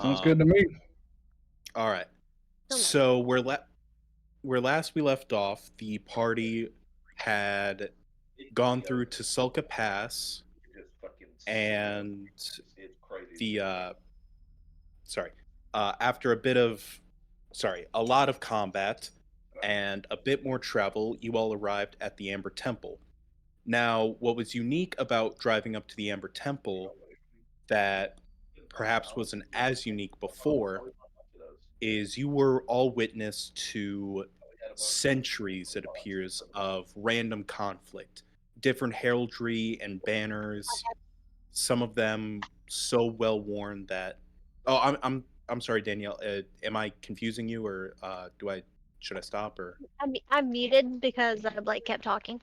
Sounds good to Um, me. all right. Still nothing. So where last we left off, the party had gone through Tusulka Pass and the sorry, after a lot of combat and a bit more travel, you all arrived at the Amber Temple. Now, what was unique about driving up to the Amber Temple that perhaps wasn't as unique before is you were all witness to centuries, it appears, of random conflict, different heraldry and banners, some of them so well worn that oh I'm sorry, Danielle, am I confusing you, or do I should I stop, or I'm muted because I like kept talking.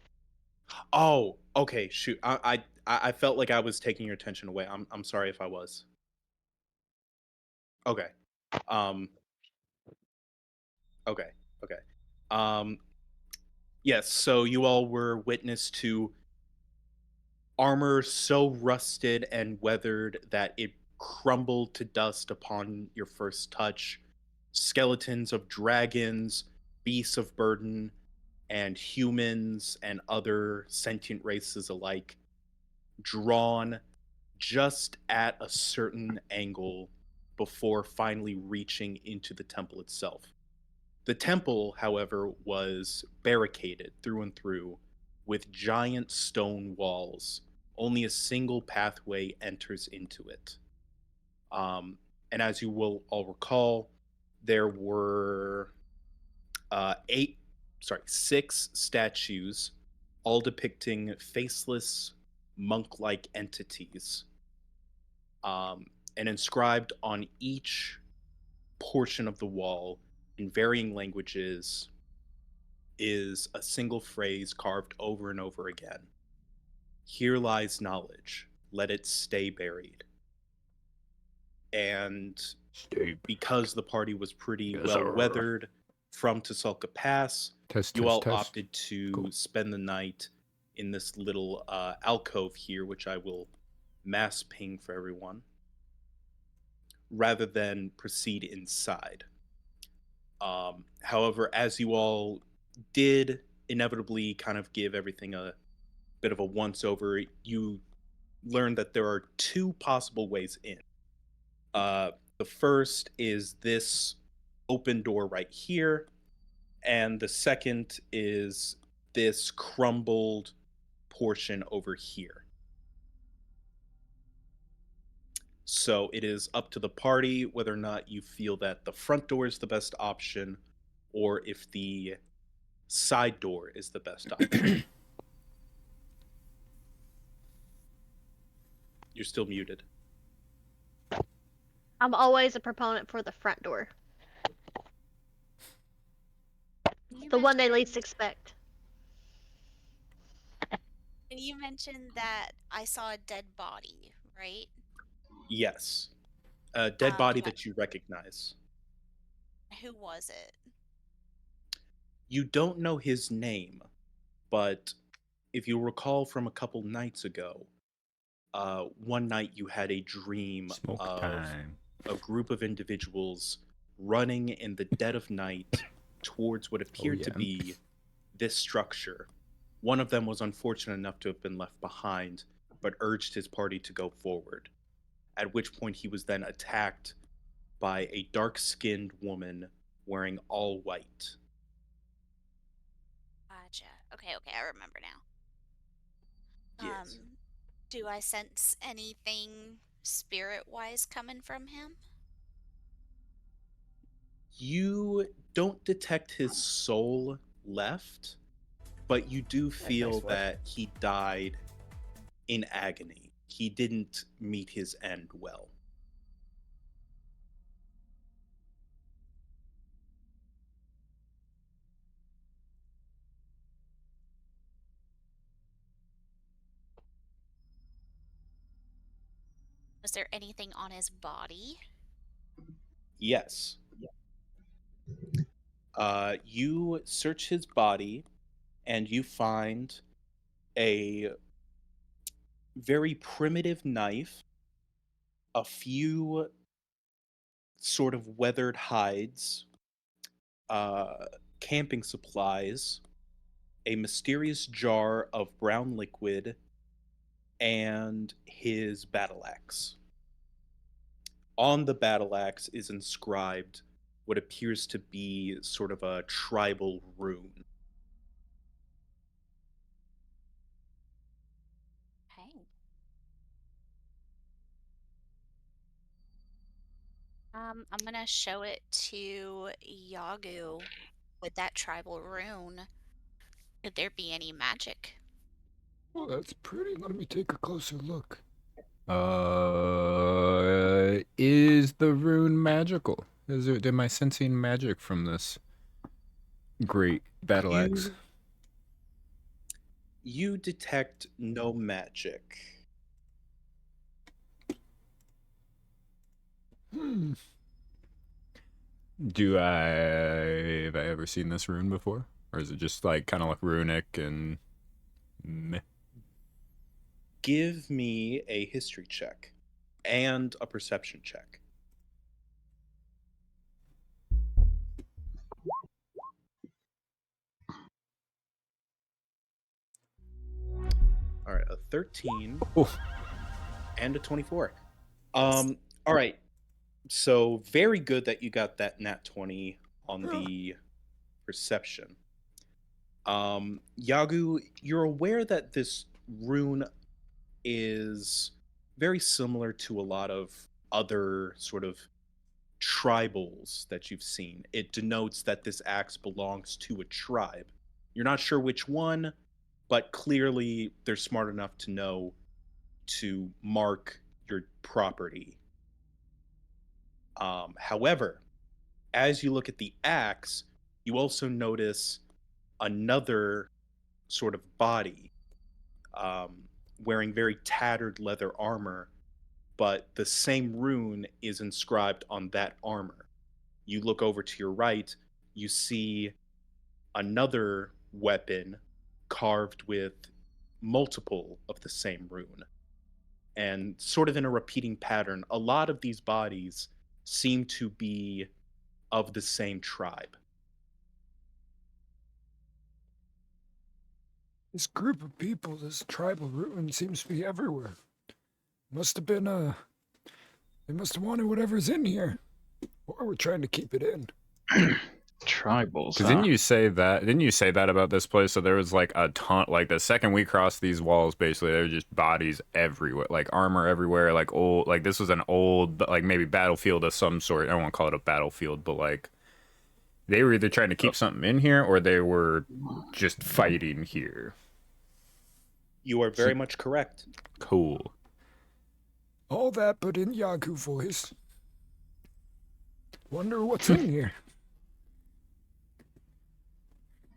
oh, okay, shoot, I felt like I was taking your attention away. I'm sorry if I was. Okay. um okay, okay. um yes, so you all were witness to armor so rusted and weathered that it crumbled to dust upon your first touch, skeletons of dragons, beasts of burden, and humans and other sentient races alike, drawn just at a certain angle before finally reaching into the temple itself. The temple, however, was barricaded through and through with giant stone walls. Only a single pathway enters into it. Um, and as you will all recall, there were eight, sorry, six statues, all depicting faceless monk-like entities, um, and inscribed on each portion of the wall in varying languages is a single phrase carved over and over again. Here lies knowledge, let it stay buried. And Stupid. because the party was pretty Yes, well sir. weathered from Tusalka Pass, Test, you test, all test. opted to Cool. spend the night in this little alcove here, which I will mass ping for everyone, rather than proceed inside. However, as you all did inevitably kind of give everything a bit of a once over, you learn that there are two possible ways in. Uh, the first is this open door right here, and the second is this crumbled portion over here. So it is up to the party whether or not you feel that the front door is the best option or if the side door is the best option. You're still muted. I'm always a proponent for the front door, You the one they least mentioned expect. you mentioned that I saw a dead body, right? Yes. A dead body Like that you recognize. who was it? You don't know his name, but if you recall from a couple nights ago, one night you had a dream Smoke of time. a group of individuals running in the dead of night towards what Oh, appeared yeah. to be this structure. One of them was unfortunate enough to have been left behind, but urged his party to go forward, at which point he was then attacked by a dark skinned woman wearing all white. Gotcha. Okay, okay, I remember now. Yes. Do I sense anything spirit-wise coming from him? You don't detect his soul left, but you do Nice feel work. that he died in agony. He didn't meet his end well. Was there anything on his body? Yes. You search his body and you find a very primitive knife, a few sort of weathered hides, uh, camping supplies, a mysterious jar of brown liquid, and his battle axe. On the battle axe is inscribed what appears to be sort of a tribal rune. Okay. I'm gonna show it to Yagu with that tribal rune. Could there be any magic? Oh, that's pretty. Let me take a closer look. Is the rune magical? Am I sensing magic from this great battle axe? You detect no magic. Hmm. Have I ever seen this rune before? Or is it just like kind of like runic and meh? Give me a history check and a perception check. All right, a 13 Oh. and a 24. All right. So very good that you got that nat 20 on the perception. Yagu, you're aware that this rune is very similar to a lot of other sort of tribals that you've seen. It denotes that this axe belongs to a tribe. You're not sure which one, but clearly they're smart enough to know to mark your property. However, as you look at the axe, you also notice another sort of body wearing very tattered leather armor, but the same rune is inscribed on that armor. You look over to your right, you see another weapon carved with multiple of the same rune. And sort of in a repeating pattern, a lot of these bodies seem to be of the same tribe. This group of people, this tribal ruin seems to be everywhere. Must have been, they must have wanted whatever's in here. Or we're trying to keep it in. Tribals, huh? Didn't you say that? Didn't you say that about this place? So there was like a ton. Like the second we crossed these walls, basically there were just bodies everywhere, like armor everywhere, like old. Like this was an old, like maybe battlefield of some sort. I don't want to call it a battlefield, but like they were either trying to keep something in here or they were just fighting here. You are very much correct. Cool. All that, but in Yaku voice. Wonder what's in here.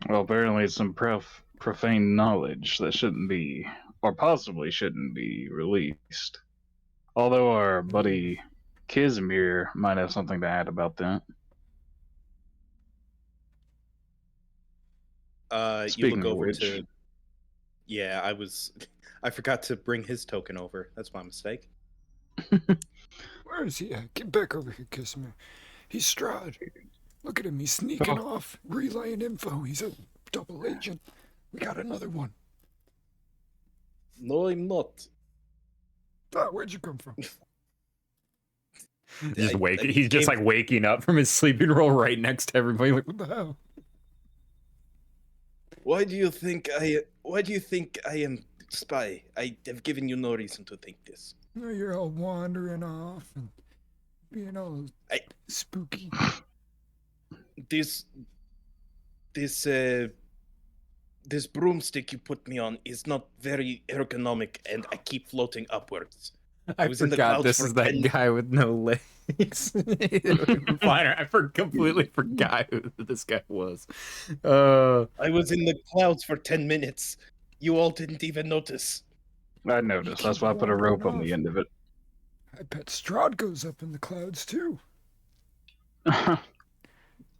Well, apparently it's some profane knowledge that shouldn't be, or possibly shouldn't be, released. Although our buddy Kizmir might have something to add about that. You Speaking look of over which, to. Yeah, I forgot to bring his token over. That's my mistake. Where is he at? Get back over here, Kismer. He's Strahd. Look at him. He's sneaking off, relaying info. He's a double agent. We got another one. No, I'm not. Ah, where'd you come from? He's just like waking up from his sleeping roll right next to everybody. Like, what the hell? Why do you think I am spy? I have given you no reason to think this. You're all wandering off and being all spooky. This this broomstick you put me on is not very ergonomic, and I keep floating upwards. I was in the forgot clouds this for is that 10 guy with no legs. Fine, completely forgot who this guy was. I was in the clouds for 10 minutes. You all didn't even notice. I noticed. That's why I put a rope on the end of it. I bet Strahd goes up in the clouds too.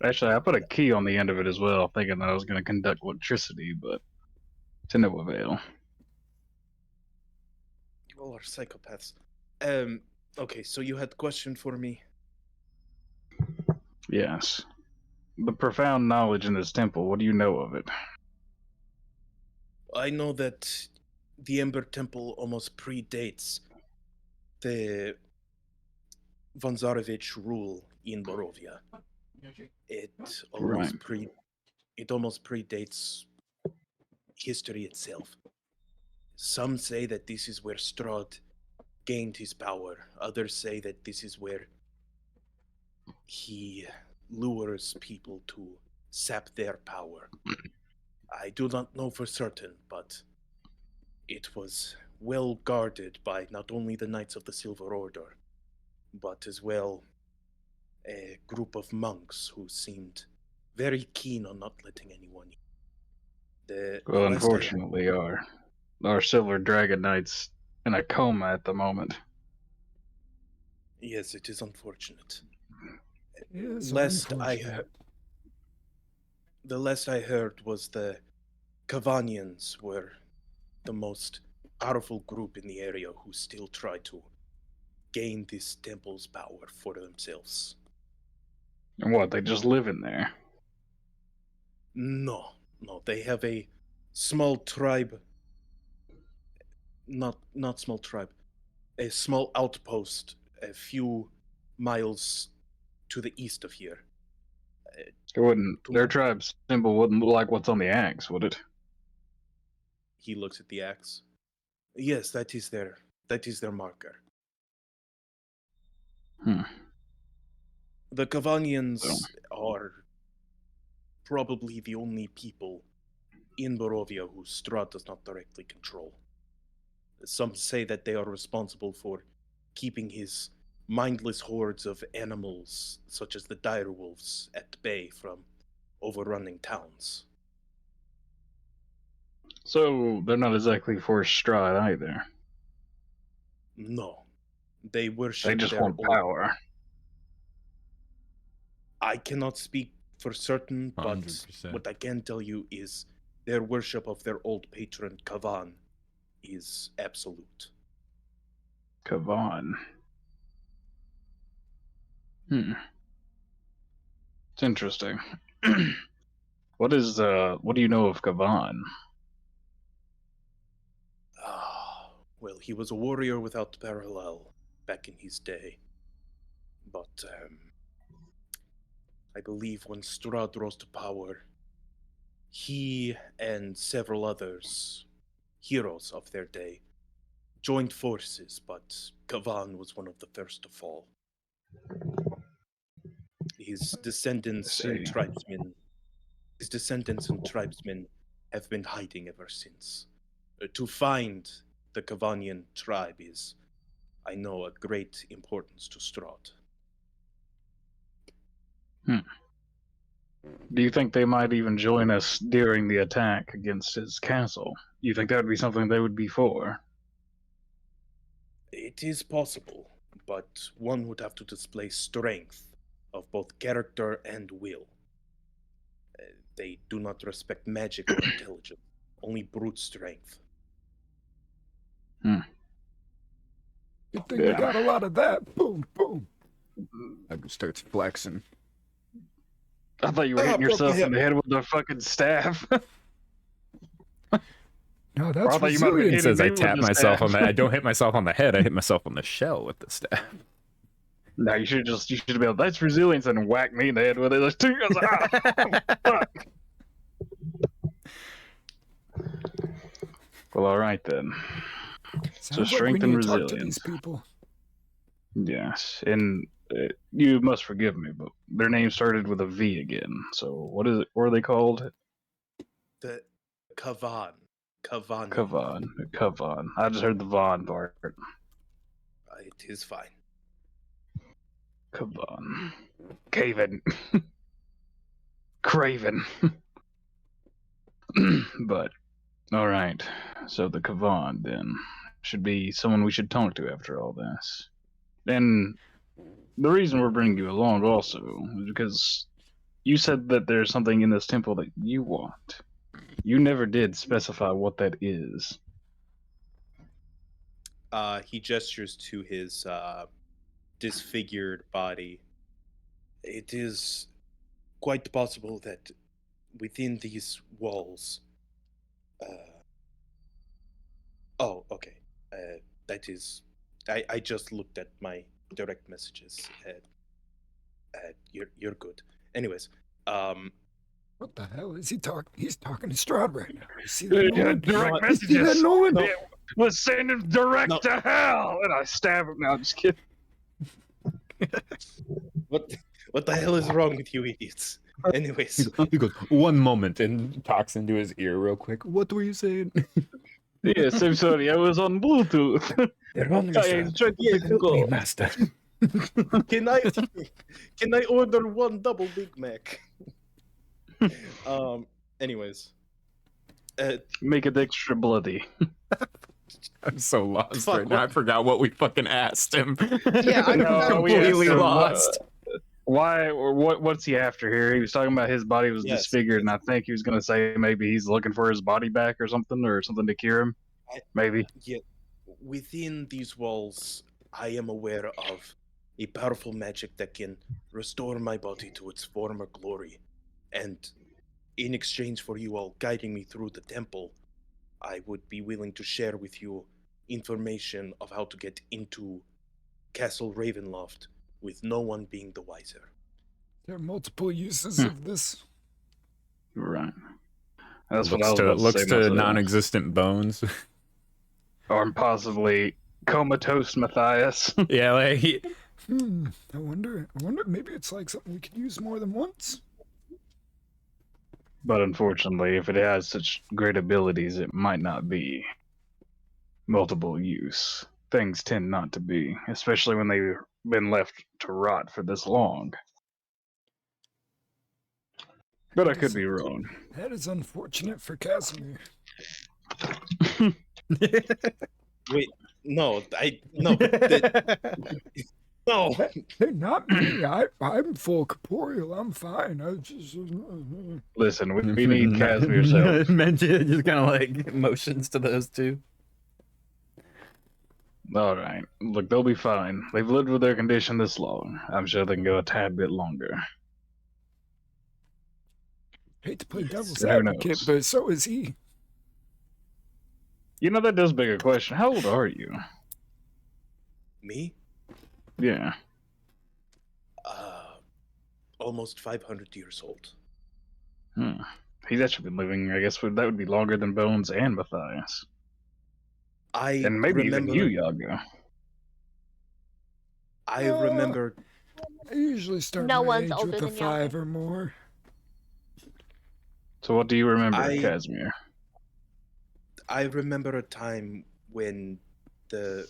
Actually, I put a key on the end of it as well, thinking that I was going to conduct electricity, but to no avail. You all are psychopaths. Okay, so you had a question for me? Yes. The profound knowledge in this temple, what do you know of it? I know that the Ember Temple almost predates the Vanzarevich rule in Borovia. It Right. almost predates history itself. Some say that this is where Strahd gained his power. Others say that this is where he lures people to sap their power. I do not know for certain, but it was well guarded by not only the Knights of the Silver Order, but as well a group of monks who seemed very keen on not letting anyone in. The Well, last I unfortunately, our Silver Dragon Knight's in a coma at the moment. Yes, it is unfortunate. Yes, Last I unfortunate. heard, the last I heard was the Cavanians were the most powerful group in the area who still try to gain this temple's power for themselves. And what, they just live in there? No, no, they have a small tribe, not small tribe, a small outpost a few miles to the east of here. It wouldn't. To Their my, tribe's symbol wouldn't look like what's on the axe, would it? he looks at the axe. Yes, that is their marker. Hmm. The So, Cavanians are probably the only people in Borovia who Strahd does not directly control. Some say that they are responsible for keeping his mindless hordes of animals, such as the direwolves, at bay from overrunning towns. so they're not exactly for Strahd either. No, they They worship just their want old. power. I cannot speak for certain, but 100%. what I can tell you is their worship of their old patron Kavan is absolute. Kavan. Hmm. It's interesting. What do you know of Kavan? Well, he was a warrior without parallel back in his day. But I believe when Strahd rose to power, he and several others, heroes of their day, joined forces, but Kavan was one of the first to fall. His I descendants and see. tribesmen, his descendants and tribesmen have been hiding ever since. To find the Kavanian tribe is, I know, a great importance to Strahd. Hmm. Do you think they might even join us during the attack against his castle? You think that would be something they would be for? It is possible, but one would have to display strength of both character and will. They do not respect magic or intelligence, only brute strength. Hmm. Good thing we Yeah. got a lot of that. Boom, boom. I starts flexing. I thought you were hitting Broke my yourself in hip. the head with the fucking staff. No, Or that's I thought you might have been resilience. hitting As I me with tap the myself on staff. the, I don't hit myself on the head. I hit myself on the shell with the staff. No, you should have been. That's resilience, and whack me in the head with it. There's two. I was like, ah, fuck. Well, all right then. So Sounds like we strength and need to talk to these resilience. people. Yes, and you must forgive me, but their name started with a V again. So what is it? What are they called? The Kavan. Kavani. Kavan. Kavan. I just heard the Von part. It is fine. Kavan. Caven. Craven. But all right. So the Kavan then should be someone we should talk to after all this. And the reason we're bringing you along also is because you said that there's something in this temple that you want. You never did specify what that is. He gestures to his disfigured body It is quite possible that within these walls. Oh, okay. That is. I just looked at my direct messages. You're good. Anyways, What the hell is he talking? He's talking to Strahd right now. You see that, Yeah, Nolan? direct You see that, messages. Nolan? Yeah, let's send him direct No. to hell, and I stab him. Now, just kidding. what the hell is wrong with you idiots? Anyways, He goes, one moment, and talks into his ear real quick. What were you saying? Yes, I'm sorry. I was on Bluetooth. They're on I tried to Yeah, take the call. master. can I order one double Big Mac? Anyways, Make it extra bloody. I'm so lost Fuck, right now. I what- forgot what we fucking asked him. Yeah, I I'm forgot we asked completely him, lost. Why or what's he after here? He was talking about his body was Yes, disfigured, and yes. I think he was going to say maybe he's looking for his body back or something to cure him. Maybe. Yeah, within these walls, I am aware of a powerful magic that can restore my body to its former glory. And in exchange for you all guiding me through the temple, I would be willing to share with you information of how to get into Castle Ravenloft with no one being the wiser. There are multiple uses of this. Right. That's what I was Looks to, about to looks say to myself. non-existent bones. Or possibly comatose Matthias. Yeah, like I wonder, maybe it's like something we could use more than once. But unfortunately, if it has such great abilities, it might not be multiple use. Things tend not to be, especially when they've been left to rot for this long. But I could be wrong. That is unfortunate for Casimir. Wait, no, no, no. Hey, not me. I'm full corporeal. I'm fine. I just. Listen, we need Casimir's help. Mention just kind of like motions to those two. All right. Look, they'll be fine. They've lived with their condition this long. I'm sure they can go a tad bit longer. Hate to play devil's Who advocate, knows? but so is he. You know, that does beg a question. How old are you? Me? Yeah. Almost 500 years old. He's actually been living, I guess, that would be longer than Bones and Matthias. And maybe even you, Yago. I remember. I usually start No my one's age older with a than Yago. 5 or more. So what do you remember, I- Casimir? I remember a time when the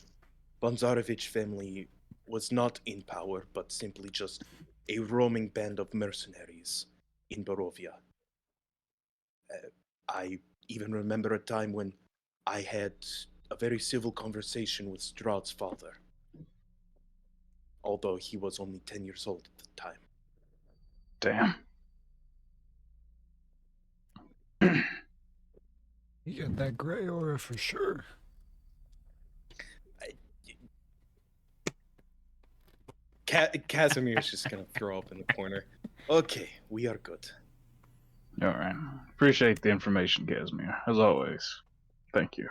Bonzarovich family was not in power, but simply just a roaming band of mercenaries in Barovia. I even remember a time when I had a very civil conversation with Strahd's father, although he was only 10 years old at the time. Damn. You got that gray aura for sure. Casimir's just gonna throw up in the corner. Okay, we are good. All right. Appreciate the information, Casimir. As always. Thank you.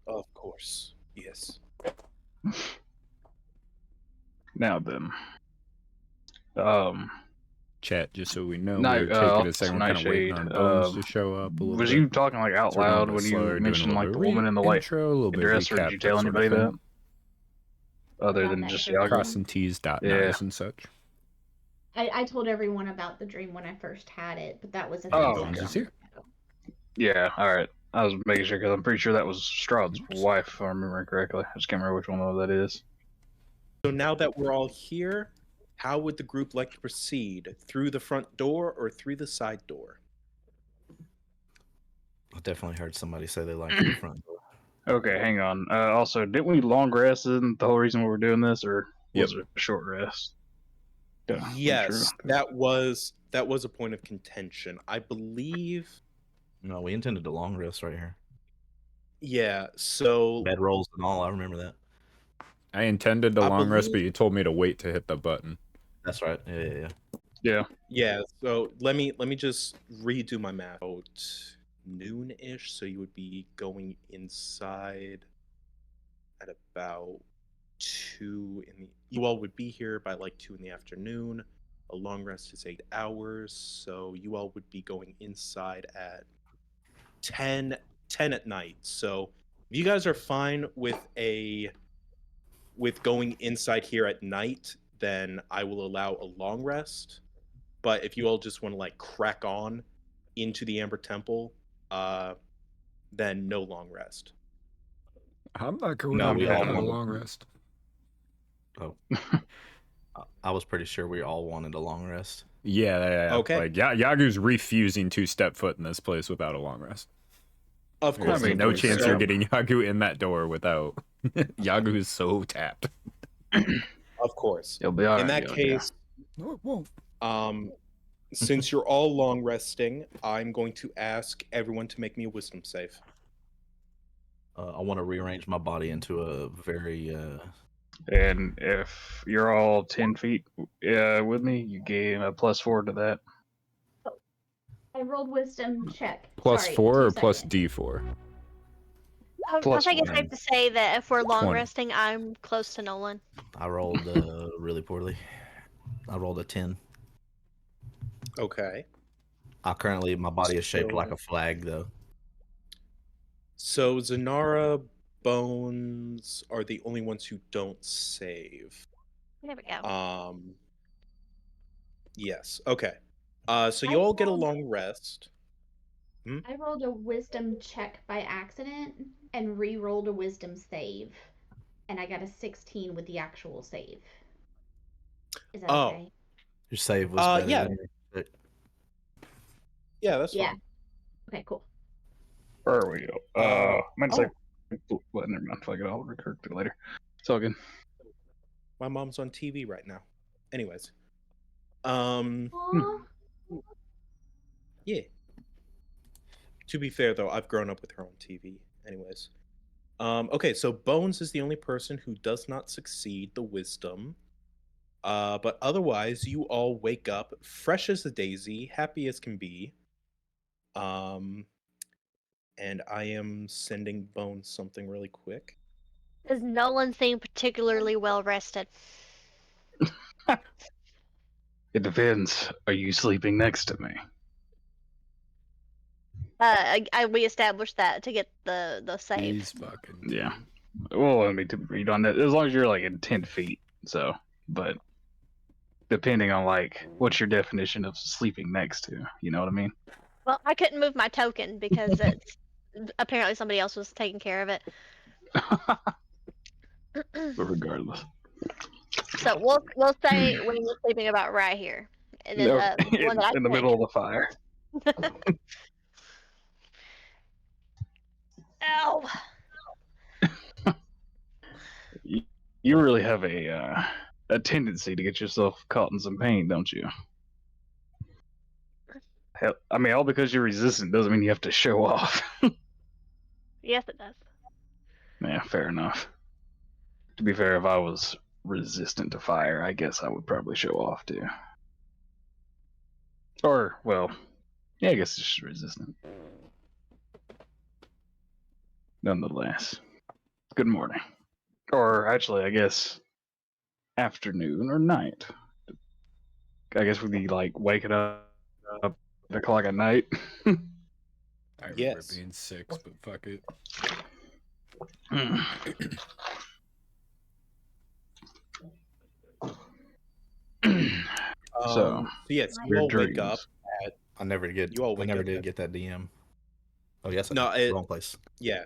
Of course, yes. Now then. Chat, just so we know, Night- we're taking also a second. We're kind of waiting on Nightshade, Bones to show up a little was bit. you talking like out So we're going a loud bit when slower, you doing a mentioned little like bit the woman in the white intro, a little bit dress, or did recap, you tell that sort of anybody that? thing. Other About than that just dream. Yago? Crossing T's, dot Yeah. I's and such. I told everyone about the dream when I first had it, but that was a Oh, few Bones days is here. ago. Yeah, alright. I was making sure because I'm pretty sure that was Strahd's wife, if I remember correctly. I just can't remember which one that is. So now that we're all here, how would the group like to proceed? Through the front door or through the side door? I definitely heard somebody say they liked the front door. Okay, hang on. Also, didn't we long rest? Isn't the whole reason why we're doing this, or was it a short rest? Yeah, Yes, true. that was a point of contention. I believe. No, we intended a long rest right here. Yeah. So Bed rolls and all. I remember that. I intended the I long rest, but believe- you told me to wait to hit the button. That's right. Yeah. Yeah. Yeah, so let me just redo my math. About noon-ish, so you would be going inside at about 2 in the you all would be here by like 2 in the afternoon. A long rest is 8 hours, so you all would be going inside at 10 at night. So if you guys are fine with going inside here at night, then I will allow a long rest. But if you all just want to like crack on into the Amber Temple, then no long rest. I'm not going No, in we there all without a wanted. long rest. Oh, I was pretty sure we all wanted a long rest. Yeah. Okay. Like Yagu's refusing to step foot in this place without a long rest. Of course, There's mean, no of course. chance So- you're getting Yagu in that door without. Yagu is so tapped. Of course. You'll be all In right, that Yoga. case, No, it won't. since you're all long resting, I'm going to ask everyone to make me a wisdom save. I want to rearrange my body into a very. And if you're all 10 feet with me, you gain a +4 to that. I rolled wisdom check. Plus Sorry, 4 2 or plus seconds. D4? I Plus think it's one. safe to say that if we're long 20. resting, I'm close to Nolan. I rolled really poorly. I rolled a 10. Okay. Currently, my body is shaped So- like a flag, though. So Zanara, Bones are the only ones who don't save. There we go. Yes. Okay. So you all get a long rest. I rolled a wisdom check by accident and re-rolled a wisdom save, and I got a 16 with the actual save. Is that Oh. okay? Your save was better yeah. than your- Yeah, that's Yeah. fine. Okay, cool. Where we go? Mine's oh. like, well, never mind. Fuck it, I'll recur to it later. It's all good. My mom's on TV right now. Anyways. Aw. Yeah. To be fair though, I've grown up with her on TV. Anyways. Okay, so Bones is the only person who does not succeed the wisdom. But otherwise, you all wake up fresh as a daisy, happy as can be. And I am sending Bones something really quick. Does Nolan seem particularly well rested? It depends. Are you sleeping next to me? We established that to get the save. He's fucking. Yeah. Well, let me to read on that. As long as you're like in 10 feet. So, but depending on like what's your definition of sleeping next to, you know what I mean? Well, I couldn't move my token because it's apparently somebody else was taking care of it. But regardless. So we'll say when you're sleeping about right here, and then No, the one that I in the picked. middle of the fire. Ow! You really have a tendency to get yourself caught in some pain, don't you? Hell, I mean, all because you're resistant doesn't mean you have to show off. Yes, it does. Yeah, fair enough. To be fair, if I was resistant to fire, I guess I would probably show off too. Or, well, yeah, I guess it's just resistant. Nonetheless, good morning. Or actually, I guess afternoon or night. I guess we'd be like waking up at 8 o'clock at night. I remember Yes. it being 6, but fuck it. So, yes, you your all wake dreams. up. I never did. You all I wake never up did at- get that DM. Oh yes, I No, did. Wrong place. Yeah.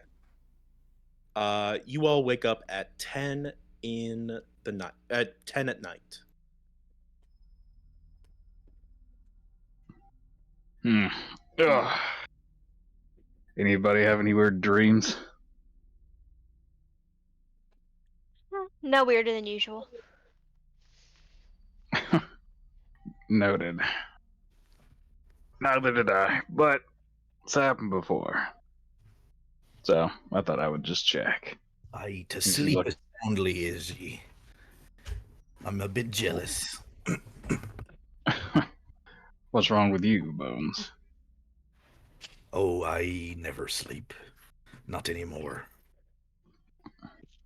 You all wake up at 10 in the night. At 10 at night. Ugh. Anybody have any weird dreams? No weirder than usual. Noted. Neither did I, but it's happened before. So I thought I would just check. To is sleep like- as soundly as ye. I'm a bit jealous. What's wrong with you, Bones? Oh, I never sleep. Not anymore.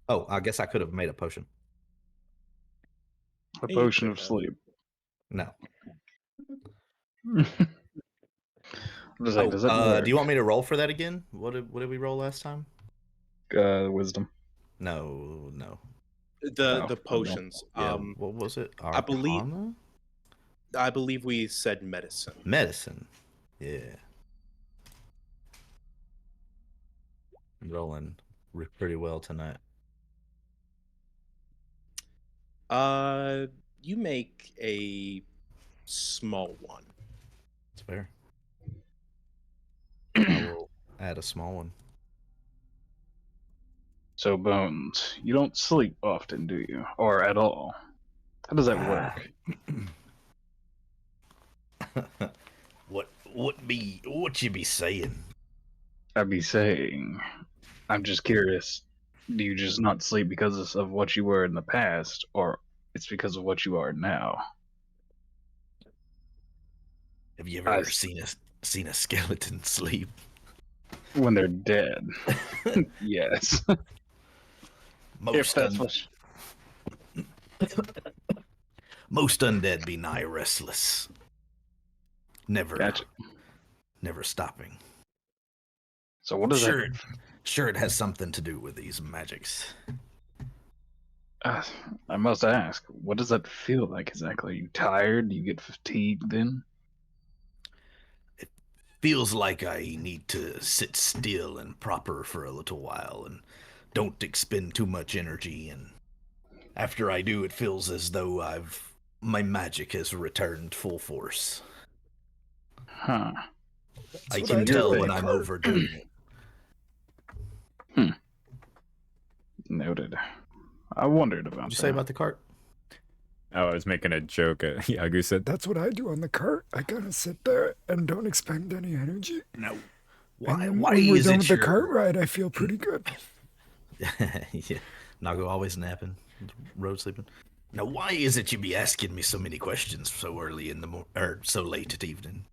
Oh, I guess I could have made a potion. A Yeah, you potion could of have. sleep. No. I'm just saying, does that work? Do you want me to roll for that again? What did we roll last time? Wisdom. No. The Oh, potions. Yeah. What was it? I believe Arcana? I believe we said medicine. Medicine. Yeah. I'm rolling pretty well tonight. You make a small one. It's fair. I will add a small one. So, Bones, you don't sleep often, do you? Or at all? How does that work? What you be saying? I'd be saying, I'm just curious, do you just not sleep because of what you were in the past, or it's because of what you are now? Have you ever seen a skeleton sleep? When they're dead. Yes. If Most that's what most undead be nigh restless. Never stopping. So what does that... Sure it has something to do with these magics. I must ask, what does that feel like exactly? Are you tired? Do you get fatigued then? Feels like I need to sit still and proper for a little while and don't expend too much energy, and after I do, it feels as though my magic has returned full force. Huh. I can tell when I'm overdoing it. Noted. I wondered about that. What'd you say about the cart? Oh, I was making a joke. Yagu said, That's what I do on the cart. I gotta sit there and don't expend any energy. No. Why Why when we're is done it with the cart ride, I feel pretty good. Yeah. Nago always napping, road sleeping. Now, why is it you be asking me so many questions so early in the or so late at evening?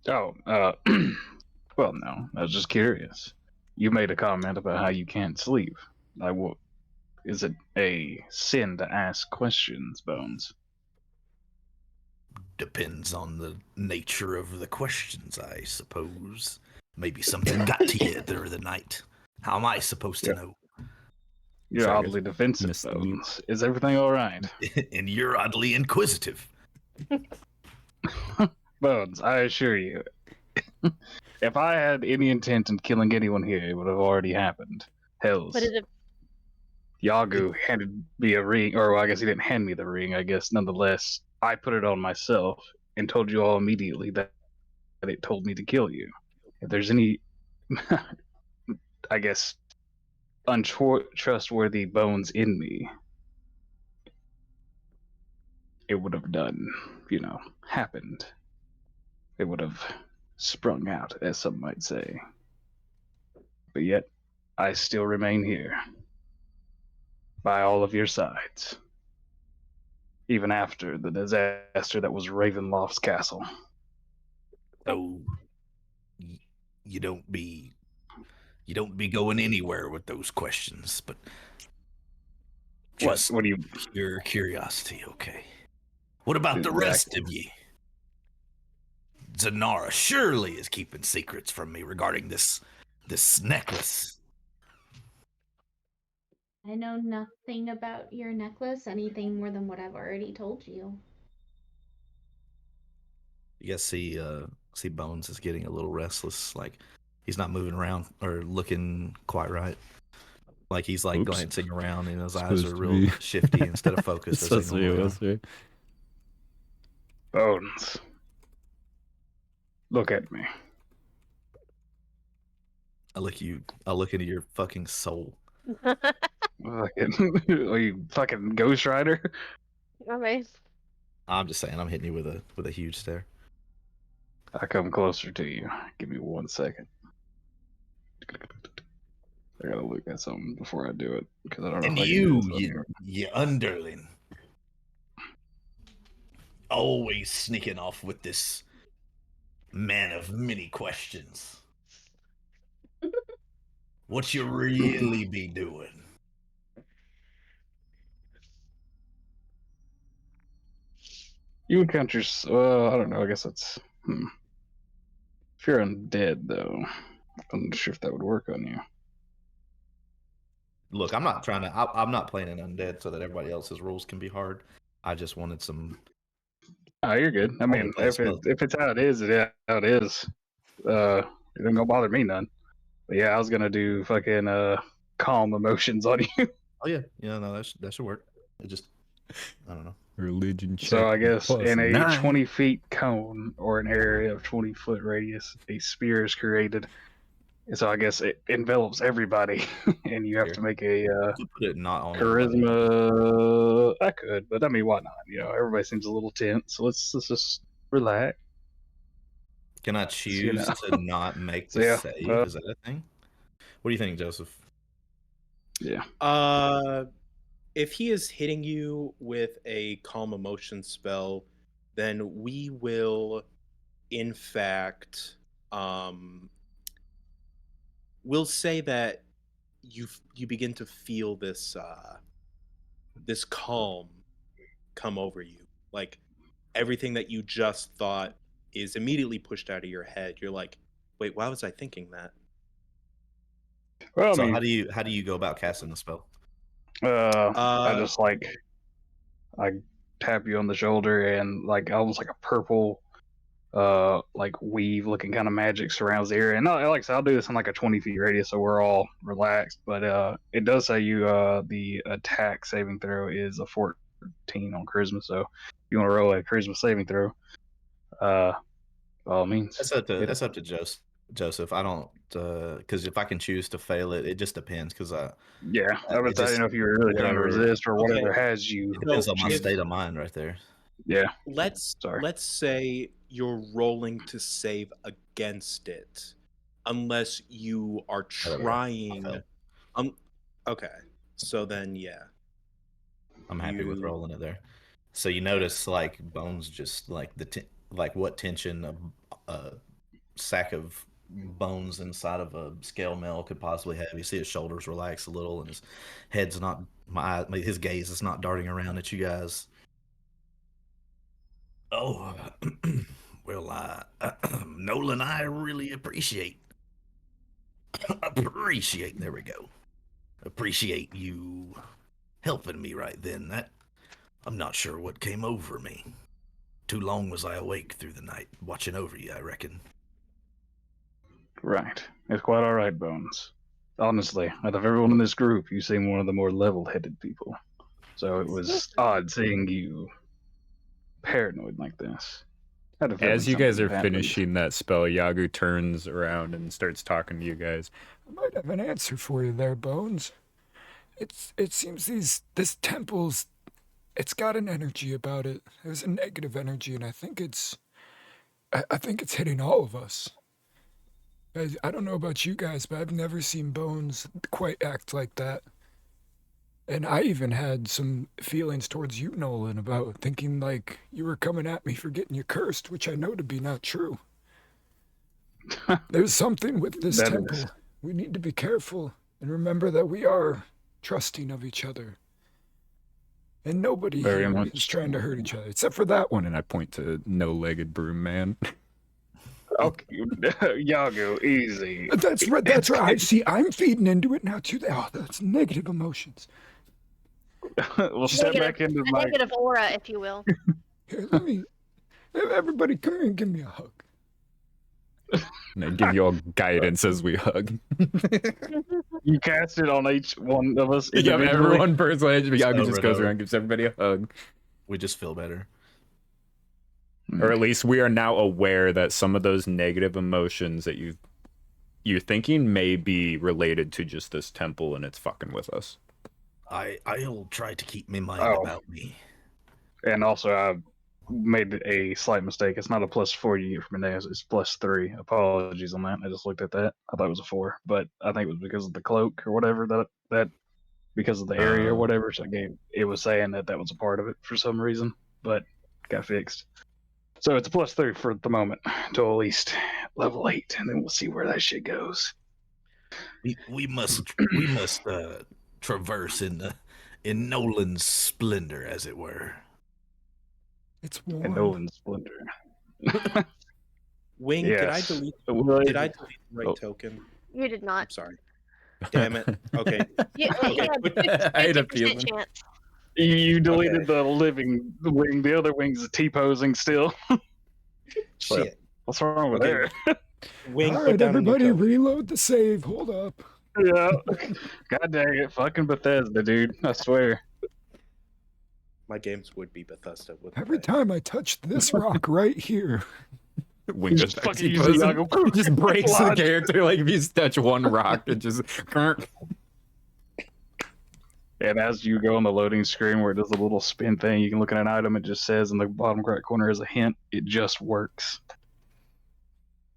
Oh, well, no, I was just curious. You made a comment about how you can't sleep. Is it a sin to ask questions, Bones? Depends on the nature of the questions, I suppose. Maybe something got to you there the night. How am I supposed to know? You're Sorry, oddly guys. defensive, Missed the mute. Bones. Is everything all right? And you're oddly inquisitive. Bones, I assure you, if I had any intent in killing anyone here, it would have already happened. Hells. What is it? Yagu handed me a ring, or I guess he didn't hand me the ring, I guess. Nonetheless, I put it on myself and told you all immediately that it told me to kill you. If there's any, I guess, untrustworthy bones in me, it would have happened. It would have sprung out, as some might say. But yet, I still remain here, by all of your sides, even after the disaster that was Ravenloft's castle. Oh, you don't be going anywhere with those questions, but just What do you... pure curiosity, okay? What about the rest of ye? Zanara surely is keeping secrets from me regarding this necklace. I know nothing about your necklace, anything more than what I've already told you. You guys see Bones is getting a little restless, like he's not moving around or looking quite right. Like he's like Oops. glancing around and his eyes Supposed are to real be- shifty instead of focused as they Supposed to be normally are. Wilson. Bones, look at me. I look into your fucking soul. Are you fucking Ghost Rider? I mean, I'm just saying, I'm hitting you with a huge stare. I come closer to you. Give me 1 second. I gotta look at something before I do it because I don't know And if I can do this on you here. you underling, always sneaking off with this man of many questions. What you really be doing? You would count your. Well, I don't know. I guess that's. If you're undead, though, I'm not sure if that would work on you. Look, I'm not playing an undead so that everybody else's rules can be hard. I just wanted some. Oh, you're good. I mean, if it's how it is, how it is. It ain't gonna bother me none. But yeah, I was gonna do fucking calm emotions on you. Oh yeah, no, that should work. It just, I don't know. Religion check. So I guess in a +9. 20 feet cone or an area of 20-foot radius, a sphere is created. So I guess it envelops everybody, and you have to make a You could put it not on everybody. charisma. I could, but I mean, why not? You know, everybody seems a little tense, so let's just relax. Can I choose to not make the yeah, save? Is that a thing? What do you think, Joseph? Yeah. If he is hitting you with a calm emotion spell, then we will, in fact, we'll say that you begin to feel this this calm come over you. Like everything that you just thought is immediately pushed out of your head. You're like, wait, why was I thinking that? Well, So I mean, how do you go about casting the spell? I just I tap you on the shoulder and like almost like a purple like weave looking kind of magic surrounds the area. And like I said, I'll do this in like a 20 feet radius so we're all relaxed. But it does say you the attack saving throw is a 14 on charisma. So if you want to roll a charisma saving throw, by all means. That's up to Joseph. I don't because if I can choose to fail it, it just depends. Because I didn't know if you were really trying to whatever- resist or whatever has you. it depends on my state of mind right there. Yeah. Let's say you're rolling to save against it, unless you are trying. Okay, so then yeah, I'm happy with rolling it there. So you notice like Bones just like like what tension a sack of bones inside of a scale mill could possibly have. You see his shoulders relax a little, and his head's not his gaze is not darting around at you guys. Oh, well, Nolan, I really appreciate. There we go. Appreciate you helping me right then. I'm not sure what came over me. Too long was I awake through the night, watching over you, I reckon. Right. It's quite all right, Bones. Honestly, out of everyone in this group, you seem one of the more level-headed people. So it was odd seeing you paranoid like this. As you guys are finishing that spell, Yagu turns around and starts talking to you guys. I might have an answer for you there, Bones. It seems this temple's it's got an energy about it. There's a negative energy, and I think it's hitting all of us. I don't know about you guys, but I've never seen Bones quite act like that. And I even had some feelings towards you, Nolan, about thinking like you were coming at me for getting you cursed, which I know to be not true. There's something with this temple. We need to be careful and remember that we are trusting of each other. And nobody here is trying to hurt each other, except for that one. And I point to no-legged broom man. Okay, Yago, easy. That's right. That's right. I see. I'm feeding into it now too. Oh, that's negative emotions. We'll step back into my negative aura, if you will. Here, everybody, come here and give me a hug. And I give you all guidance as we hug. You cast it on each one of us. Yeah, everyone personally. Yagu just goes around and gives everybody a hug. We just feel better. Or at least we are now aware that some of those negative emotions that you're thinking may be related to just this temple and it's fucking with us. I'll try to keep my mind about me. And also, made a slight mistake. It's not a +4 you get from Ineos. It's +3. Apologies on that. I just looked at that. I thought it was a 4, but I think it was because of the cloak or whatever that because of the area or whatever. So it was saying that was a part of it for some reason, but got fixed. So it's a +3 for the moment to at least level 8, and then we'll see where that shit goes. We must traverse in Nolan's splendor, as it were. It's warm. And Nolan's splendor. Wing, Yes. did I delete the right token? You did I'm not. sorry. Damn it. Okay. You, Okay, you had I had a 50% feeling. chance. You deleted the living wing. The other wing's T-posing still. Shit. What's wrong with Okay. there? Wing, All put right, down a new everybody, token. reload the save. Hold up. Yeah. God dang it. Fucking Bethesda, dude. I swear. My games would be Bethesda, wouldn't Every they? time I touch this rock right here, Wing Just just fucking fucking use it, Yago. it just breaks the Lodge. character. Like if you touch one rock, it just. And as you go on the loading screen where it does a little spin thing, you can look at an item. It just says in the bottom right corner as a hint, it just works.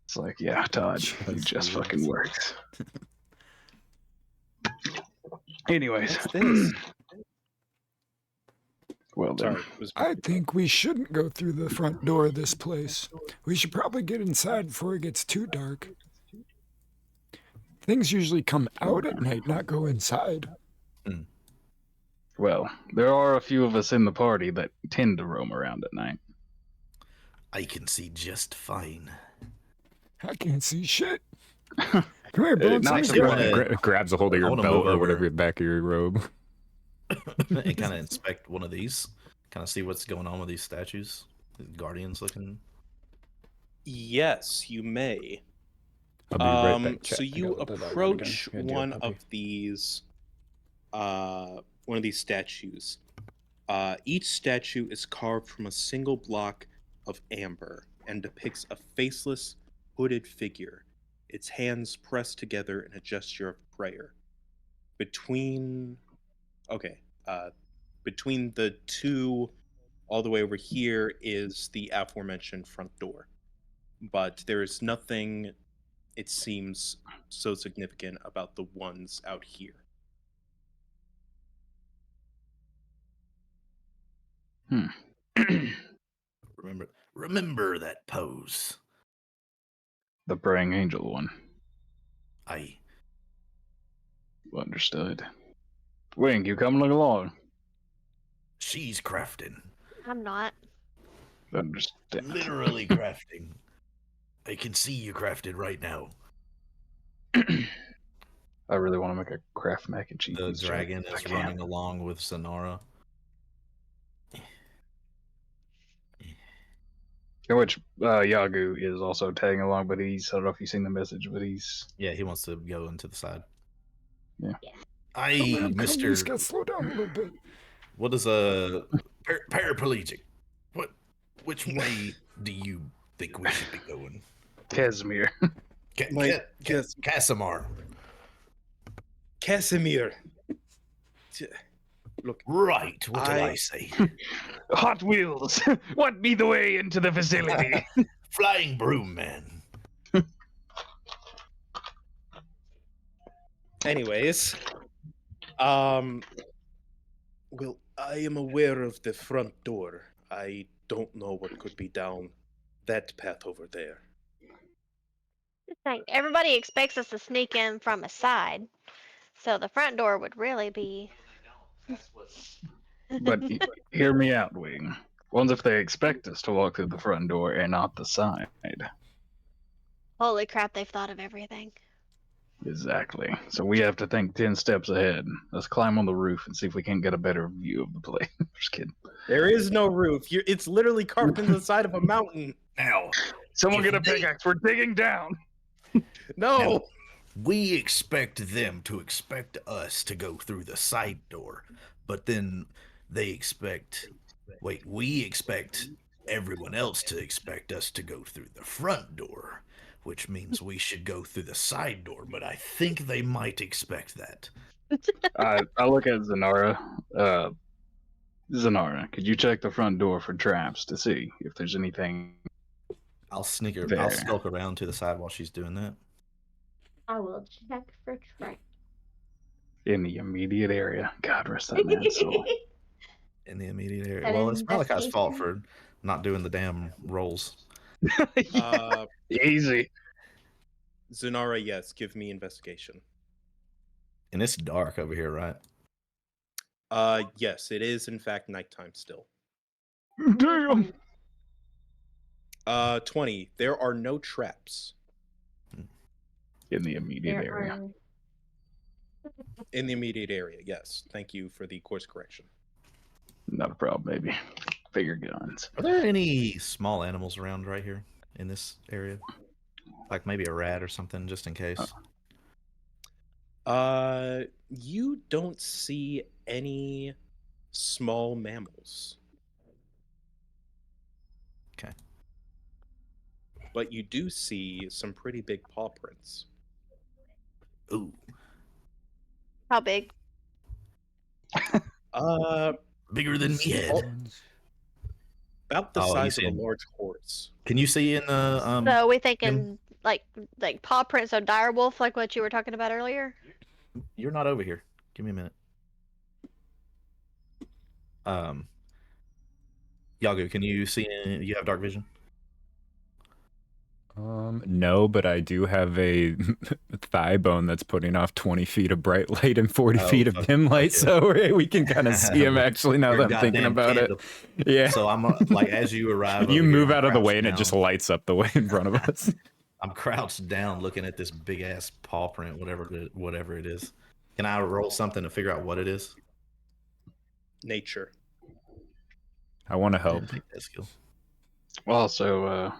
It's like, yeah, Todd, it just fucking works. Anyways. What's this? Well then. Sorry. It was I think we shouldn't go through the front door of this place. We should probably get inside before it gets too dark. Things usually come out at night, not go inside. Well, there are a few of us in the party that tend to roam around at night. I can see just fine. I can't see shit. Come here, Bones. Not Let me to grab wanna- you. Grabs a hold of I your wanna belt move or whatever, over. back of your robe. And kind of inspect one of these. Kind of see what's going on with these statues. Guardians looking. Yes, you may. I'll be right back. So you approach one of these statues. Each statue is carved from a single block of amber and depicts a faceless, hooded figure, its hands pressed together in a gesture of prayer. Between the two all the way over here is the aforementioned front door. But there is nothing, it seems, so significant about the ones out here. Remember that pose. The praying angel one. I Understood. Wing, you coming along? she's crafting. I'm not. Understand. Literally crafting. I can see you crafted right now. I really want to make a craft mac and cheese. The check. dragon I is can't. running along with Sonara. In which Yagu is also tagging along, but I don't know if you've seen the message, but he's... Yeah, he wants to go into the side. Yeah. I, Come, you just Mr. gotta slow down a little bit. What is a paraplegic? Which way do you think we should be going? Casimir. Casimir. Casimir. Look, Right, what did I say? Hot Wheels! What be the way into the facility? Flying broom man. anyways, well, I am aware of the front door. I don't know what could be down that path over there. Like, everybody expects us to sneak in from a side, so the front door would really be. But hear me out, Wing. What if they expect us to walk through the front door and not the side? Holy crap! They've thought of everything. Exactly. So we have to think 10 steps ahead. Let's climb on the roof and see if we can get a better view of the place. Just kidding. There is no roof. It's literally carved into the side of a mountain. Now, Someone if get a pickaxe. We're digging down. No. we expect them to expect us to go through the side door, but then we expect everyone else to expect us to go through the front door, which means we should go through the side door, but I think they might expect that. I look at Zanara. Zanara, could you check the front door for traps to see if there's anything I'll there? I'll skulk around to the side while she's doing that. I will check for traps. In the immediate area. God rest that man's soul. In the immediate area. An Well, it's Malachi's fault investigation? for not doing the damn rolls. Easy. Zanara, yes, give me investigation. And it's dark over here, right? Yes, it is in fact nighttime still. Damn. 20. There are no traps In the immediate There area. are in the immediate area. Yes, thank you for the course correction. Not a problem, baby. Figure guns. Are there any small animals around right here in this area? Like maybe a rat or something, just in case. You don't see any small mammals. Okay. But you do see some pretty big paw prints. Ooh. How big? Bigger than me head. About the Oh, you size of a see- large horse. Can you see in the So we thinking like paw prints of direwolf, like what you were talking about earlier? You're not over here. Give me a minute. Yagu, can you see? You have dark vision. No, but I do have a thigh bone that's putting off 20 feet of bright light and 40 feet of dim light, so we can kind of see him actually now that I'm thinking about it. Yeah. So I'm like, as you arrive, you over move here, out of the way and it just down. lights up the way in front of us. I'm crouched down, looking at this big ass paw print, whatever it is. Can I roll something to figure out what it is? Nature. I want to I help. didn't take that skill. Also,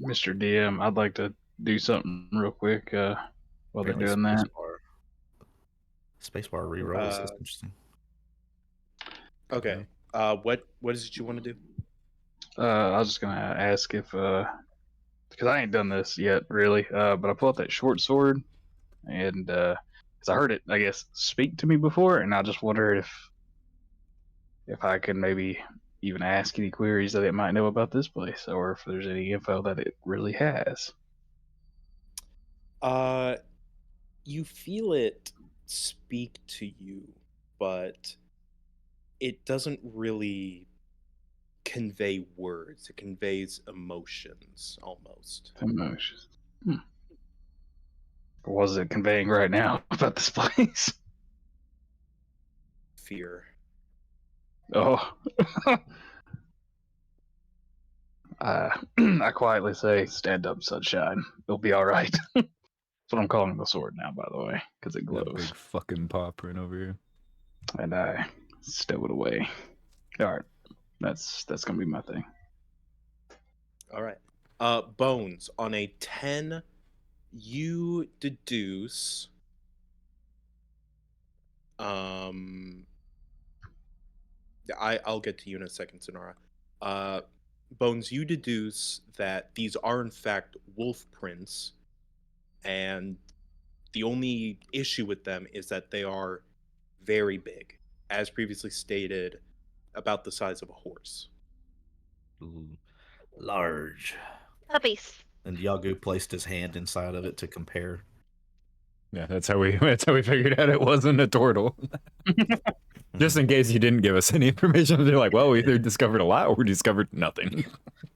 Mr. DM, I'd like to do something real quick while Apparently they're doing that. Spacebar re-rolls. That's interesting. Okay. What is it you want to do? I was just gonna ask if because I ain't done this yet really, but I pulled out that short sword and because I heard it, I guess, speak to me before, and I just wondered if I could maybe even ask any queries that it might know about this place, or if there's any info that it really has. You feel it speak to you, but it doesn't really convey words. It conveys emotions almost. Emotions. What is it conveying right now about this place? Fear. Oh. I quietly say, "Stand up, sunshine. It'll be all right." That's what I'm calling the sword now, by the way, because it That glows. big fucking paw print over here. And I stow it away. All right, that's gonna be my thing. All right. Bones, on a 10, you deduce I'll get to you in a second, Sonara. Bones, you deduce that these are in fact wolf prints, and the only issue with them is that they are very big, as previously stated, about the size of a horse. Ooh, large. Puppies. And Yagu placed his hand inside of it to compare. Yeah, that's how we figured out it wasn't a turtle. Just in case you didn't give us any information, they're like, well, we either discovered a lot or we discovered nothing.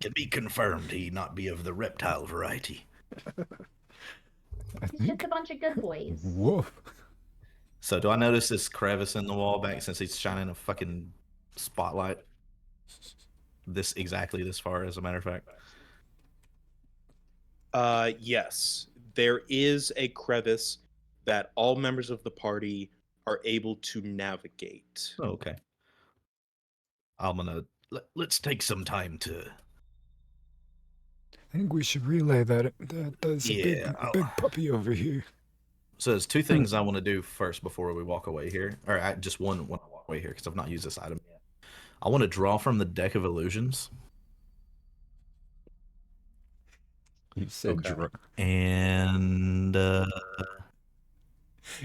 Can be confirmed he not be of the reptile variety. It's just a bunch of good boys. Whoa. So do I notice this crevice in the wall back since he's shining a fucking spotlight? Exactly this far, as a matter of fact. Yes, there is a crevice that all members of the party are able to navigate. Oh, okay. I'm gonna let's take some time to. I think we should relay that there's Yeah, a big puppy over here. So there's two things I want to do first before we walk away here, or just one walk away here because I've not used this item yet. I want to draw from the deck of illusions. You said Okay. And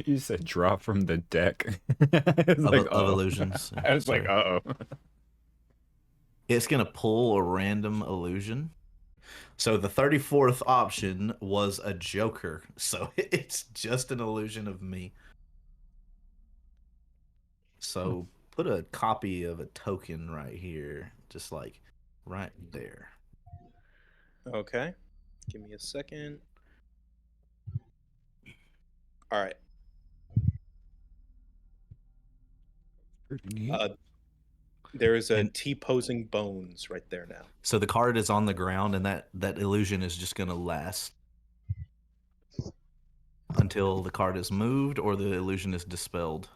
You said draw from the deck. I was like, of uh-oh. illusions. I was like, Sorry. uh-oh. It's gonna pull a random illusion. So the 34th option was a Joker. So it's just an illusion of me. So put a copy of a token right here, just like right there. Okay. Give me a second. All right. Pretty neat. There is a And- T-posing bones right there now. So the card is on the ground, and that illusion is just gonna last until the card is moved or the illusion is dispelled.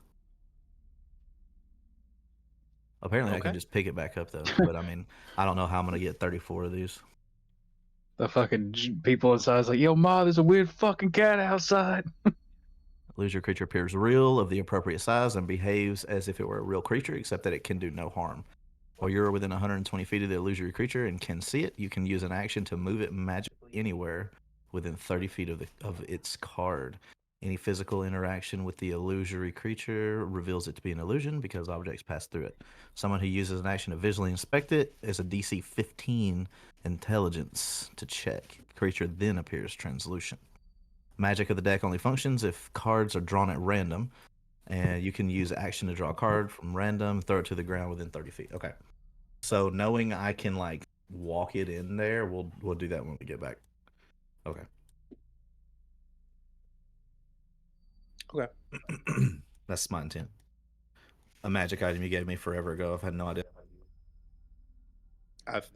Apparently, I can Okay. just pick it back up though. But I mean, I don't know how I'm gonna get 34 of these. The fucking people inside is like, yo, Ma, there's a weird fucking cat outside. Illusory creature appears real, of the appropriate size, and behaves as if it were a real creature, except that it can do no harm. While you're within 120 feet of the illusory creature and can see it, you can use an action to move it magically anywhere within 30 feet of its card. Any physical interaction with the illusory creature reveals it to be an illusion because objects pass through it. Someone who uses an action to visually inspect it is a DC 15 intelligence to check. The creature then appears translucent. Magic of the deck only functions if cards are drawn at random, and you can use action to draw a card from random, throw it to the ground within 30 feet. Okay. So knowing I can like walk it in there, we'll do that when we get back. Okay. Okay. That's my intent. A magic item you gave me forever ago. I've had no idea.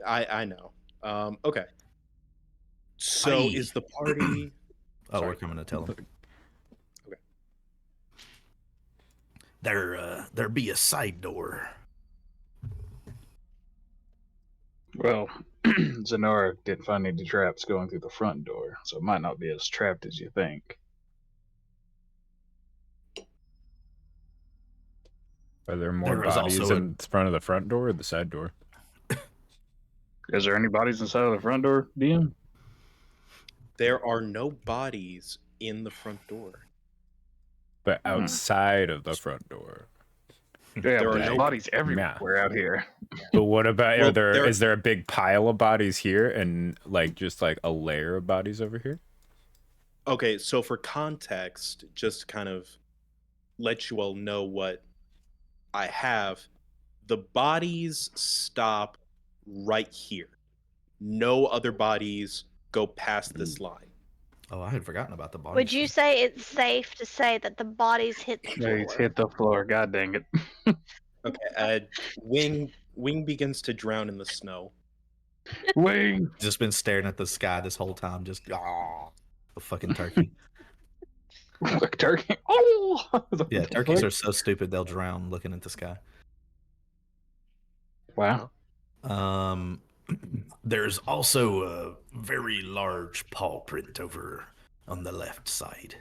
I know. Okay. So Aye. is the party? Oh, Sorry. we're coming to tell him. Okay. There be a side door. Well, Zenora didn't find any traps going through the front door, so it might not be as trapped as you think. Are there more There is bodies also in front of the front door or the side door? Is there any bodies inside of the front door, DM? There are no bodies in the front door. But outside of the front door. Yeah, There but are there's no- bodies everywhere out here. But what about Well, is there a big pile of bodies here and like just like a layer of bodies over here? Okay, so for context, just to kind of let you all know what I have, the bodies stop right here. No other bodies go past this line. Oh, I had forgotten about the body. Would you say it's safe to say that the bodies hit the floor? He's hit the floor. God dang it. Okay, Wing begins to drown in the snow. Wing. Just been staring at the sky this whole time, just a fucking turkey. Look, turkey. Oh! Yeah, turkeys are so stupid they'll drown looking at the sky. Wow. There's also a very large paw print over on the left side.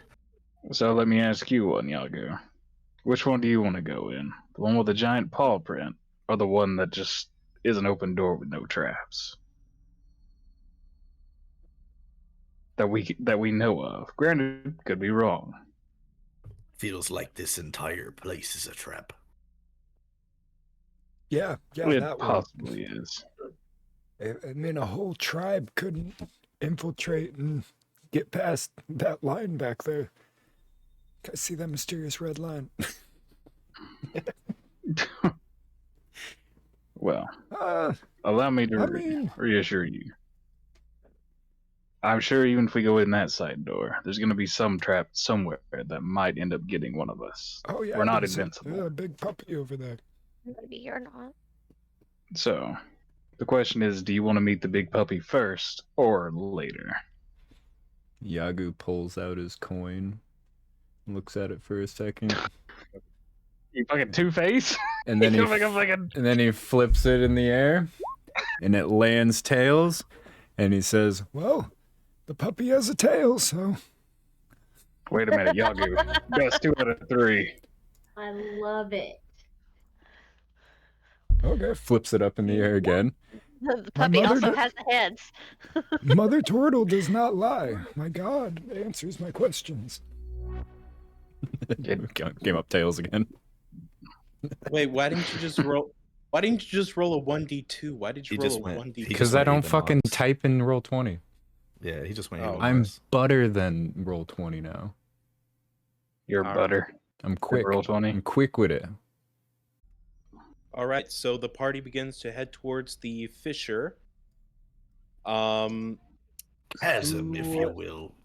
So let me ask you one, Yago. Which one do you want to go in? The one with the giant paw print, or the one that just is an open door with no traps? That we know of. Granted, could be wrong. Feels like this entire place is a trap. Yeah, It that one. possibly is. I mean, a whole tribe couldn't infiltrate and get past that line back there. I see that mysterious red line. Well, allow me to I mean- reassure you. I'm sure even if we go in that side door, there's going to be some trap somewhere that might end up getting one of us. Oh yeah, We're not there's invincible. a big puppy over there. Maybe you're not. So, the question is, do you want to meet the big puppy first or later? Yagu pulls out his coin, looks at it for a second, You fucking Two-Face? and then You like a fucking... and then he flips it in the air, and it lands tails, and he says, Well, the puppy has a tail, so Wait a minute, Yagu. That's 2 out of 3. I love it. okay, flips it up in the air again. The puppy mother also did- has heads. Mother Turtle does not lie. My God, answers my questions. Came up tails again. Wait, why didn't you just roll? Why didn't you just roll a 1d2? Why did you roll a 1d2? He just Because I went don't even fucking odds. type in roll 20. Yeah, he just went Oh. even I'm odds. better than roll 20 now. You're All butter. I'm quick. Roll 20. I'm quick with it. All right, so the party begins to head towards the fissure. Chasm, if Who- you will,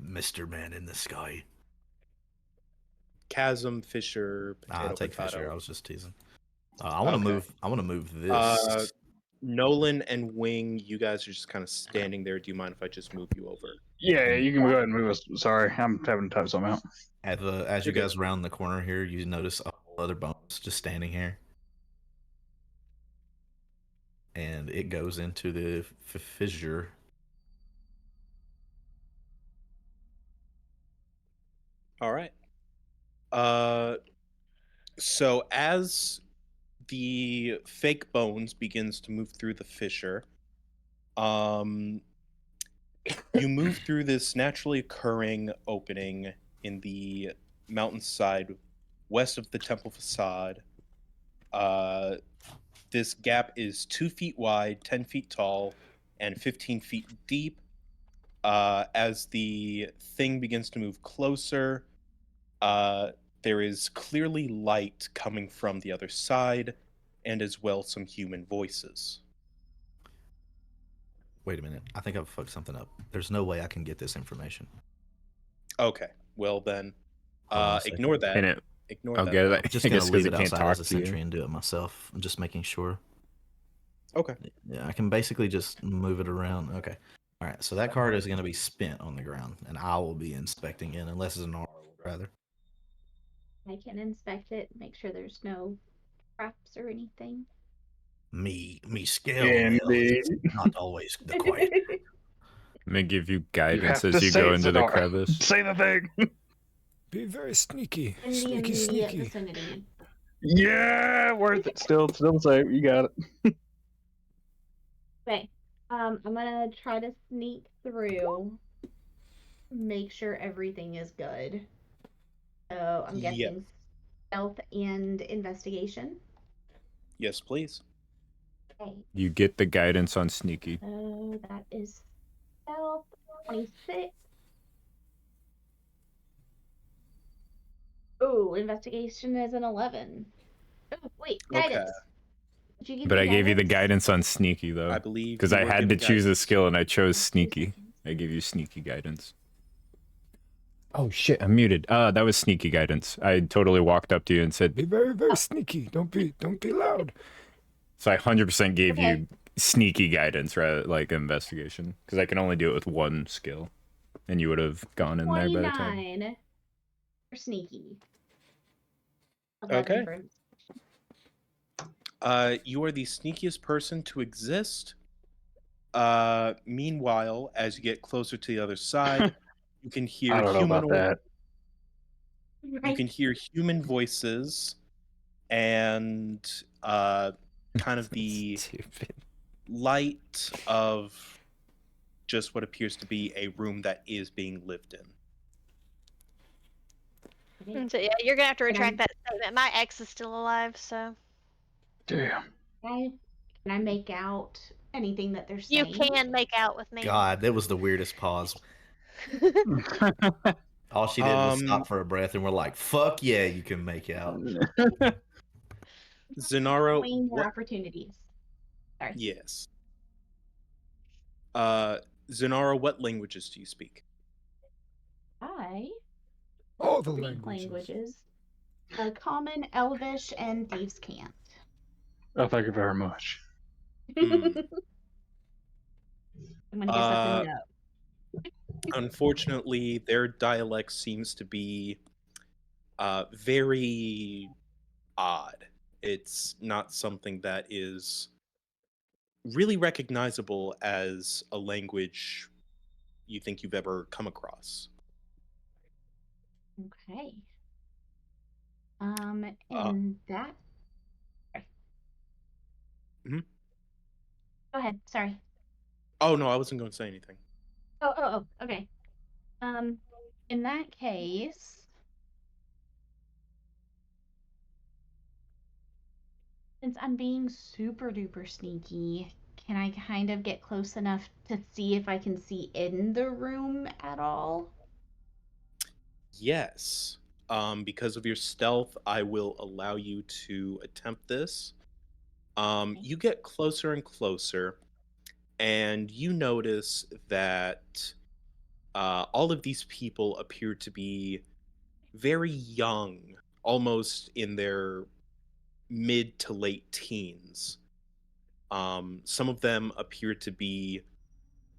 Mr. Man in the Sky. Chasm, fissure, I'll potato, take potato. Fisher. I was just teasing. I want to Okay. move. I want to move this. Nolan and Wing, you guys are just kind of standing there. Do you mind if I just move you over? Yeah, you can go ahead and move us. Sorry, I'm having to type something out. As you You're good. guys round the corner here, you notice a whole other bones just standing here, and it goes into the fissure. All right. So as the fake bones begins to move through the fissure, you move through this naturally occurring opening in the mountainside west of the temple facade. This gap is 2 feet wide, 10 feet tall, and 15 feet deep. As the thing begins to move closer, there is clearly light coming from the other side, and as well some human voices. Wait a minute. I think I've fucked something up. There's no way I can get this information. Okay, well then, Hold on a second. ignore that. And it, Ignore I'll that. get though. it. I'm just I gonna guess 'cause leave it it can't outside talk as a to you. sentry and do it myself. I'm just making sure. Okay. Yeah, I can basically just move it around. Okay. All right. So that card is going to be spent on the ground, and I will be inspecting it, unless it's an R, rather. I can inspect it, make sure there's no traps or anything. Me scale mail is not always the quiet. Let me give you You guidance have as to you say go it, into the Zadar. crevice. Say the thing. Be very sneaky. In the Sneaky, immediate sneaky. vicinity. Yeah, worth it. Still safe. You got it. Okay. I'm gonna try to sneak through, make sure everything is good. So I'm Yeah. guessing stealth and investigation. Yes, please. Okay. You get the guidance on sneaky. So that is stealth 26. Oh, investigation is an 11. Oh, wait, guidance. Did you give But me I gave you the guidance? guidance on sneaky though. I believe Because you I were had to given choose a guidance. skill and I chose 2 sneaky. seconds. I give you sneaky guidance. Oh shit, I'm muted. That was sneaky guidance. I totally walked up to you and said, Be very, very sneaky. Don't be loud. so I 100% gave Okay. you sneaky guidance rather like investigation. Because I can only do it with one skill. And you would have gone in there by the time. 29 for sneaky. 11 Okay. for You are the sneakiest person to exist. Meanwhile, as you get closer to the other side, you can hear I don't know about that. You can hear human voices and kind of the Stupid. light of just what appears to be a room that is being lived in. And so yeah, you're gonna have to Can retract that statement. My ex is still alive, so Damn. Can I make out anything that they're you saying? can make out with me. God, that was the weirdest pause. All she did was stop for a breath, and we're like, "Fuck yeah, you can make out." Zenaro, Between your what? opportunities. Sorry. Yes. Zenaro, what languages do you speak? I All the speak languages. Common, Elvish, and Thieves' Cant. Oh, thank you very much. Hmm. I'm gonna guess that's a Uh, no. Unfortunately, their dialect seems to be very odd. It's not something that is really recognizable as a language you think you've ever come across. Okay. Uh, And that. Sorry. Mhm. Go ahead. Sorry. Oh no, I wasn't going to say anything. Oh. Okay. In that case, Since I'm being super duper sneaky, can I kind of get close enough to see if I can see in the room at all? Yes. Because of your stealth, I will allow you to attempt this. You get closer and closer, and you notice that all of these people appear to be very young, almost in their mid to late teens. Some of them appear to be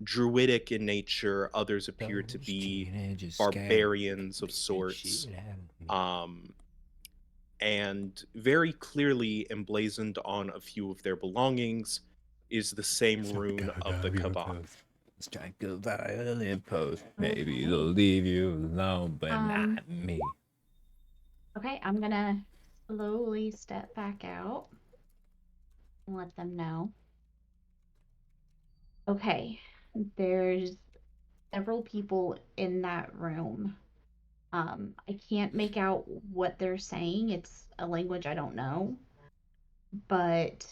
druidic in nature, others appear to be barbarians of sorts. And very clearly emblazoned on a few of their belongings is the same rune of the Kavan. Strike a violin post. Maybe they'll leave you alone, but not me. Okay, I'm gonna slowly step back out and let them know. Okay, there's several people in that room. I can't make out what they're saying. It's a language I don't know, but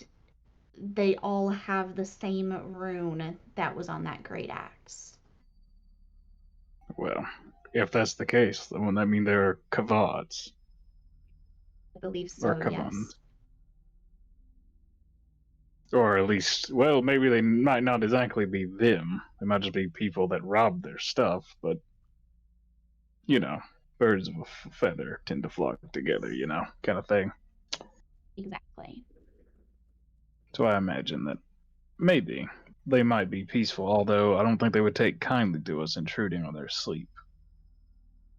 they all have the same rune that was on that great axe. Well, if that's the case, then wouldn't that mean they're Kavads? I believe Or so, Kavans? yes. Or at least, well, maybe they might not exactly be them. They might just be people that robbed their stuff, but, you know, birds of a feather tend to flock together, kind of thing. Exactly. So I imagine that maybe they might be peaceful, although I don't think they would take kindly to us intruding on their sleep.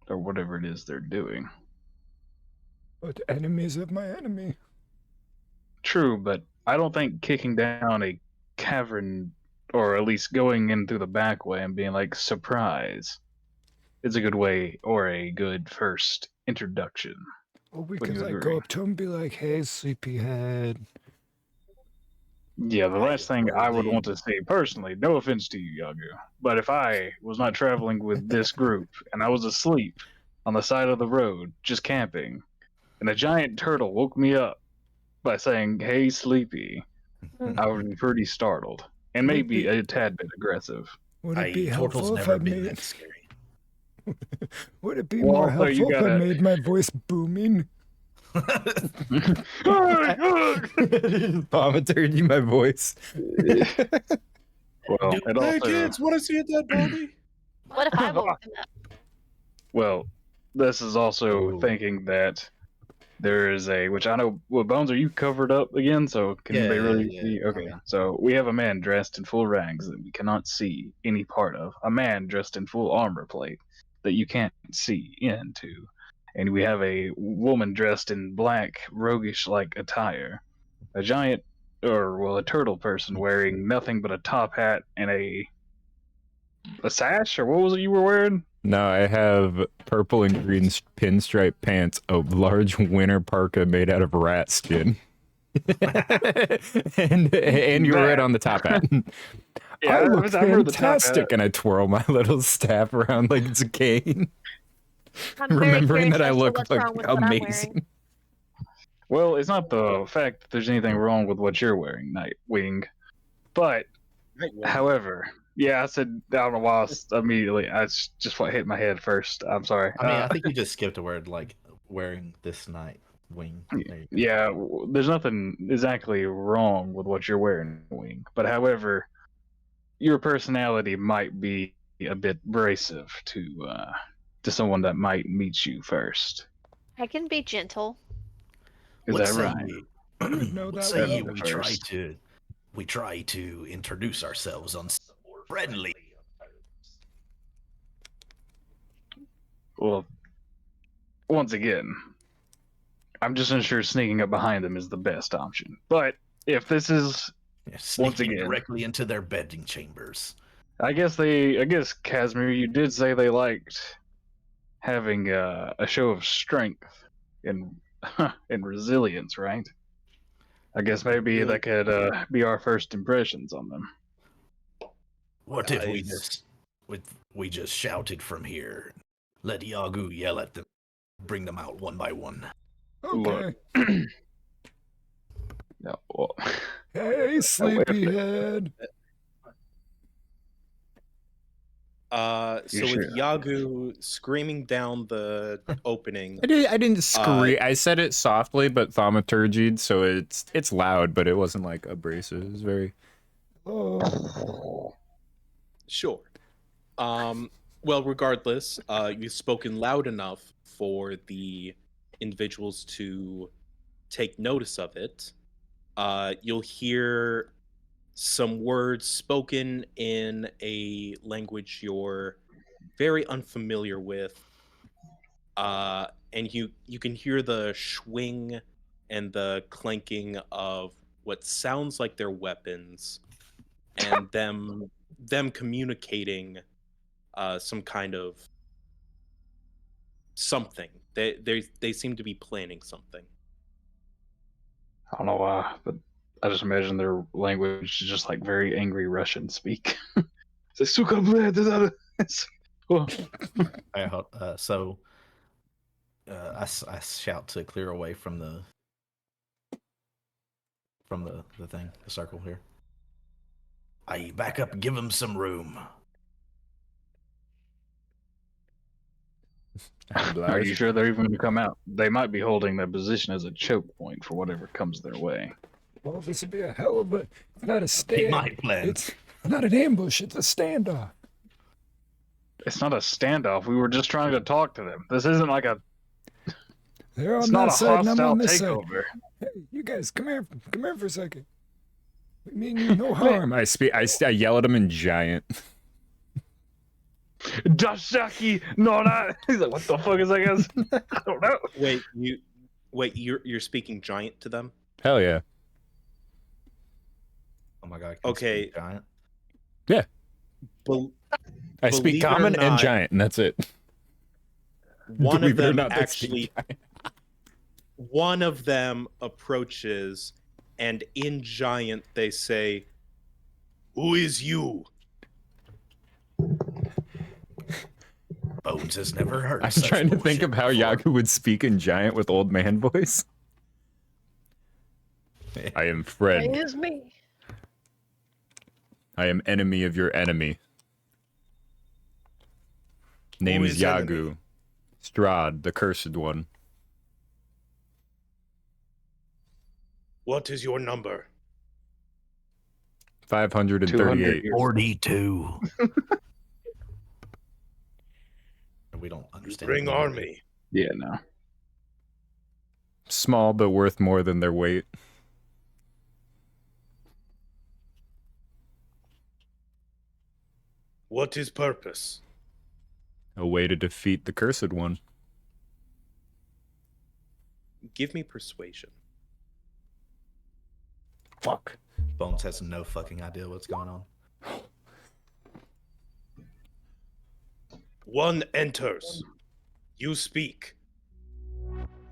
Or whatever it is they're doing. But enemies of my enemy. True, but I don't think kicking down a cavern, or at least going in through the back way and being like, surprise, is a good way or a good first introduction. Well, Would because you I agree? go up to him and be like, hey, sleepyhead. Yeah, the last thing I would want to say personally, no offense to you, Yagu, but if I was not traveling with this group and I was asleep on the side of the road, just camping, and a giant turtle woke me up by saying, hey, sleepy, I would be pretty startled. And maybe a tad bit aggressive. Would it be Turtle's helpful if never I been made... that scary. Would it be Well, more also, you helpful if I gotta- made my voice booming? Mama turned you my voice. Well, Dude, it Hey also, kids, want to see a dead body? What if I woke them up? well, this is also Ooh. thinking that there is a, which I know, well, Bones, are you covered up again? So can anybody really see? I Okay, mean, so we have a man dressed in full rags that we cannot see any part of. A man dressed in full armor plate that you can't see into. And we have a woman dressed in black, roguish-like attire. A giant, or well, a turtle person wearing nothing but a top hat and a sash, or what was it you were wearing? No, I have purple and green pinstripe pants, a large winter parka made out of rat skin. and you're right on the top hat. Yeah, I look I've heard the top hat. fantastic, and I twirl my little staff around like it's a cane. I'm very Remembering curious that I as to look what's like wrong with what I'm wearing. amazing. Well, it's not the fact that there's anything wrong with what you're wearing, Nightwing. But, however, yeah, I said, I don't know why immediately, that's just what hit my head first. I'm sorry. I mean, I think you just skipped a word like wearing this night wing. Yeah, there's nothing exactly wrong with what you're wearing, Wing. But however, your personality might be a bit abrasive to someone that might meet you first. I can be gentle. Is What that say right? ye? know What that say well. ye? First. We try to introduce ourselves unfriendly. Well, once again, I'm just unsure sneaking up behind them is the best option. But if this is Sneaking again, directly into their bedding chambers. I guess Casimir, you did say they liked having a show of strength and and resilience, right? I guess maybe that could be our first impressions on them. What if Guys. we just shouted from here? Let Yagu yell at them. Bring them out one by one. Okay. Look, No, well, Hey, sleepyhead. So with Yagu screaming down the opening, I didn't scream. I said it softly, but thaumaturgied, so it's loud, but it wasn't like abrasive. It was very. Oh. Sure. Well, regardless, you've spoken loud enough for the individuals to take notice of it. You'll hear some words spoken in a language you're very unfamiliar with. And you can hear the swing and the clanking of what sounds like their weapons, and them communicating some kind of something. They seem to be planning something. I don't know why, but I just imagine their language is just like very angry Russian speak. Suka, well, So I shout to clear away from the thing, the circle here. I back up and give him some room. Are you sure they're even going to come out? They might be holding their position as a choke point for whatever comes their way. Well, this would be a hell of a. It's not a stand. Keep my plan. It's not an ambush. It's a standoff. It's not a standoff. We were just trying to talk to them. This isn't like a. They're on It's that not a side, and I'm hostile on this side. takeover. Hey, you guys, come here for a second. We mean you no harm. I yell at him in giant. Dashaki, no, not. He's like, what the fuck is that guy's? I don't know. You're speaking giant to them? Hell yeah. Oh my god. Okay. Giant. Yeah. I Believe speak it or common and not, giant, and that's it. One of Believe it or them not, they actually. speak giant. One of them approaches, and in giant they say, "Who is you?" Bones has never heard. I'm trying to think of how Yagu would speak in giant with old man voice. I am friend. It is me. I am enemy of your enemy. Name is is Yagu. enemy? Strahd, the cursed one. What is your number? 538. 42. We don't understand. Bring army. Yeah, no. Small, but worth more than their weight. What is purpose? A way to defeat the cursed one. Give me persuasion. Fuck. Bones has no fucking idea what's going on. One enters. You speak.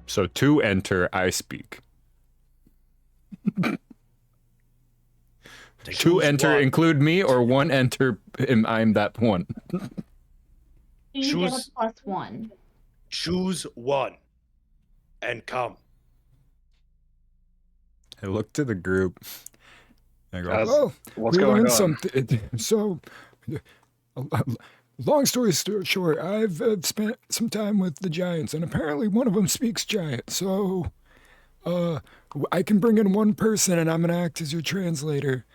So 2 enter, I speak. 2 enter one. include me, or 1 enter, I'm that one. You get a Choose- +1. Choose one. And come. I look to the group. I go, Well, What's we going learned on? something. So, long story short, I've spent some time with the giants, and apparently one of them speaks giant. So, I can bring in one person, and I'm gonna act as your translator.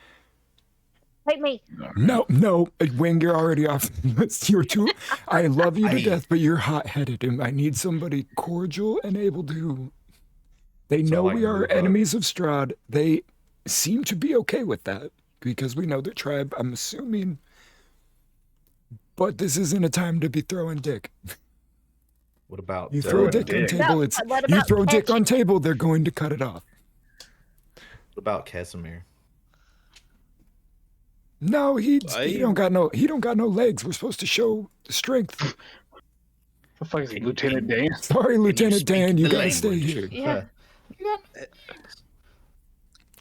Take me. No, Wing, you're already off. You're too. I love you to death, but you're hot-headed, and I need somebody cordial and able to. They So know I we can are move up. enemies of Strahd. They seem to be okay with that because we know their tribe. I'm assuming. But this isn't a time to be throwing dick. What about You throw Throwing dick on dick. table, No, it's what you about throw dick on catching? table, they're going to cut it off. what about Casimir? No, he I- don't got no legs. We're supposed to show strength. The fuck is he, Lieutenant Dan? Sorry, Lieutenant speak Dan, you the gotta stay language? here. Yeah.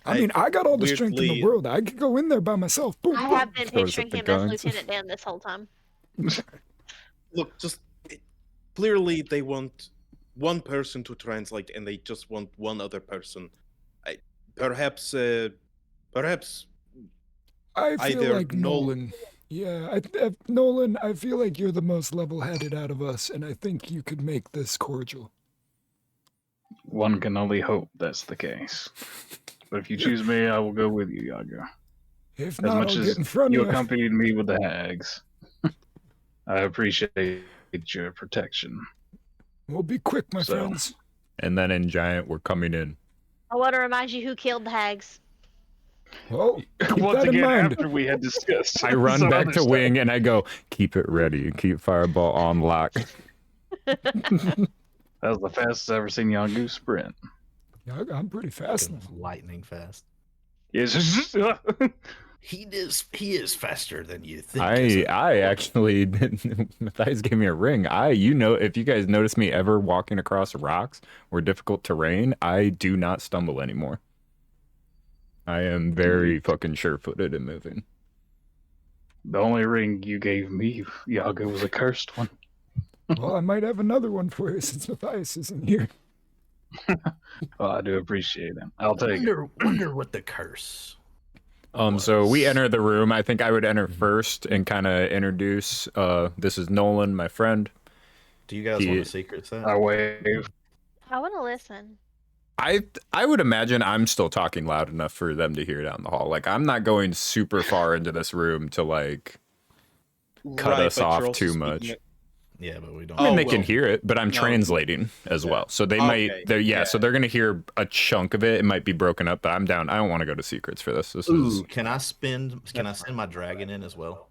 I mean, I got all the strength in the weirdly- world. I could go in there by myself. Boom, I boom. have been Throws up picturing the him as guns. Lieutenant Dan this whole time. Look, clearly they want one person to translate, and they just want one other person. perhaps I feel either like Nolan. Yeah, Nolan, I feel like you're the most level-headed out of us, and I think you could make this cordial. One can only hope that's the case. But if you choose me, I will go with you, Yaga. If As not, much I'll as get in front you of you. accompanied me with the hags, I appreciate your protection. We'll be quick, my So- friends. And then in Giant, we're coming in. I want to remind you who killed the hags. Well, keep Once that in again, mind. after we had discussed, I run some back other to stuff. Wing and I go, keep it ready. Keep Fireball on lock. That was the fastest I've ever seen Yongu sprint. Yeah, I'm pretty fast. Goodness, lightning fast. Yes. He is faster than you think. I actually, Matthias gave me a ring. If you guys notice me ever walking across rocks or difficult terrain, I do not stumble anymore. I am very fucking sure-footed and moving. The only ring you gave me, Yaga, was a cursed one. Well, I might have another one for you since Matthias isn't here. Well, I do appreciate it. I'll take it. Wonder what the curse. So we was. enter the room. I think I would enter first and kind of introduce. This is Nolan, my friend. Do you guys want a secret set? I wave. I want to listen. I would imagine I'm still talking loud enough for them to hear down the hall. Like I'm not going super far into this room to like cut us but you're off also too speaking much. Yeah, but we don't. I mean, Oh, they can well, hear it, but I'm no. translating as Yeah. well. So they Okay, so they're gonna hear a chunk of it. It might be broken up, but I'm down. I don't want to go to secrets for this. This is Ooh, can I send my dragon in as well?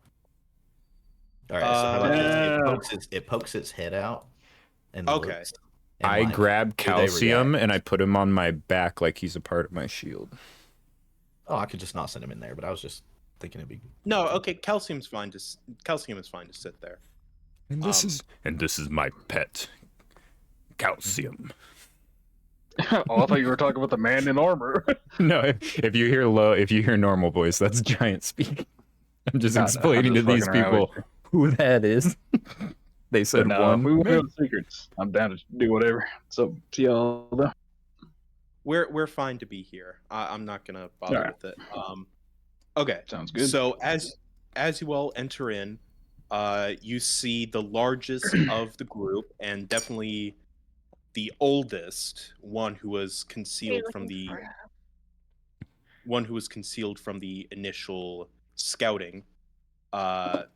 All right, so how about this? It pokes its head out. And Okay. looks, and I like, grab do they calcium react? and I put him on my back like he's a part of my shield. Oh, I could just not send him in there, but I was just thinking it'd be. No, okay, calcium is fine to sit there. And this is my pet, calcium. Oh, I thought you were talking about the man in armor. No, if you hear normal voice, that's giant speak. I'm just No, explaining I'm just to these fucking around with people who that is. They said But one. if we want to go secrets, I'm down to do whatever. So to y'all though. We're fine to be here. I'm not gonna bother Alright. with it. Okay. Sounds good. So as you all enter in, you see the largest of the group and definitely the oldest one who was concealed from the initial scouting,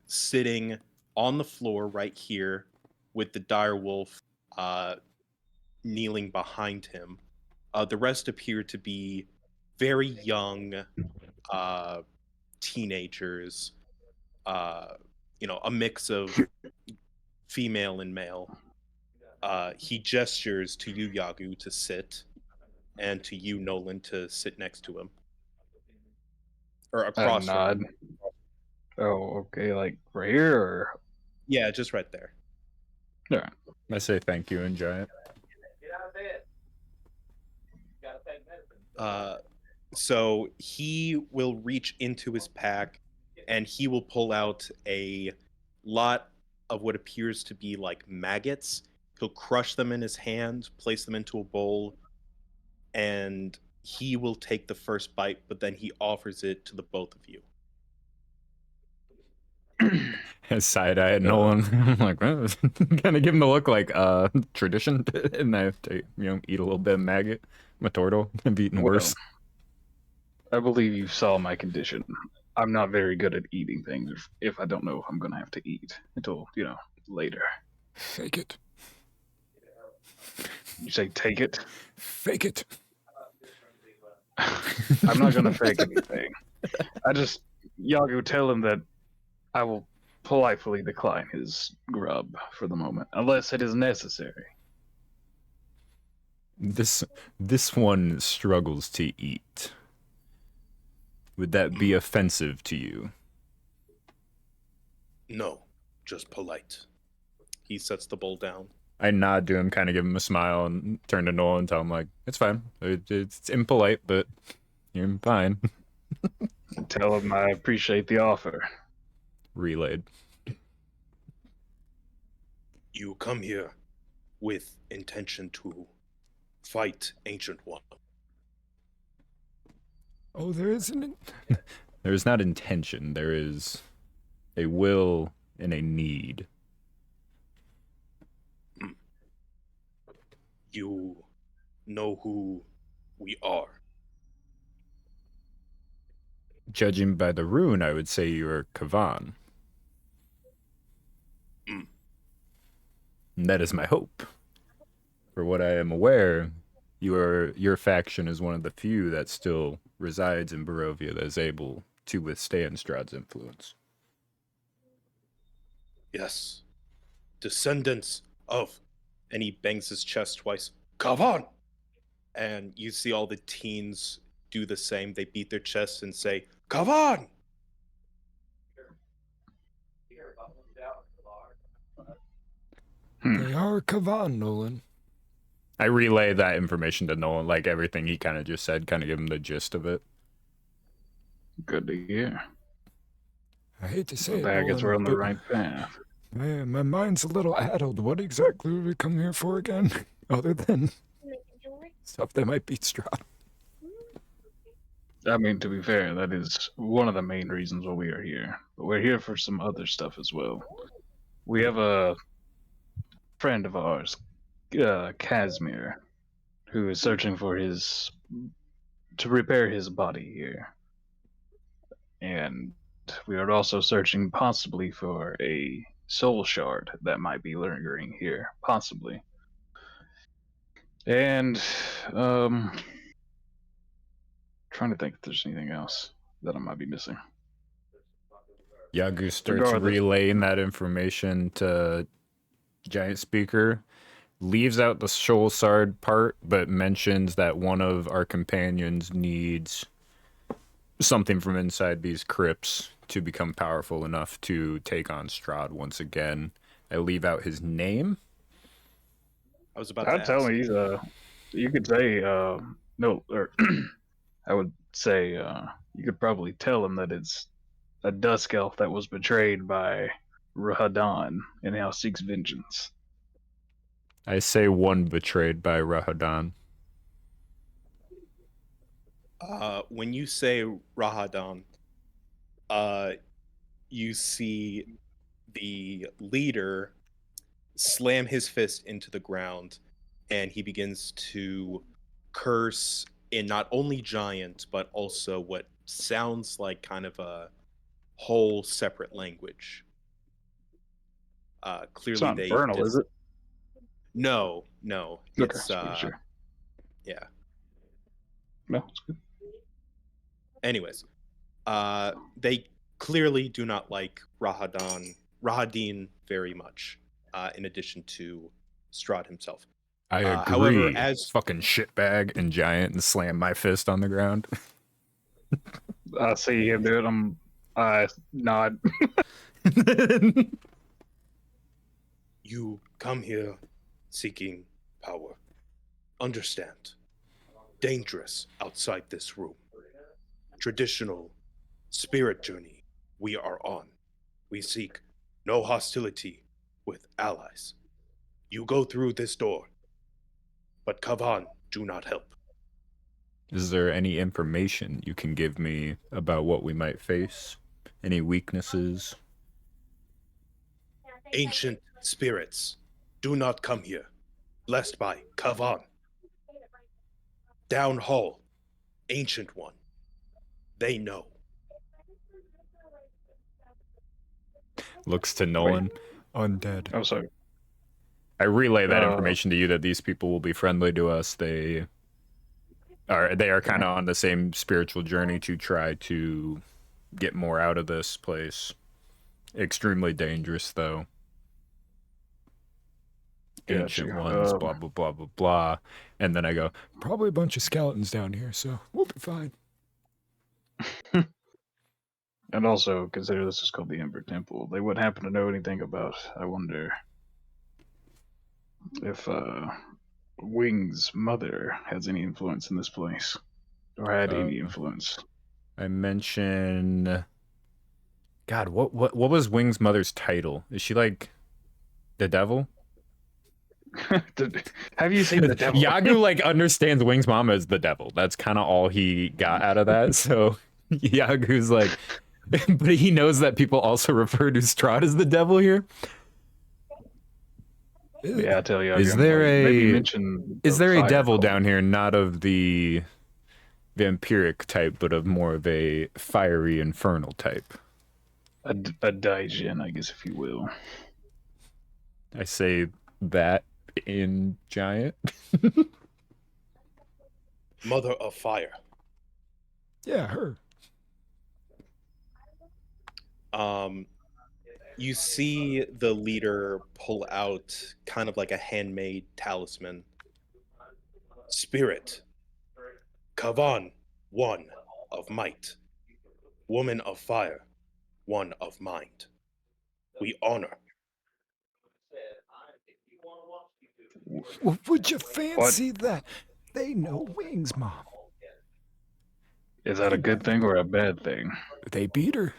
sitting on the floor right here with the direwolf kneeling behind him. The rest appear to be very young teenagers, a mix of female and male. He gestures to you, Yagu, to sit, and to you, Nolan, to sit next to him. Or across from nod. him. Oh, okay, like right here or Yeah, just right there. Alright. I say thank you in giant. So he will reach into his pack and he will pull out a lot of what appears to be like maggots. He'll crush them in his hand, place them into a bowl, and he will take the first bite, but then he offers it to the both of you. Side eye at Nolan. I'm like, kind of give him the look like tradition, and I have to eat a little bit of maggot. My turtle. I've eaten worse. I believe you saw my condition. I'm not very good at eating things if I don't know if I'm gonna have to eat until, later. Fake it. You say take it? Fake it. I'm not gonna fake anything. Yago, tell him that I will politely decline his grub for the moment, unless it is necessary. This one struggles to eat. Would that be offensive to you? No, just polite. He sets the bowl down. I nod to him, kind of give him a smile, and turn to Nolan and tell him, like, it's fine. It's impolite, but you're fine. Tell him I appreciate the offer. Relayed. You come here with intention to fight Ancient One. Oh, there isn't. There is not intention. There is a will and a need. You know who we are. Judging by the rune, I would say you are Kavan. Mm. And that is my hope. For what I am aware, your faction is one of the few that still resides in Barovia that is able to withstand Strahd's influence. Yes. Descendants of. And he bangs his chest twice. Kavan! And you see all the teens do the same. They beat their chests and say, Kavan! They are Kavan, Nolan. I relay that information to Nolan, like everything he kind of just said, kind of give him the gist of it. Good to hear. I hate to say Well, it, I guess we're Nolan, on the but right path. my mind's a little addled. What exactly did we come here for again? Other than stuff that might beat Strahd. I mean, to be fair, that is one of the main reasons why we are here. But we're here for some other stuff as well. We have a friend of ours, Casimir, who is searching for to repair his body here. And we are also searching possibly for a soul shard that might be lingering here, possibly. And trying to think if there's anything else that I might be missing. Yagu starts Regardless. relaying that information to Giant Speaker, leaves out the Shoal Sard part, but mentions that one of our companions needs something from inside these crypts to become powerful enough to take on Strahd once again. I leave out his name. I was about to I'd tell ask. me, you could say, no, or I would say, you could probably tell him that it's a dusk elf that was betrayed by Rahadan and now seeks vengeance. I say one betrayed by Rahadan. When you say Rahadan, you see the leader slam his fist into the ground, and he begins to curse in not only giant, but also what sounds like kind of a whole separate language. It's Clearly, not infernal, is it? No, Okay, it's just making sure. yeah. No, it's good. Anyways, they clearly do not like Rahadin very much. In addition to Strahd himself. I agree. However, as fucking shitbag and giant, and slam my fist on the ground. I see him do it. I nod. you come here seeking power, understand, dangerous outside this room. Traditional spirit journey we are on. We seek no hostility with allies. You go through this door, but Kavan do not help. Is there any information you can give me about what we might face? Any weaknesses? Ancient spirits do not come here, blessed by Kavan. Down hall, ancient one. They know. Looks to Nolan. Undead. Oh, sorry. I relay that information to you that these people will be friendly to us. They are kind of on the same spiritual journey to try to get more out of this place. Extremely dangerous, though. Ancient ones, blah, blah, blah, blah, blah. And then I go, probably a bunch of skeletons down here, so we'll be fine. And also, consider this is called the Ember Temple. They wouldn't happen to know anything about, I wonder, if Wing's mother has any influence in this place. Or had any influence. I mention... God, what was Wing's mother's title? Is she like the devil? Have you seen the devil? Yagu like understands Wing's mom as the devil. That's kind of all he got out of that. So Yagu's like, but he knows that people also refer to Strahd as the devil here. Yeah, I tell you, Is there maybe a mention is the there a fire devil cult. down here, not of the vampiric type, but of more of a fiery infernal type? A Daijin, I guess, if you will. I say that in giant. Mother of Fire. Yeah, her. You see the leader pull out kind of like a handmade talisman. Spirit. Kavan, one of might. Woman of fire, one of mind. We honor. Well, would you What fancy that? They know Wing's mom. is that a good thing or a bad thing? They beat her.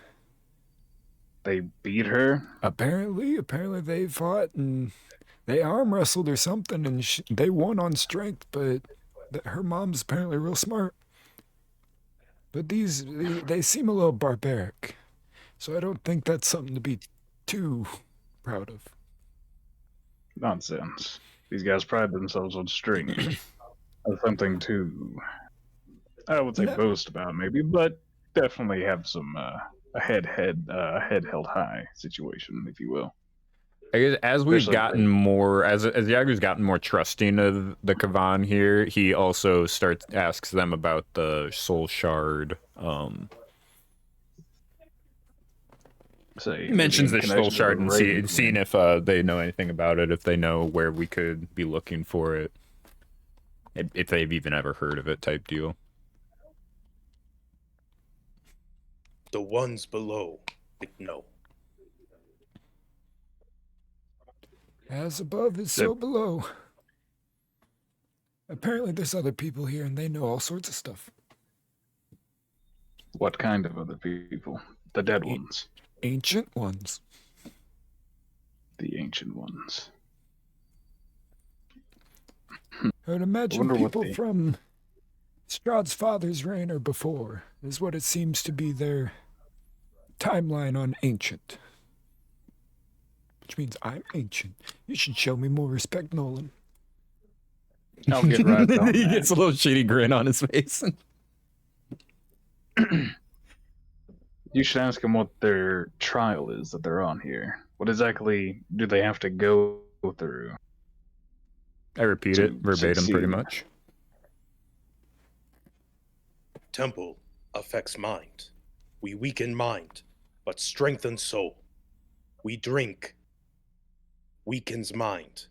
They beat her. Apparently they fought and they arm wrestled or something, and they won on strength. But her mom's apparently real smart. But they seem a little barbaric, so I don't think that's something to be too proud of. Nonsense. These guys pride themselves on strength. That's something to, I would say, No. boast about, maybe, but definitely have some a head held high situation, if you will. I guess as we've Especially gotten more, as Yagu's gotten more trusting of the Kavan here, he also asks them about the soul shard. Say, He mentions maybe the in soul connection with shard the and raid. seeing if they know anything about it, if they know where we could be looking for it, if they've even ever heard of it, type deal. The ones below know. As above is so below. Apparently there's other people here and they know all sorts of stuff. What kind of other people? The dead ones. Ancient ones. The ancient ones. I would imagine wonder what people they- from Strahd's father's reign or before is what it seems to be their timeline on ancient. Which means I'm ancient. You should show me more respect, Nolan. I'll get right on He that. gets a little shitty grin on his face. You should ask them what their trial is that they're on here. What exactly do they have to go through? I repeat To it verbatim, pretty succeed. much. Temple affects mind. We weaken mind, but strengthen soul. We drink, weakens mind.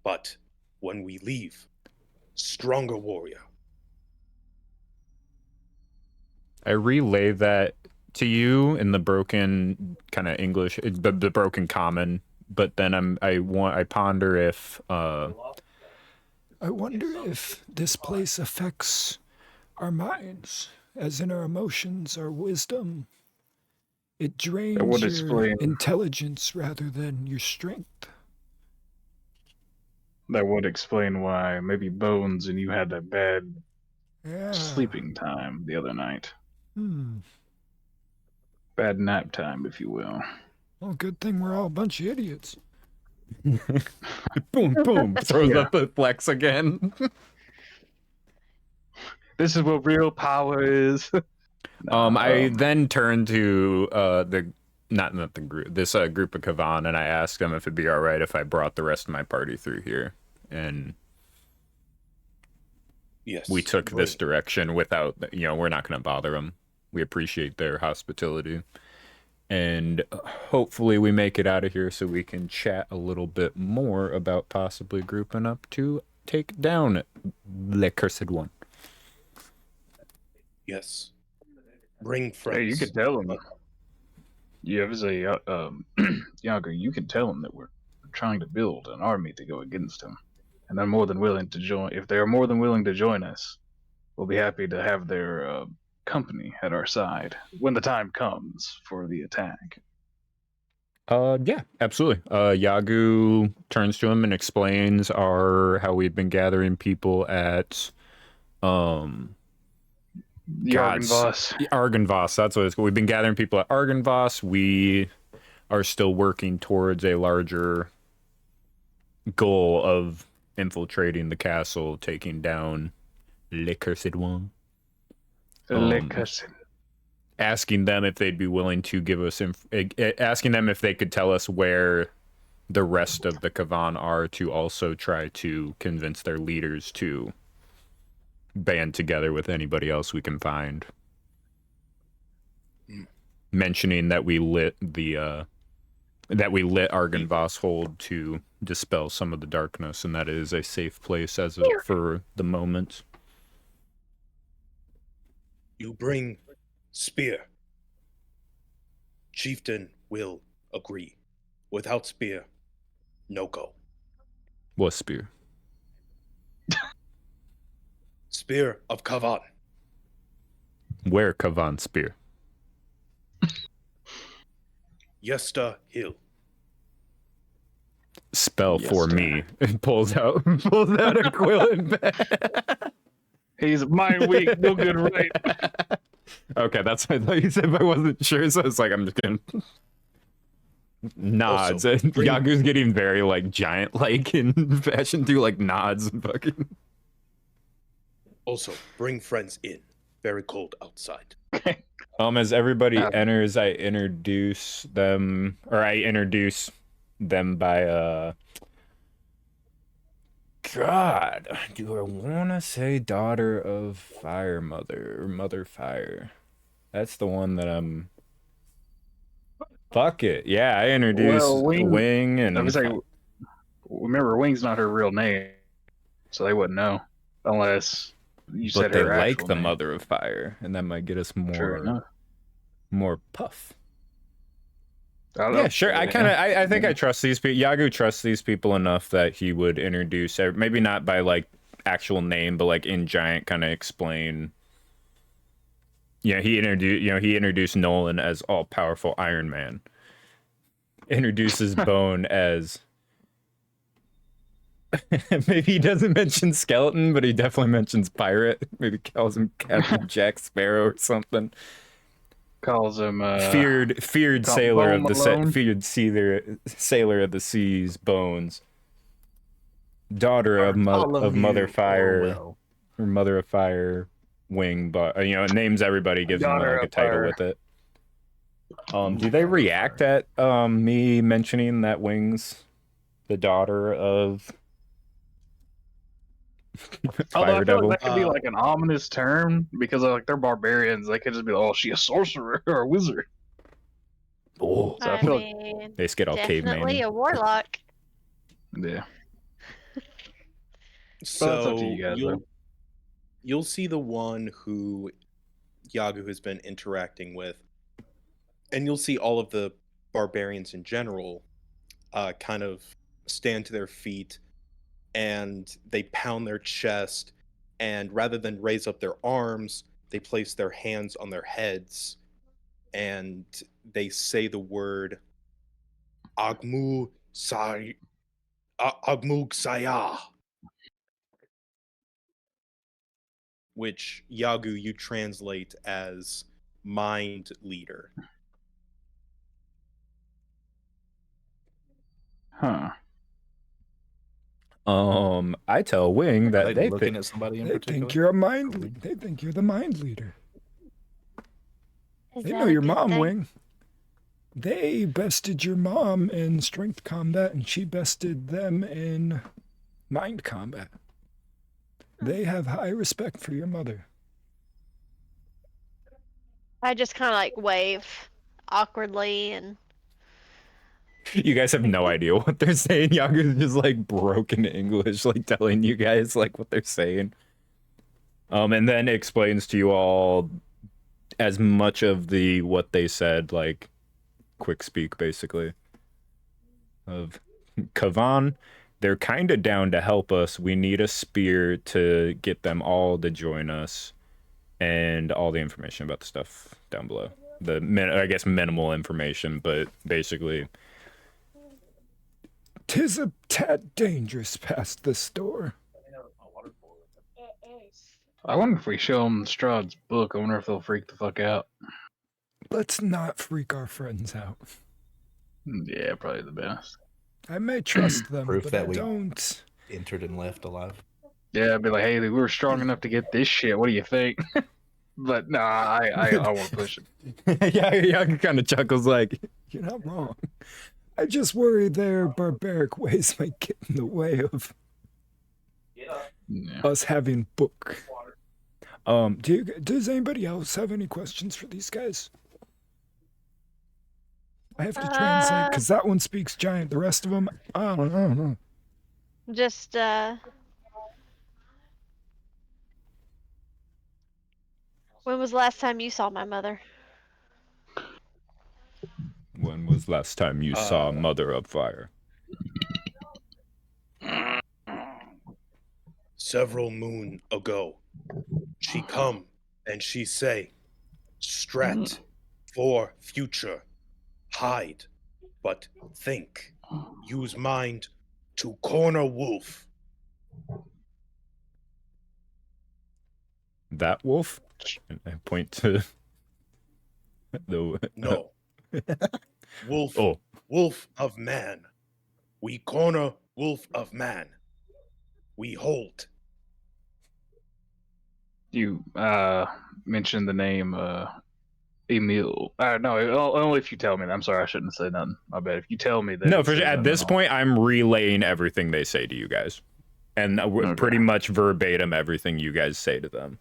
But when we leave, stronger warrior. I relay that to you in the broken kind of English, the broken common. But then I ponder if I wonder if this place affects our minds, as in our emotions, our wisdom. It drains would your explain- intelligence rather than your strength. That would explain why maybe Bones and you had that bad Yeah. sleeping time the other night. Bad nap time, if you will. Well, good thing we're all a bunch of idiots. boom, boom, throws Yeah. up the flex again. This is what real power is. I then turn to the not the group, this group of Kavan, and I asked them if it'd be all right if I brought the rest of my party through here, and Yes. we took this bring. direction without, we're not going to bother them. We appreciate their hospitality, and hopefully we make it out of here so we can chat a little bit more about possibly grouping up to take down Le Cursed One. Yes. Bring friends. Hey, you could tell them. Yeah, as a Yaga, you can tell them that we're trying to build an army to go against him, and they're more than willing to join. If they are more than willing to join us, we'll be happy to have their company at our side when the time comes for the attack. Yeah, absolutely. Yagu turns to him and explains how we've been gathering people at um The God's Argenvoss. Argenvoss. That's what it's called. We've been gathering people at Argenvoss. We are still working towards a larger goal of infiltrating the castle, taking down Le Cursed One. Le Cousin. Asking them if they'd be willing to give us asking them if they could tell us where the rest of the Kavan are, to also try to convince their leaders to band together with anybody else we can find. Mentioning that we lit Argenvoss hold to dispel some of the darkness, and that it is a safe place for the moment. You bring spear. Chieftain will agree. Without spear, no go. What spear? Spear of Kavan. Where Kavan spear? Yesta Hill. Spell for Yes, me. And pulls out a quill and pen. He's mind weak, no good right. Okay, that's what I thought you said, but I wasn't sure, so it's like I'm just gonna nods. Also, And bring- Yagu's getting very like giant like in fashion through like nods and fucking. Also, bring friends in. Very cold outside. As everybody enters, I introduce them by God, do I wanna say daughter of Fire Mother or Mother Fire? That's the one that I'm. Fuck it. Yeah, I introduce Wing and. I was like, remember, Wing's not her real name, so they wouldn't know unless you but said they her like actual the name. Mother of Fire, and that might get us True enough. more puff. I don't Yeah, know. sure. I think I trust these people. Yagu trusts these people enough that he would introduce, maybe not by like actual name, but like in giant kind of explain. Yeah, he introduced Nolan as all powerful Iron Man. Introduces Bone as maybe he doesn't mention skeleton, but he definitely mentions pirate. Maybe calls him Captain Jack Sparrow or something. Calls him feared sailor of the Malone. feared sailor of the seas, Bones. Daughter of Mother Fire, or Mother of Fire, Wing, but it names everybody, gives them Daughter like a of title Fire. with it. Do they react at me mentioning that Wing's the daughter of Although Fire I feel Devil? like that could be like an ominous term because like they're barbarians. They could just be like, "Oh, she a sorcerer or a wizard." Oh, So I I feel like, mean, they just get all definitely caveman. a warlock. yeah. So Well, that's up to you guys, though. you'll see the one who Yagu has been interacting with, and you'll see all of the barbarians in general kind of stand to their feet, and they pound their chest, and rather than raise up their arms, they place their hands on their heads, and they say the word Agmu Sai Agmug Saya, which Yagu you translate as mind leader. Huh. I tell Wing that Like they looking at somebody in They particular. think you're they think you're the mind leader. Is They that know a your good mom, thing? Wing. They bested your mom in strength combat, and she bested them in mind combat. They have high respect for your mother. I just kind of like wave awkwardly and You guys have no idea what they're saying. Yagu's just like broken English, like telling you guys like what they're saying. And then explains to you all as much of what they said, like quick speak basically. Of Kavan, they're kind of down to help us. We need a spear to get them all to join us, and all the information about the stuff down below. I guess minimal information, but basically 'Tis a tad dangerous past this door. I wonder if we show them Strahd's book. I wonder if they'll freak the fuck out. Let's not freak our friends out. Yeah, probably the best. I may trust them, Proof but that I we- don't. Entered and left alive. Yeah, I'd be like, hey, we were strong enough to get this shit. What do you think? But nah, I want to push it. Yeah, kind of chuckles like, You're not wrong. I just worry their barbaric ways might get in the way of Yeah. us having book. Does anybody else have any questions for these guys? I have to translate because that one speaks giant. The rest of them, I don't know. Just, when was the last time you saw my mother? when was last time you saw Mother of Fire? Several moon ago, she come and she say, Strat for future, hide, but think, use mind to corner wolf. That wolf? And I point to the No. Wolf, Oh, wolf of man. We corner wolf of man. We hold. You mentioned the name Emil. No, only if you tell me. I'm sorry, I shouldn't say nothing. My bad. If you tell me that. no, for sure. At this point, I'm relaying everything they say to you guys, and Okay. pretty much verbatim everything you guys say to them.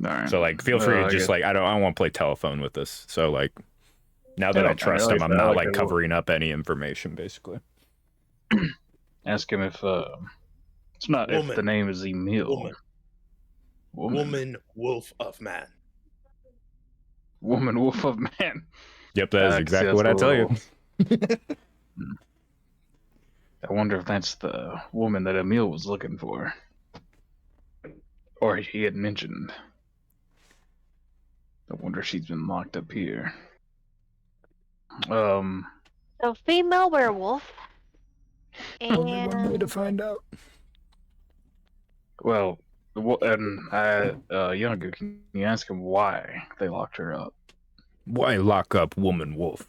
All right. So like, feel free to I just guess- like, I don't want to play telephone with this. So like, now that Yeah, I trust I him, I'm like not that. like covering up any information, basically. Ask him if it's not if Woman. the name is Emil. Woman, wolf of man. Woman, wolf of man. Yep, that is I can see exactly that's what I a tell you. little- I wonder if that's the woman that Emil was looking for, or he had mentioned. I wonder if she's been locked up here. So female werewolf. Only one way to And find out. Well, Younger, can you ask him why they locked her up? Why lock up woman wolf?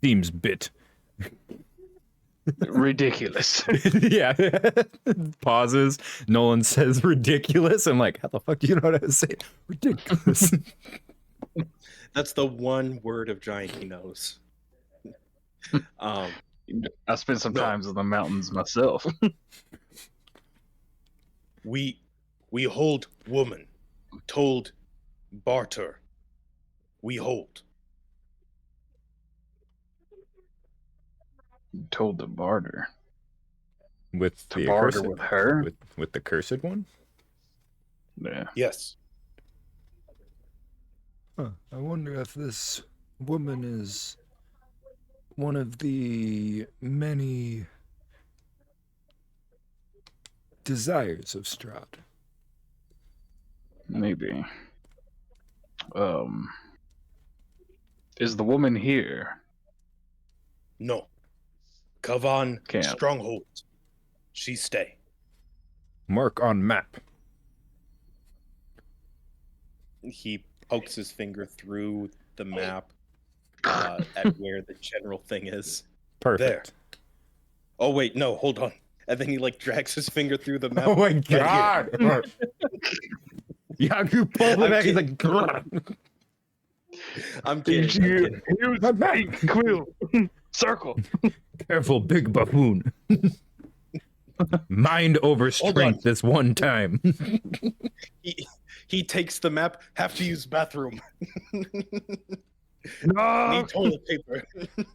Seems bit. Ridiculous. Yeah. Pauses. Nolan says ridiculous. I'm like, how the fuck do you know what I say? Ridiculous. That's the one word of giant he knows. I spent some No. times in the mountains myself. We hold woman. Told barter. We hold. Told to barter. With To the barter accursed, with her? with the cursed one? Yeah. Yes. Huh. I wonder if this woman is one of the many desires of Strahd. Maybe. Is the woman here? No. Kavan Camp. stronghold. She stay. Mark on map. He pokes his finger through the map at where the general thing is. Perfect. Oh wait, no, hold on. And then he like drags his finger through the map. Oh my right here. god! Yagu pulled it back. He's like, I'm kidding. I'm kidding. Quill. Circle. careful, big buffoon. Mind over Hold strength on. this one time. He takes the map. Have to use bathroom. No. Need toilet paper.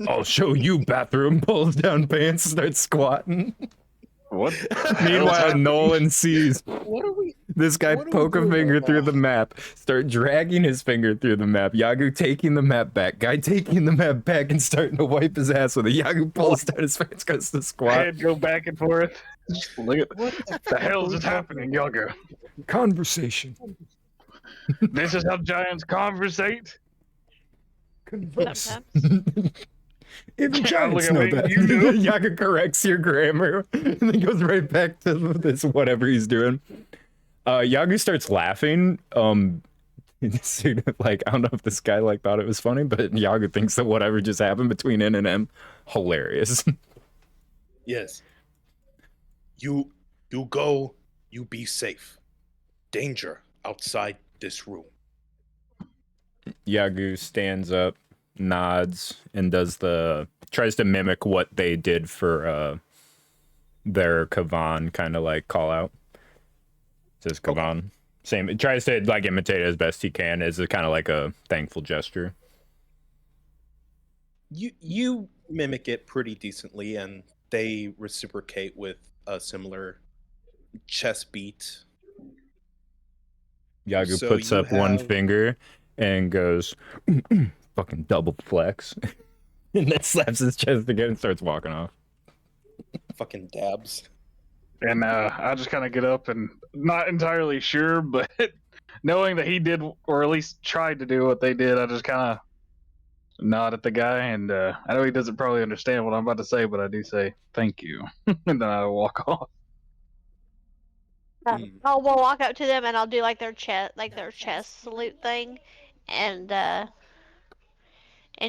I'll show you, bathroom. Pulls down pants, starts squatting. What? Meanwhile, Nolan sees What are we? this guy What are we poke a doing finger right through now? the map, start dragging his finger through the map. Yagu taking the map back. Guy taking the map back and starting to wipe his ass with it. Yagu pulls down his pants, goes to squat. Head go back and forth. Just look at what the hell is happening, Younger? Conversation. This is how giants conversate. Converse. sometimes. Even Look giants at know me, that. you know. Yaga corrects your grammar and then goes right back to this whatever he's doing. Yagu starts laughing. Like I don't know if this guy like thought it was funny, but Yagu thinks that whatever just happened between N and M, hilarious. Yes. You go, you be safe. Danger outside this room. Yagu stands up, nods, and tries to mimic what they did for their Kavan kind of like call out. Says Kavan. Okay. Same. It tries to like imitate it as best he can. Is kind of like a thankful gesture. You mimic it pretty decently, and they reciprocate with a similar chest beat. Yagu puts up one finger and goes, fucking double flex. And then slaps his chest again and starts walking off. Fucking dabs. And I just kind of get up and not entirely sure, but knowing that he did, or at least tried to do what they did, I just kind of nod at the guy. And I know he doesn't probably understand what I'm about to say, but I do say thank you. And then I walk off. We'll walk up to them and I'll do like their chest salute thing, and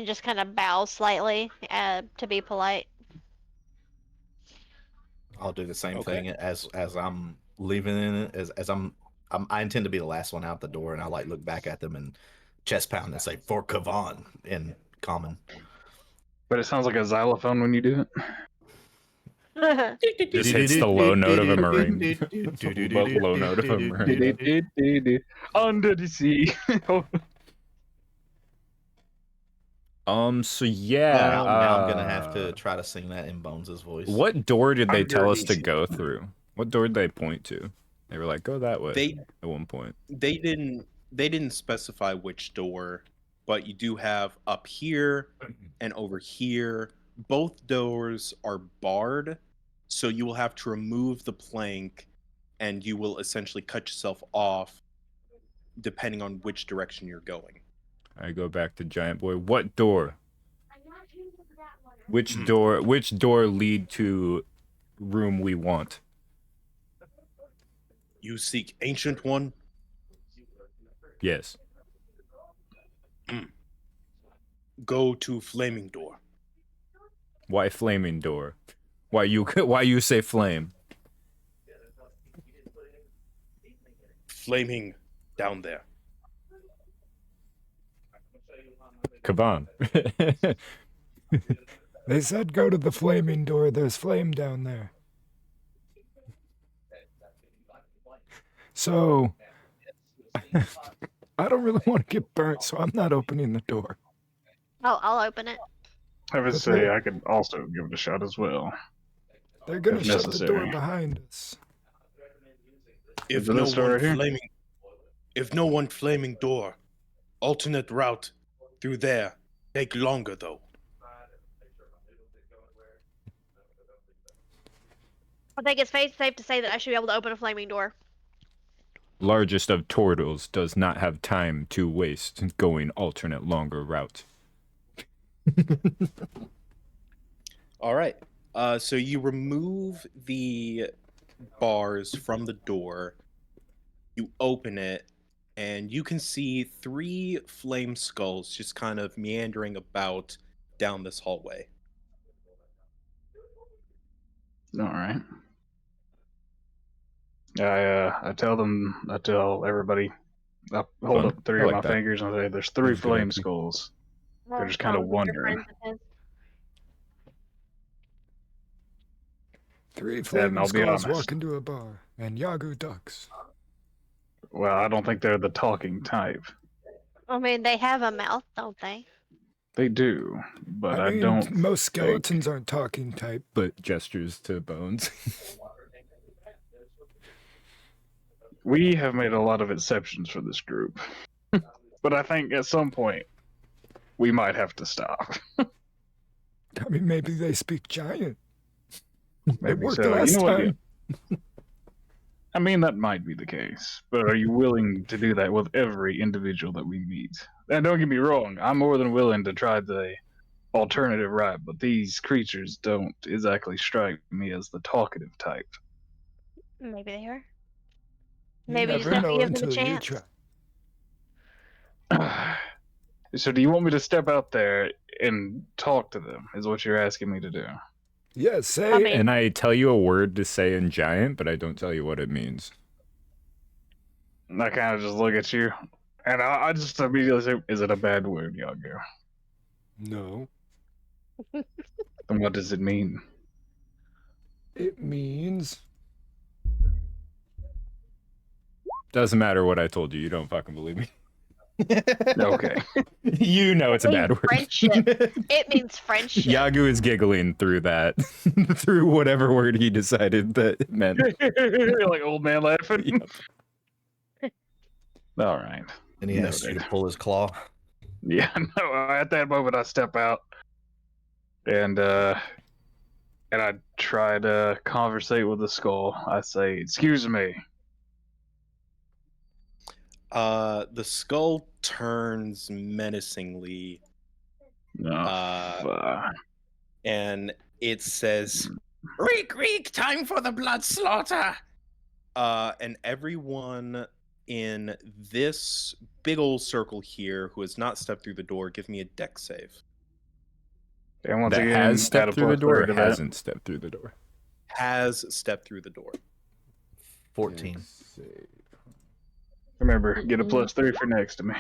just kind of bow slightly to be polite. I'll do the same thing as I'm leaving in it. As I intend to be the last one out the door, and I like look back at them and chest pound and say "For Kavan" in common. But it sounds like a xylophone when you do it. Just hits the low note of a marine. Low note of a marine. Under the sea. So yeah. Now I'm gonna have to try to sing that in Bones' voice. What door did they tell us to go through? What door did they point to? They were like, go that way at one point. They didn't specify which door, but you do have up here and over here. Both doors are barred, so you will have to remove the plank and you will essentially cut yourself off depending on which direction you're going. I go back to Giant Boy. What door? Which door lead to room we want? You seek Ancient One? Yes. Go to Flaming Door. Why Flaming Door? Why you say flame? Flaming down there. Kavan. They said go to the Flaming Door. There's flame down there. So, I don't really want to get burnt, so I'm not opening the door. Oh, I'll open it. I would say I could also give it a shot as well. They're gonna shut the door behind us. If no one flaming door, alternate route through there. Take longer though. I think it's safe to say that I should be able to open a flaming door. Largest of turtles does not have time to waste going alternate longer route. All right. So you remove the bars from the door. You open it, and you can see 3 flame skulls just kind of meandering about down this hallway. All right. I tell everybody, I hold up 3 of my fingers and I say, there's 3 flame skulls. They're just kind of wondering. 3 flame skulls walk into a bar, and Yagu ducks. Well, I don't think they're the talking type. I mean, they have a mouth, don't they? They do, but I mean, don't. Most skeletons aren't talking type, but gestures to Bones. We have made a lot of exceptions for this group, but I think at some point we might have to stop. I mean, maybe they speak giant. Maybe so. Last time. I mean, that might be the case, but are you willing to do that with every individual that we meet? And don't get me wrong, I'm more than willing to try the alternative right, but these creatures don't exactly strike me as the talkative type. Maybe they are. You Maybe you just never have to know give them a until you chance. try. So do you want me to step out there and talk to them, is what you're asking me to do? Yeah, I say mean, And I tell you a word to say in giant, but I don't tell you what it means. And I kind of just look at you, and I just immediately say, is it a bad word, Yago? no. And what does it mean? It means Doesn't matter what I told you. You don't fucking believe me. Okay. You know it's a bad word. friendship. It means friendship. Yagu is giggling through that, through whatever word he decided that it meant. Like old man laughing. Yep. All right. And he asks you Noted. to pull his claw. Yeah, no, at that moment I step out and I try to conversate with the skull. I say, excuse me. The skull turns menacingly, Oh, and it says, "Reek, reek! Time for the blood slaughter!" And everyone in this big old circle here who has not stepped through the door, give me a dex save. and once That again, has add stepped a through the plus door 3 or to that. hasn't stepped through the door? Has stepped through the door. 14. Remember, get a plus 3 for next to me.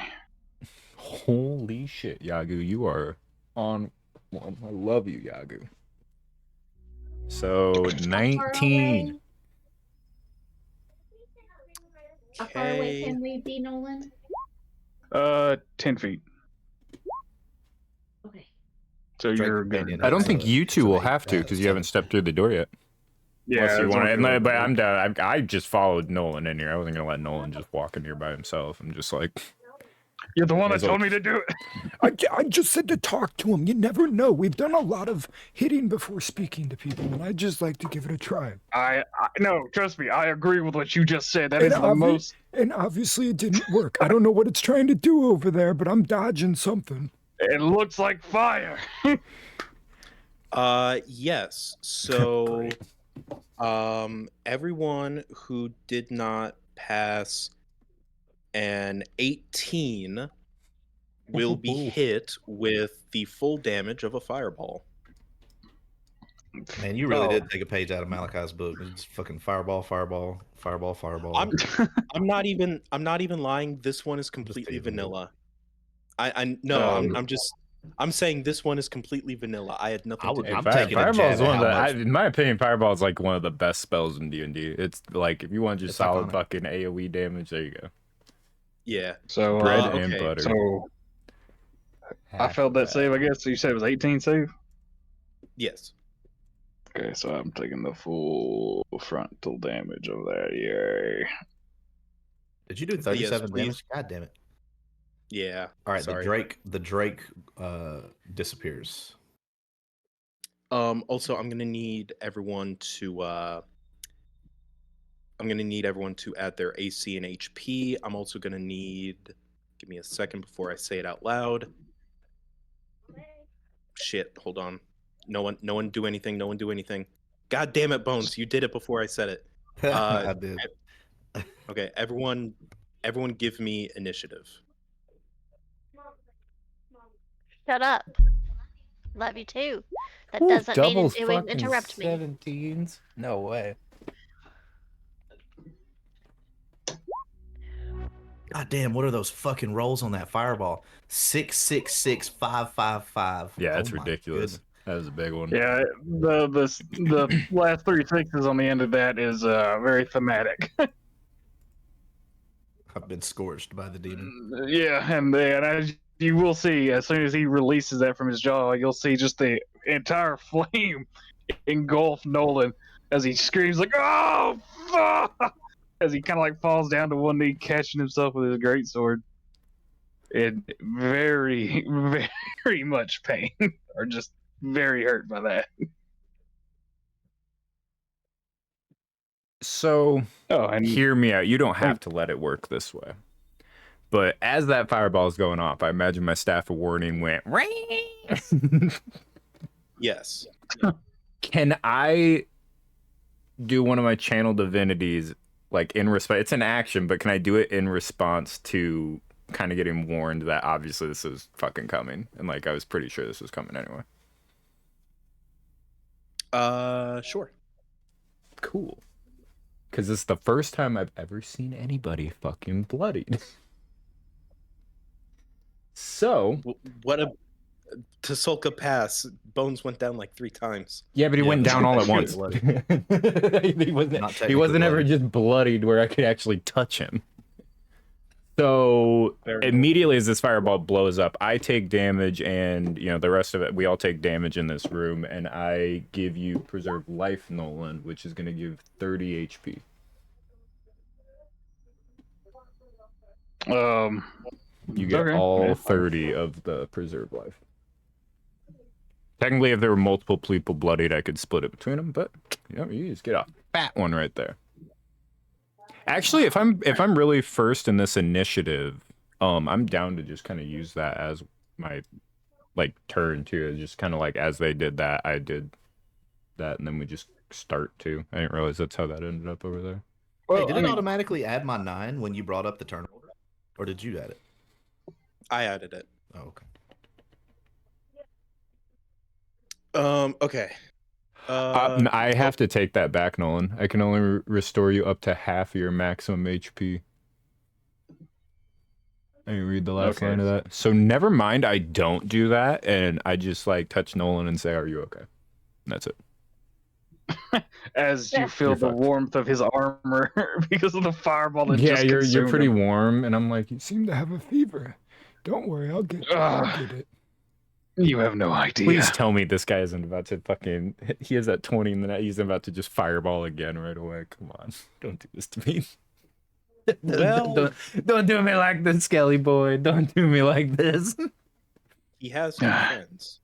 Holy shit, Yagu, you are on one. I love you, Yagu. So How far 19. away? How far away can we be, Nolan? 10 feet. Okay. So Drake you're Companion gonna. I don't has think a- you has two an will 8, have to because you haven't 7. stepped through the door yet. Yeah, Unless you that's want what to, I'm but doing. I'm down. I just followed Nolan in here. I wasn't gonna let Nolan just walk in here by himself. I'm just like, You're the one that As well. told me to do it. I just said to talk to him. You never know. We've done a lot of hitting before speaking to people, and I just like to give it a try. I no, trust me. I agree with what you just said. That is the obvi- most. And obviously it didn't work. I don't know what it's trying to do over there, but I'm dodging something. It looks like fire. Yes. So, Great. everyone who did not pass an 18 will be hit with the full damage of a fireball. Man, you really Oh. did take a page out of Malachi's book. It's fucking fireball, fireball, fireball, fireball. I'm not even lying. This one is completely teasing, dude. vanilla. I'm saying this one is completely vanilla. I had nothing to do I'm with it. taking a Fireball is jab at one of how the. much- In my opinion, Fireball is like one of the best spells in D&D. It's like if you want just It's solid iconic. fucking AOE damage, there you go. Yeah. So Bread okay. and butter. So I failed that save. I guess so. You said it was 18 save. Yes. Okay, so I'm taking the full frontal damage of that. Yay! Did you do 37 please. damage? God damn it. Yeah. All right, Sorry. the Drake disappears. Also, I'm gonna need everyone to add their AC and HP. I'm also gonna need. Give me a second before I say it out loud. Shit, hold on. No one do anything. No one do anything. God damn it, Bones! You did it before I said it. I did. Okay, everyone, give me initiative. Shut up. Love you too. That doesn't mean it would interrupt me. 17s? No way. God damn, what are those fucking rolls on that fireball? 6, 6, 6, 5, 5, 5. Yeah, that's Oh my ridiculous. goodness. That was a big one. Yeah, the last 3 sixes on the end of that is very thematic. I've been scorched by the demon. Yeah, and as you will see, as soon as he releases that from his jaw, you'll see just the entire flame engulf Nolan as he screams like, "Oh fuck!" As he kind of like falls down to one knee, catching himself with his greatsword. In very, very much pain, or just very hurt by that. So, Oh, and hear me out. You don't have to let it work this way. But as that fireball is going off, I imagine my staff of warning went. Yes. Can I do one of my channel divinities, like in response? It's an action, but can I do it in response to kind of getting warned that obviously this is fucking coming, and like I was pretty sure this was coming anyway. Sure. Cool. Because it's the first time I've ever seen anybody fucking bloodied. So What a Tusolka Pass. Bones went down like 3 times. yeah, but he Yeah, went but down all at he once. was bloody. he wasn't. Not He technically wasn't ever bloody. just bloodied where I could actually touch him. So immediately as this fireball blows up, I take damage, and you know the rest of it. We all take damage in this room, and I give you preserve life, Nolan, which is going to give 30 HP. You get Okay, all yeah. 30 of the preserve life. Technically, if there were multiple people bloodied, I could split it between them, but you know, you just get a fat one right there. Actually, if I'm really first in this initiative, I'm down to just kind of use that as my like turn too. It's just kind of like as they did that, I did that, and then we just start too. I didn't realize that's how that ended up over there. Hey, did it automatically add my 9 when you brought up the turn order? Or did you add it? I added it. Oh, okay. Okay. I have to take that back, Nolan. I can only restore you up to half your maximum HP. I mean, read the last line of that. So never mind, I don't do that, and I just like touch Nolan and say, "Are you okay?" And that's it. As you feel You're the fucked. warmth of his armor because of the fireball that Yeah, just you're pretty him. warm, and I'm like, You seem to have a fever. Don't worry, I'll get it. You have no idea. please tell me this guy isn't about to fucking. He has that 20 in the net. He's about to just fireball again right away. Come on, don't do this to me. Well, don't do me like this, Skelly boy. Don't do me like this. he has 2 friends.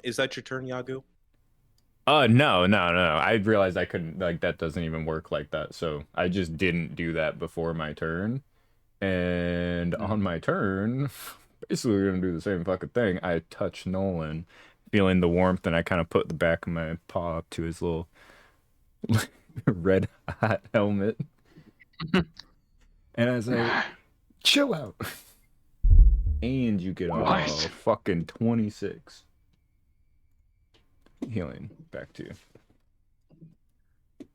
Is that your turn, Yagu? No. I realized I couldn't, like, that doesn't even work like that. So I just didn't do that before my turn. And on my turn, basically gonna do the same fucking thing. I touch Nolan, feeling the warmth, and I kind of put the back of my paw up to his little red hot helmet. And I say, chill out. And you get a fucking 26. Healing back to you.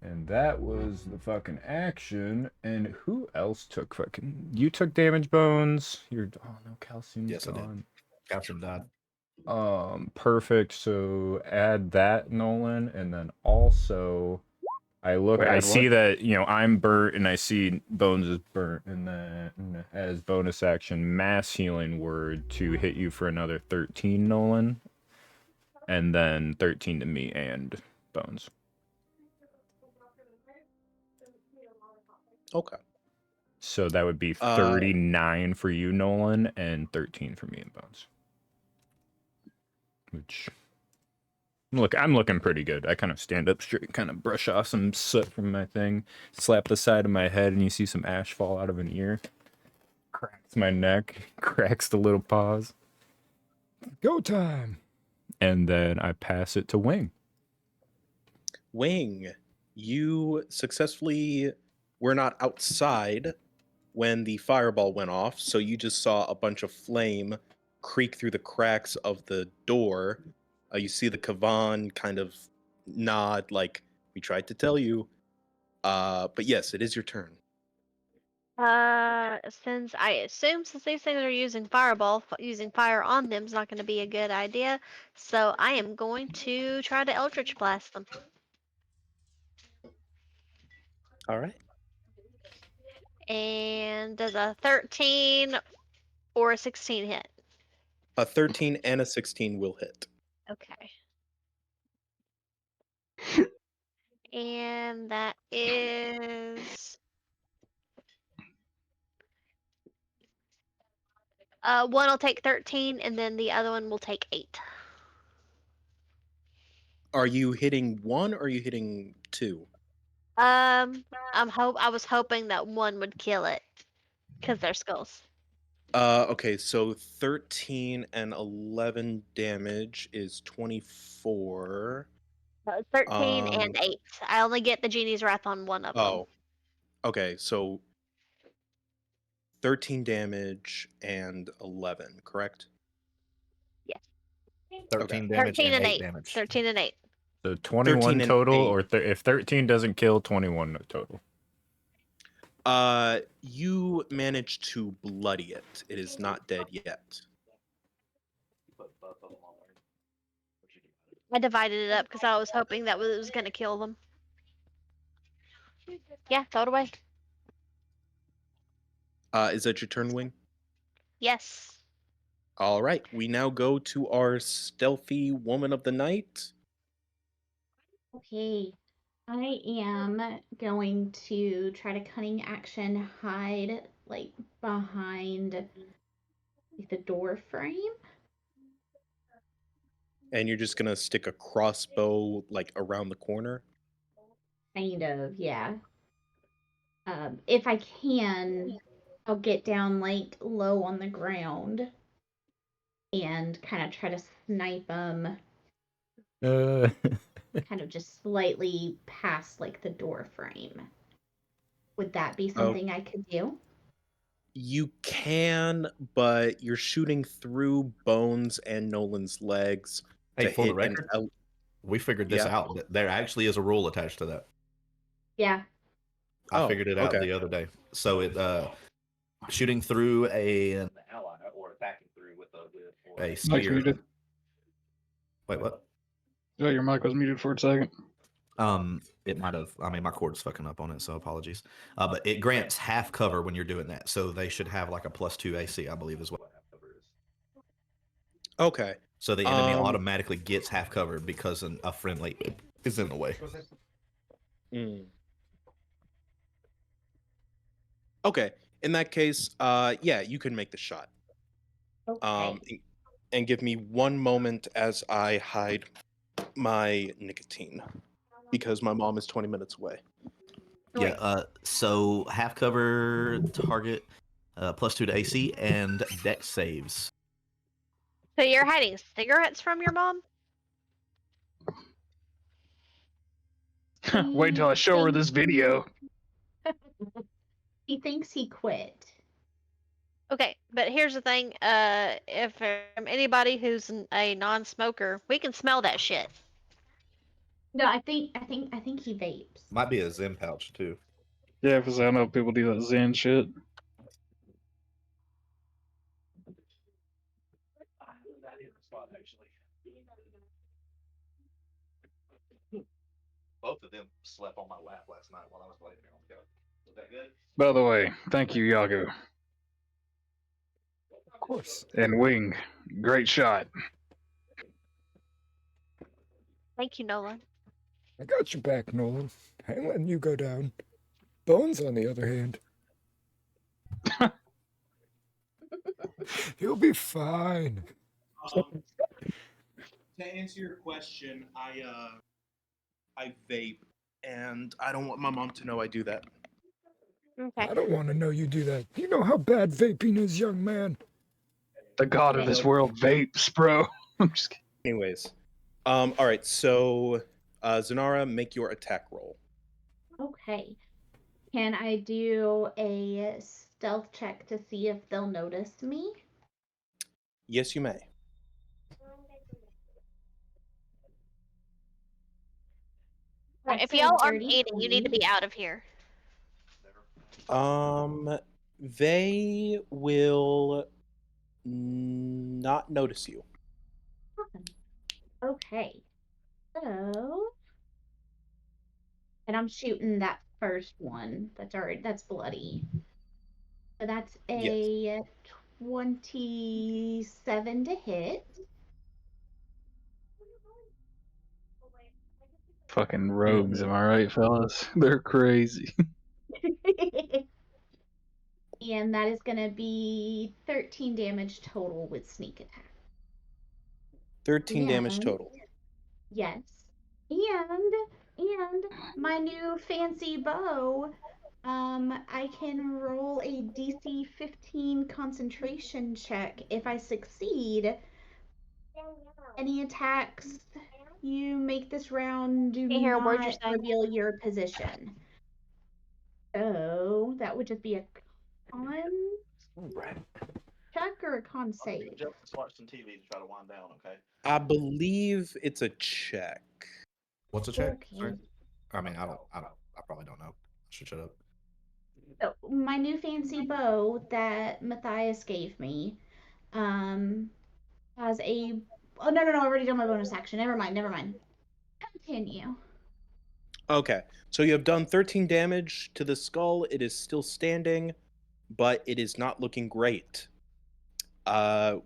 And that was the fucking action. And who else took fucking... You took damage, Bones. You're... Oh, no, Calcium's Yes, gone. I did. Calcium died. Perfect. So add that, Nolan. And then also... I see that, you know, I'm burnt, and I see Bones is burnt, and then as bonus action, mass healing word to hit you for another 13, Nolan, and then 13 to me and Bones. Okay. So that would be 39 for you, Nolan, and 13 for me and Bones. Which... Look, I'm looking pretty good. I kind of stand up straight, kind of brush off some soot from my thing, slap the side of my head, and you see some ash fall out of an ear. Cracks my neck, cracks the little paws. Go time. And then I pass it to Wing. Wing, you successfully were not outside when the fireball went off, so you just saw a bunch of flame creak through the cracks of the door. You see the Kavan kind of nod, like, we tried to tell you. But yes, it is your turn. Since these things are using fireball, using fire on them is not going to be a good idea. So I am going to try to Eldritch Blast them. All right. And does a 13 or a 16 hit? A 13 and a 16 will hit. Okay. And that is... one will take 13, and then the other one will take 8. Are you hitting 1 or are you hitting 2? I was hoping that 1 would kill it, because they're skulls. Okay, so 13 and 11 damage is 24. 13 Um, and 8. I only get the genie's wrath on one of them. oh, okay, so 13 damage and 11, correct? Yes. 13 damage 13 and and 8 8. damage. 13 and 8. So 13 21 and total, 8. or if 13 doesn't kill, 21 total. You managed to bloody it. It is not dead yet. I divided it up because I was hoping that it was going to kill them. Yeah, throw it away. Is that your turn, Wing? Yes. All right, we now go to our stealthy woman of the night. Okay. I am going to try to cunning action hide like behind like, the door frame. And you're just gonna stick a crossbow like around the corner. Kind of, yeah. If I can, I'll get down like low on the ground and kind of try to snipe them Uh, kind of just slightly past like the door frame. Would that be Oh, something I could do? you can, but you're shooting through Bones and Nolan's legs Hey, to for the hit an record, we figured this Yeah. out. There actually is a rule attached to that. Yeah. I Oh, figured it out okay. the other day. So it shooting through an ally or attacking through with a Mike's spear. muted. Wait, what? Oh, your mic was muted for a second. It might have. I mean, my cord's fucking up on it, so apologies. But it grants half cover when you're doing that, so they should have like a +2 AC, I believe, is what half cover is. Okay. So the enemy automatically gets half cover because a friendly is in the way. Mm. Okay. In that case, yeah, you can make the shot. Okay. And give me one moment as I hide my nicotine because my mom is 20 minutes away. Yeah. So half cover target, +2 to AC, and dex saves. So you're hiding cigarettes from your mom? Wait till I show her this video. He thinks he quit. Okay, but here's the thing. If from anybody who's a non-smoker, we can smell that shit. No, I think he vapes. Might be a Zim pouch too. Yeah, because I know people do that Zen shit. Both of them slept on my lap last night while I was laying there on the couch. Was that good? By the way, thank you, Yago. Of course. And Wing, great shot. Thank you, Nolan. I got your back, Nolan. I ain't letting you go down. Bones, on the other hand. He'll be fine. To answer your question, I vape, and I don't want my mom to know I do that. Okay. I don't want to know you do that. You know how bad vaping is, young man. The god of this world vapes, bro. I'm just kidding. Anyways, all right. So, Zanara, make your attack roll. Okay. Can I do a stealth check to see if they'll notice me? Yes, you may. Right, if That's a y'all aren't dirty eating, you need to 20. be out of here. They will not notice you. Awesome. Okay. So, and I'm shooting that first one. That's bloody. So that's a 27 to hit. Fucking rogues, am I right, fellas? They're crazy. And that is going to be 13 damage total with sneak attack. 13 damage And- total. Yes. And my new fancy bow I can roll a DC 15 concentration check. If I succeed, any attacks you make this round do Can't hear a word you're not saying. reveal your position. So that would just be a con check or a con save. Just watch some TV to try to wind down, okay? I believe it's a check. What's a check? Okay. Sorry? I mean, I probably don't know. I should shut up. So my new fancy bow that Matthias gave me, has a. Oh no, I've already done my bonus action. Never mind. Continue. Okay, so you have done 13 damage to the skull. It is still standing, but it is not looking great.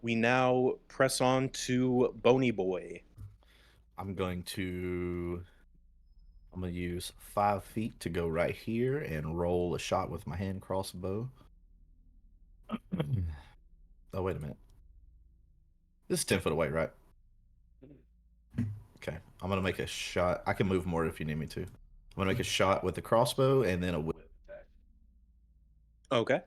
We now press on to Bony Boy. I'm gonna use 5 feet to go right here and roll a shot with my hand crossbow. Oh, wait a minute. This is 10 foot away, right? Okay. I'm gonna make a shot. I can move more if you need me to. I'm gonna make a shot with the crossbow and then a whip attack. Okay.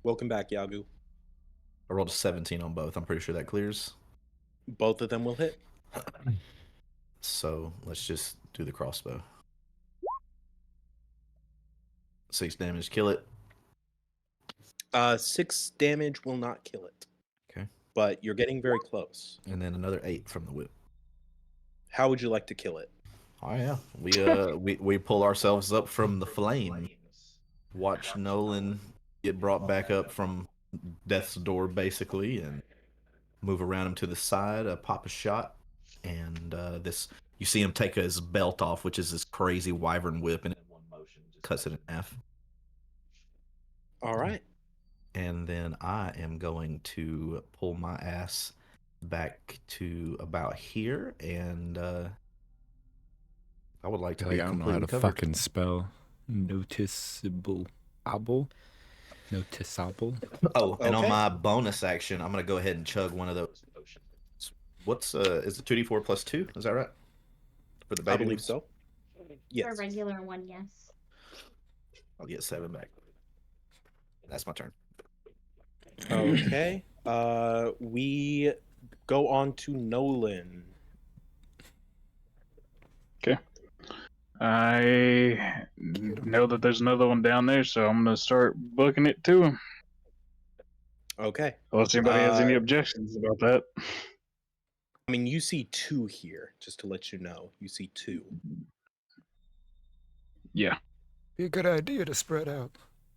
Welcome back, Yagu. I rolled a 17 on both. I'm pretty sure that clears. Both of them will hit. So let's just do the crossbow. 6 damage, kill it. 6 damage will not kill it. Okay. But you're getting very close. And then another 8 from the whip. How would you like to kill it? Oh yeah, we pull ourselves up from the flame. Watch Nolan get brought back up from death's door, basically, and move around him to the side. Pop a shot, and you see him take his belt off, which is this crazy wyvern whip, and in one motion just cuts it in half. All right. And then I am going to pull my ass back to about here, and I would like to be I don't know how completely to covered. fucking spell noticeable. Noticeable. Oh, and on Okay. my bonus action, I'm gonna go ahead and chug one of those potions. What's is it 2d4 plus 2? Is that right? For the I baby believe ones? so. Yes. For a regular one, yes. I'll get 7 back. That's my turn. Okay. We go on to Nolan. Okay. I know that there's another one down there, so I'm gonna start booking it to him. Okay. Unless anybody has any objections about that. I mean, you see 2 here, just to let you know. You see 2. Yeah. Be a good idea to spread out.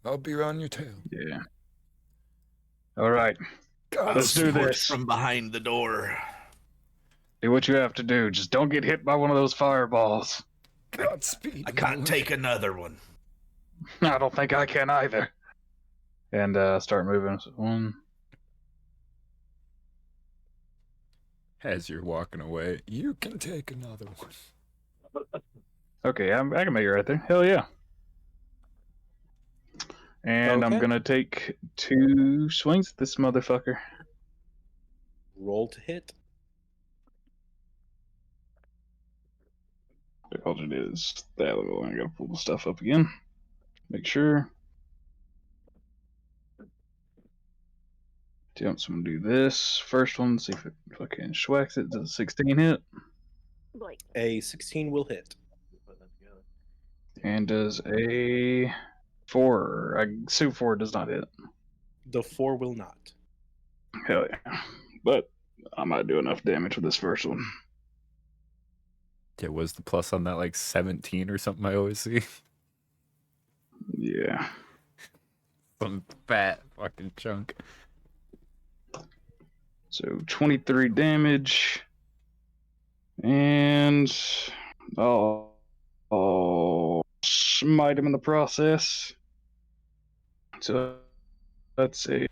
I'll be on your tail. Yeah. All right. Let's do Snort this. from behind the door. Do what you have to do. Just don't get hit by one of those fireballs. Godspeed. I can't Nolan. take another one. I don't think I can either. And start moving. So 1. As you're walking away. You can take another one. Okay, I can make it right there. Hell yeah. And I'm Okay. gonna take 2 swings at this motherfucker. Roll to hit. Because it is that level. I gotta pull the stuff up again. Make sure. Yep, so I'm gonna do this. First one, see if it fucking schwacks it. Does a 16 hit? A 16 will hit. And does a 4. I assume 4 does not hit. The 4 will not. Hell yeah. But I might do enough damage with this first one. Yeah, was the plus on that like 17 or something I always see? Yeah. Some fat fucking chunk. So 23 damage. And I'll smite him in the process. So let's see.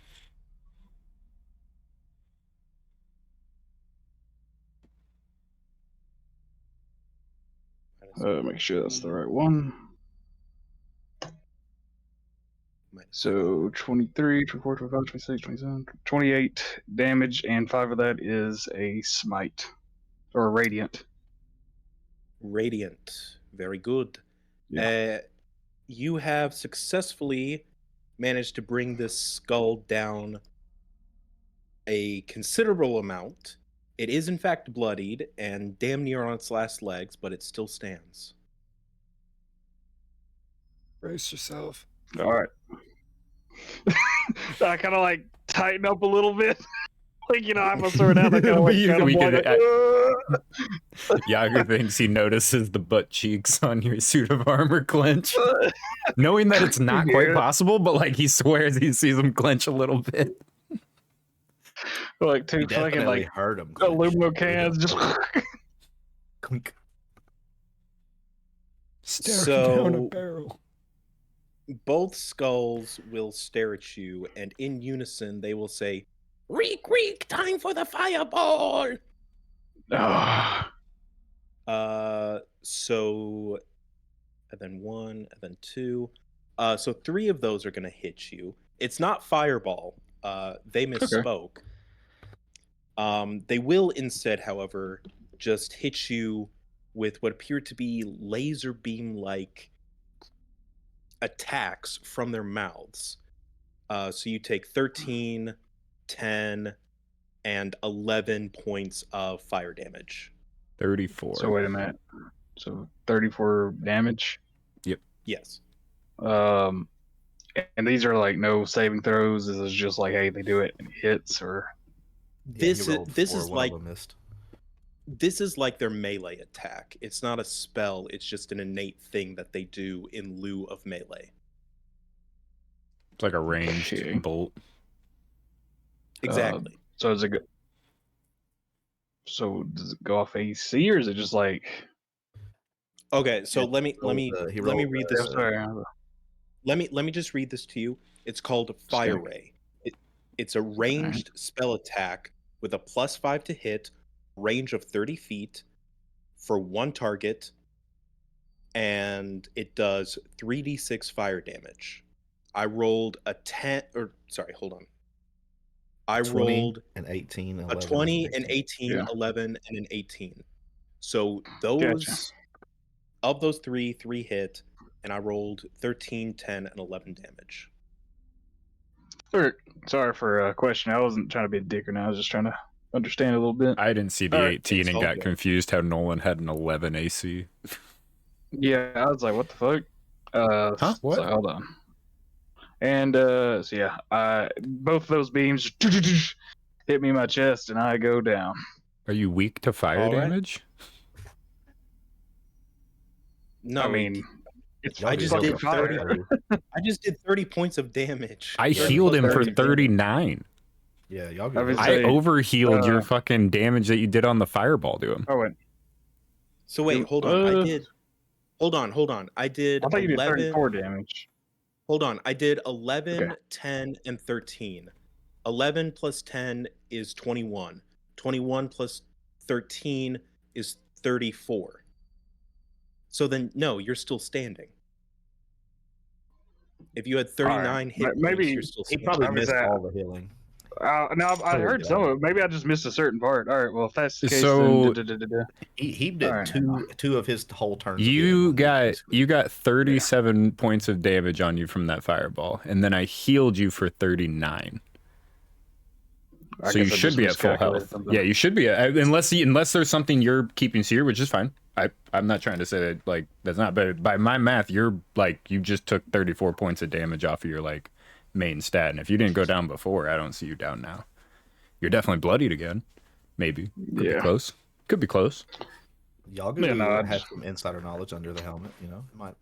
Make sure that's the right one. So 23, 24, 25, 26, 27, 28 damage, and 5 of that is a smite. Or a radiant. Radiant. Very good. Yeah. You have successfully managed to bring this skull down a considerable amount. It is in fact bloodied and damn near on its last legs, but it still stands. Brace yourself. Alright. I kind of like tighten up a little bit. Like, you know, I have a sword out. I kind of like kind of Yager thinks he notices the butt cheeks on your suit of armor clench, knowing that it's not quite possible, but like he swears he sees him clench a little bit. Like two You fucking definitely like heard him. aluminum cans just Clink. Staring down a So barrel. both skulls will stare at you, and in unison they will say, "Reek, reek! Time for the fireball!" Ah. So, and then one, and then two. So 3 of those are going to hit you. It's not fireball. They misspoke. They will instead, however, just hit you with what appear to be laser beam-like attacks from their mouths. So you take 13, 10, and 11 points of fire damage. 34. So wait a minute. So 34 damage. Yes. And these are like no saving throws. This is just like, hey, they do it and it hits, or This is one like of them missed. this is like their melee attack. It's not a spell. It's just an innate thing that they do in lieu of melee. It's like a ranged Okay. bolt. Exactly. So is it good? So does it go off AC, or is it just like? Okay, so let me read this. Let me just read this to you. It's called Fire Ray. It's a ranged spell attack with a +5 to hit, range of 30 feet for 1 target, and it does 3d6 fire damage. I rolled a 10, or sorry, hold on. I rolled an 18, a 11, 20, an 18, Yeah. 11, and an 18. So those of those 3 hit, and I rolled 13, 10, and 11 damage. Sorry for a question. I wasn't trying to be a dick or now. I was just trying to understand a little bit. I didn't see the All right. 18 It's and all got good. confused how Nolan had an 11 AC. Yeah, I was like, what the fuck? Huh? What? So hold on. And so yeah, both of those beams hit me in my chest, and I go down. Are you weak to fire All right. damage? No, I mean, it's I just fucking did fire. 30. I just did 30 points of damage. I 30 healed plus him for 30 of damage. 39. Yeah, y'all I would I say, overhealed your fucking damage that you did on the fireball to him. Oh wait. So wait, hold on. I did. Hold on. I did I thought you did 11. 34 damage. Hold on. I did 11, Okay. 10, and 13. 11 plus 10 is 21. 21 plus 13 is 34. So then, no, you're still standing. If you had 39 hit points, Maybe you're still He standing. probably I was missed at- all the healing. No, I heard some of it. Maybe I just missed a certain part. All right, well, if that's the case, So- then He did All right. two of his whole turns. of healing You on got basically. 37 points of damage on you from that fireball, and then I healed you for 39. So you should be at full health. Yeah, you should be unless there's something you're keeping secret, which is fine. I'm not trying to say that like that's not, but by my math, you're like you just took 34 points of damage off of your like main stat, and if you didn't go down before, I don't see you down now. You're definitely bloodied again. Maybe. Could be close. Could be close. Y'all Yeah, no, have some insider knowledge under the helmet, you know. It might.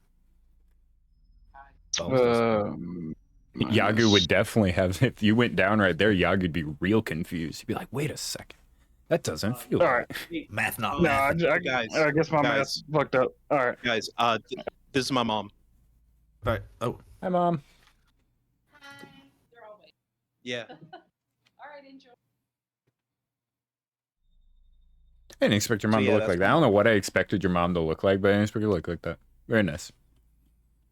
Yagu would definitely have, if you went down right there, Yagu'd be real confused. He'd be like, wait a second. That doesn't feel All right. Math not No, math. I guess my math's fucked up. All right. Guys, this is my mom. Right. Oh, Hi, Mom. Yeah. I didn't expect your mom to look that's like that. I don't know what I expected your mom to look like, but I didn't expect her to look like that. Very nice.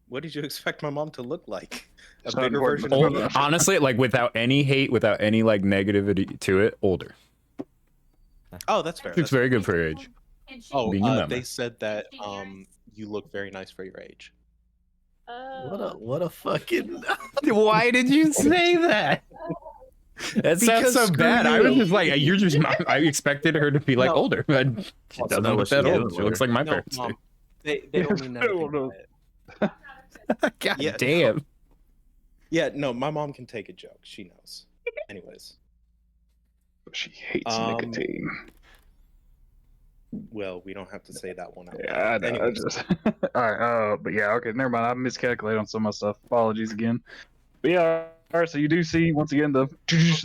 What did you expect my mom to look like? A It's not bigger important. version of me? Honestly, like without any hate, without any like negativity to it, older. Oh, that's fair. It's That's very fair. good for your age. Oh, Being your mama. they said that you look very nice for your age. What a fucking Why did you say that? That sounds Because so screw bad. I was you. just like, you're just. I expected her to be like No. older, but she Wants to doesn't know look what that she's old. doing She with looks her. like my No, parents mom. do. They don't mean anything by it. God Yeah, damn. Yeah, no, my mom can take a joke. She knows. Anyways, She hates Um, nicotine. well, we don't have to say that one out Yeah, loud. I know. I Anyways, just all right. But yeah, okay. Never mind. I miscalculated on some of my stuff. Apologies again. But yeah, all right. So you do see once again the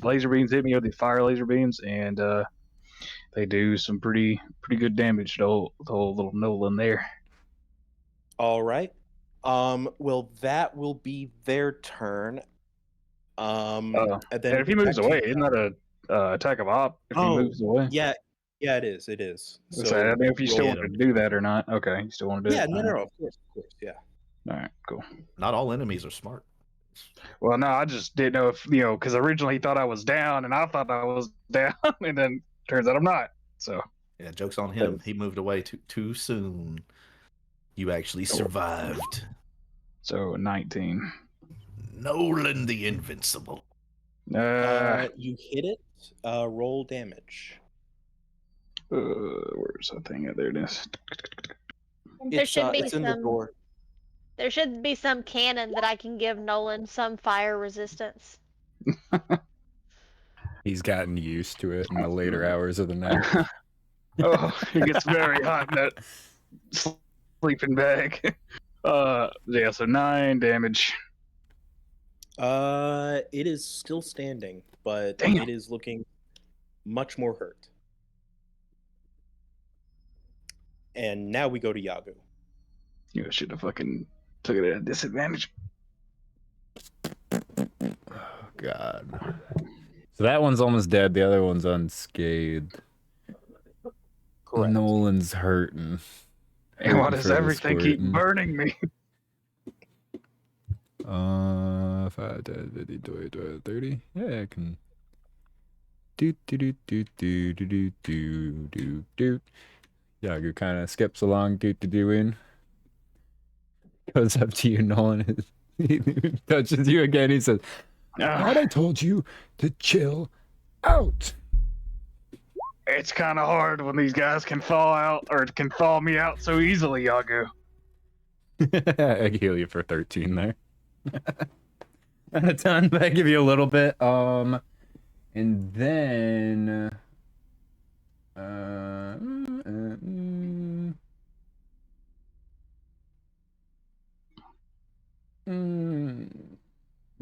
laser beams hit me, or the fire laser beams, and they do some pretty good damage to the whole little Nolan there. all right. Well, that will be their turn. And And then if he back moves to away, you, isn't that a attack of op? If he Oh, moves away, yeah, yeah, it is. It is. so I don't know if you still roll- want to do that or not. Okay, you still want to do Yeah, it. no, of course, yeah. All right, cool. Not all enemies are smart. Well, no, I just didn't know if because originally he thought I was down, and I thought I was down, and then turns out I'm not. So Yeah, joke's on him. He moved away too soon. You actually survived. so 19. Nolan the Invincible. You hit it. Roll damage. Where's that thing? There it is. There should be it's in the some. door. There should be some cannon that I can give Nolan some fire resistance. He's gotten used to it in the later hours of the night. Oh, it gets very hot in that sleeping bag. Yeah, so 9 damage. It is still standing, but Damn. it is looking much more hurt. And now we go to Yagu. You should have fucking took it at a disadvantage. Oh God. So that one's almost dead. The other one's unscathed. Correct. Nolan's hurting. And why Hurting does for the everything keep squirting. burning me? 5, 10, 50, 20, 30. Yeah, I can. Do do do do do do do do do. Yagu kind of skips along, doing. Goes up to you, Nolan. He touches you again. He says, I thought I told you to chill out. It's kind of hard when these guys can fall out or can fall me out so easily, Yagu. I heal you for 13 there. Not a ton, but I give you a little bit. And then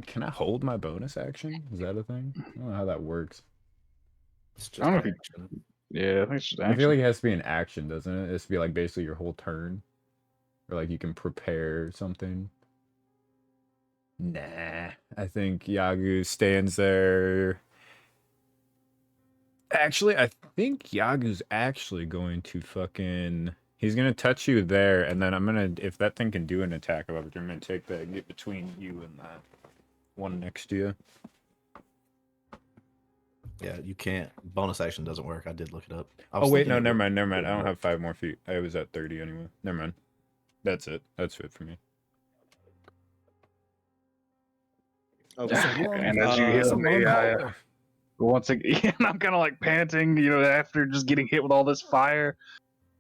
can I hold my bonus action? Is that a thing? I don't know how that works. It's I don't know just if action. Yeah, I think it's just I action. feel like it has to be an action, doesn't it? It has to be like basically your whole turn. Or like you can prepare something. Nah. I think Yagu stands there. Actually, I think Yagu's actually going to fucking... He's going to touch you there, and then I'm going to... If that thing can do an attack of opportunity, I'm going to take that and get between you and that one next to you. Yeah, you can't. Bonus action doesn't work. I did look it up. Oh, wait, no, never mind. I don't have 5 more feet. I was at 30 anyway. Never mind. That's it. That's it for me. Okay. And as you heal me, once again, I'm kind of like panting, after just getting hit with all this fire.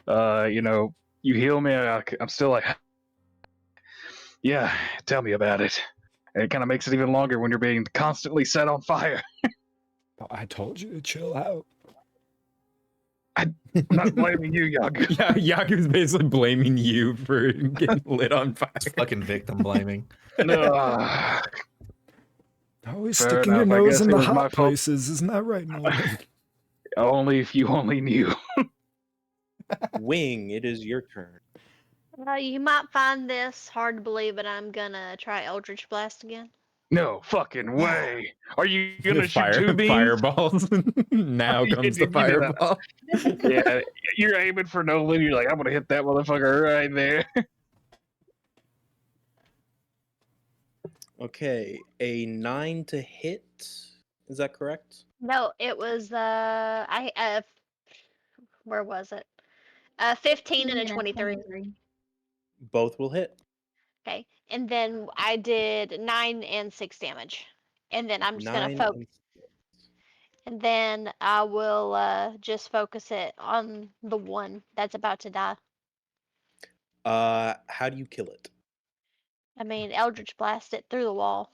You heal me. I'm still like, yeah, tell me about it. And it kind of makes it even longer when you're being constantly set on fire. I told you to chill out. I'm not blaming you, Yagu. Yeah, Yagu's basically blaming you for getting lit on fire. It's fucking victim blaming. Always Fair sticking your enough, I nose guess in it the was my hot fault. places. Isn't that right, Nolan? Only if you only knew. Wing, it is your turn. You might find this hard to believe, but I'm gonna try Eldritch Blast again. No fucking way. Are you gonna shoot Fire, 2 beams? fireballs. Now You comes the did do that. fireball. Yeah, you're aiming for Nolan. You're like, I'm gonna hit that motherfucker right there. Okay, a 9 to hit. Is that correct? No, it was where was it? 15 and a 23. 23. Both will hit. Okay, and then I did 9 and 6 damage, and then I'm just gonna 9 focus, and and then I will just focus it on the one that's about to die. how do you kill it? I mean, Eldritch blast it through the wall.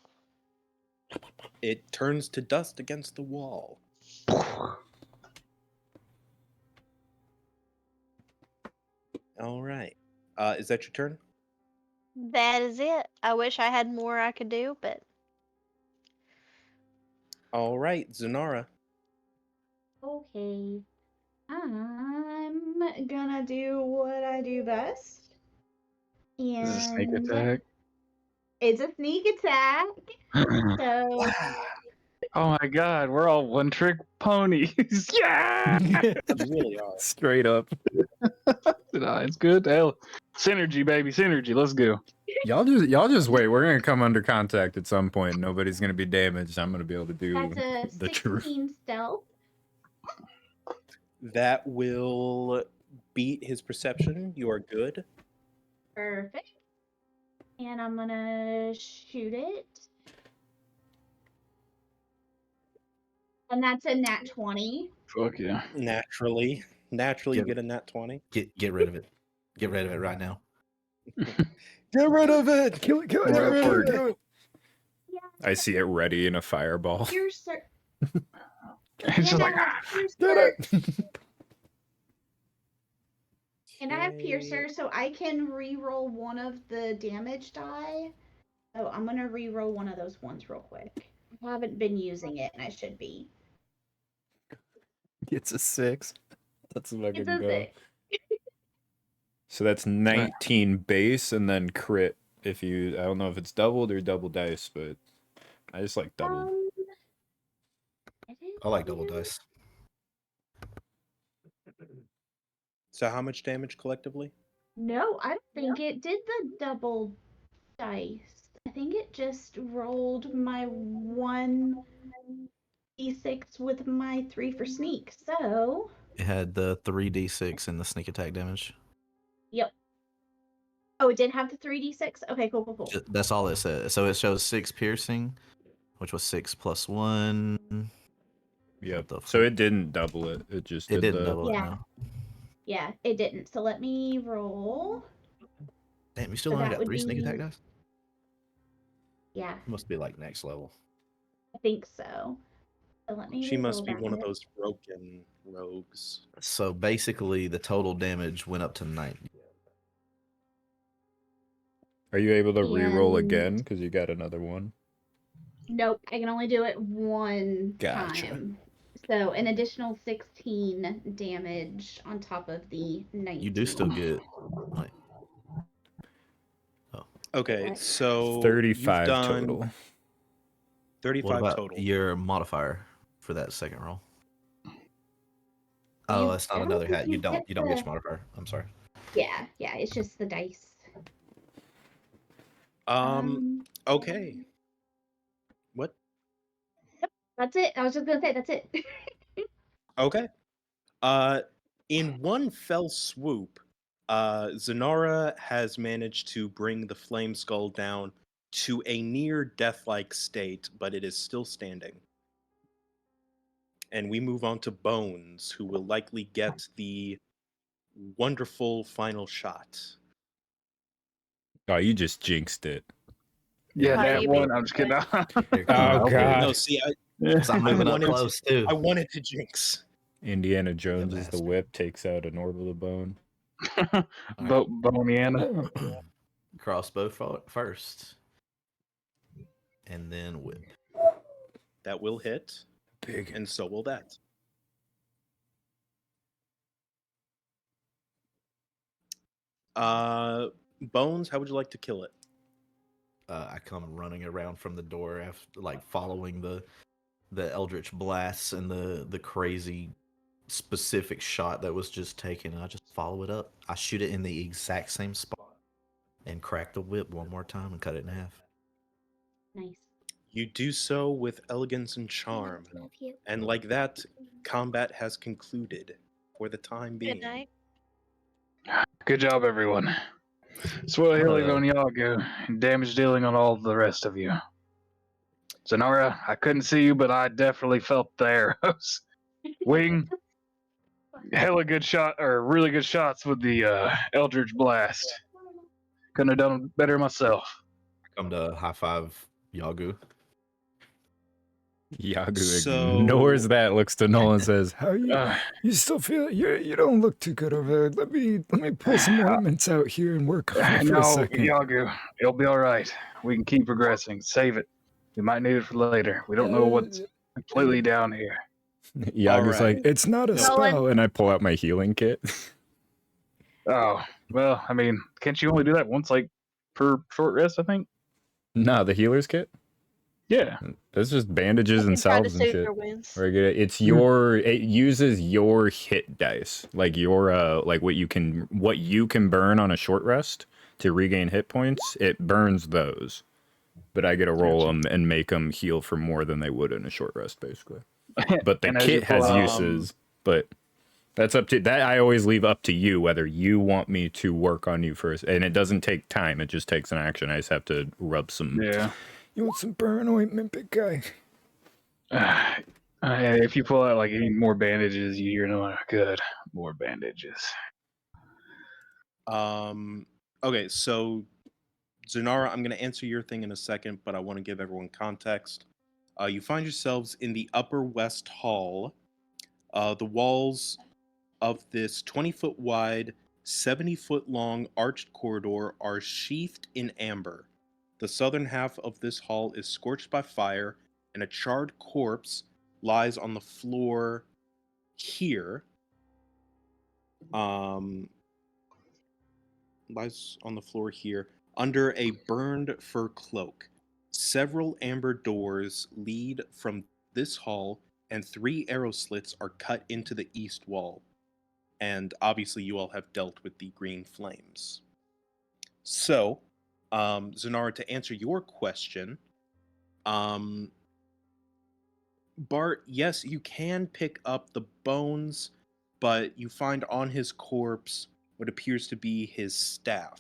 It turns to dust against the wall. All right. Is that your turn? That is it. I wish I had more I could do, but All right, Zanara. Okay. I'm gonna do what I do best. This is a sneak And attack. it's a sneak attack. So Oh my god, we're all one trick ponies. Yeah! You really are. Straight up. It's good. Hell, synergy, baby, synergy. Let's go. Y'all just wait. We're gonna come under contact at some point. Nobody's gonna be damaged. I'm gonna be able to do that's a the truth. 16 stealth. That will beat his perception. You are good. Perfect. And I'm gonna shoot it. And that's a nat 20. Fuck yeah. Naturally, you get a nat 20. Get rid of it. Get rid of it right now. Get rid of it. Kill it. Kill it. Right Kill it. word. Kill it. Yeah. I see it ready in a fireball. Piercer. It's just like, Get it. And I have Okay. Piercer, so I can re-roll one of the damage die. So I'm gonna re-roll one of those ones real quick. I haven't been using it, and I should be. It's a 6. That's It's fucking a go. 6. So that's 19 base and then crit. If you, I don't know if it's doubled or double dice, but I just like doubled. I like double dice. So how much damage collectively? No, I don't think it did the double dice. I think it just rolled my 1d6 with my 3 for sneak. So, It had the 3d6 and the sneak attack damage. yep. Oh, it did have the 3d6? Okay, cool. That's all it says. So it shows 6 piercing, which was 6 plus 1. Yep. the So fuck? it didn't double it. It just It did didn't the. double it, Yeah. no. Yeah, it didn't. So let me roll. Damn, you still So only that got would 3 sneak attack be- dice? Yeah, Must be like next level. I think so. So let me She must be re-roll one of that. those broken rogues. So basically, the total damage went up to 90. Are you able to re-roll And- again? Because you got another one. Nope, I can only do it one Gotcha. time. So an additional 16 damage on top of the 19. You do still get like Okay, What? so 35 you've done total. 35 what about total. your modifier for that second roll? Oh, You that's not don't another think hat. You don't get get your the- modifier. I'm sorry. Yeah, it's just the dice. Okay. What? That's it. I was just gonna say that's it. Okay. In one fell swoop, Zanara has managed to bring the flame skull down to a near death-like state, but it is still standing. And we move on to Bones, who will likely get the wonderful final shot. Oh, you just jinxed it. yeah, Are that you one. being- I'm just kidding. Here, Oh, come God. No, see, Because I'm moving up wanted- close too. I wanted to jinx. Indiana Jones is the bastard. whip, takes out an orbital bone. Boniana. Crossbow first, and then whip. That will hit, Big. and so will that. Bones, how would you like to kill it? I come running around from the door after, like, following the eldritch blasts and the crazy specific shot that was just taken. I just follow it up. I shoot it in the exact same spot and crack the whip one more time and cut it in half. Nice. You do so with elegance and charm. Love you. And like that, combat has concluded for the time being. Good night. Good job, everyone. Swell healing on Yagu, and damage dealing on all the rest of you. Zanara, I couldn't see you, but I definitely felt the arrows. Wing, hella good shot, or really good shots with the Eldritch Blast. Couldn't have done better myself. Come to high five Yagu. Yagu So- ignores that, looks to Nolan and says, How you still feel you don't look too good over there. Let me pull some ointments out here and work on it for a No, second. Yagu, it'll be all right. We can keep progressing. Save it. We might need it for later. We don't know what's completely down here. Yagu's Alright. like, It's not a Nolan. spell. and I pull out my healing kit. Oh, well, I mean, can't you only do that once, like, per short rest, I think? Nah, the healer's kit? Yeah. That's just bandages and Try to salves and soothe shit. your wounds. Regular. It's it uses your hit dice, like your like what you can burn on a short rest to regain hit points. It burns those, but I get to roll them and make them heal for more than they would in a short rest, basically. But the And as you kit has pull out- uses, but that's up to that. I always leave up to you whether you want me to work on you first, and it doesn't take time. It just takes an action. I just have to rub some. Yeah. You want some burn ointment, big guy? If you pull out, like, any more bandages, you're like, good, more bandages. Okay, so Zunara, I'm going to answer your thing in a second, but I want to give everyone context. You find yourselves in the Upper West Hall. The walls of this 20-foot wide, 70-foot long arched corridor are sheathed in amber. The southern half of this hall is scorched by fire, and a charred corpse lies on the floor here. Lies on the floor here under a burned fur cloak. Several amber doors lead from this hall, and 3 arrow slits are cut into the east wall. And obviously, you all have dealt with the green flames. So, Zanara, to answer your question, Bart, yes, you can pick up the bones, but you find on his corpse what appears to be his staff.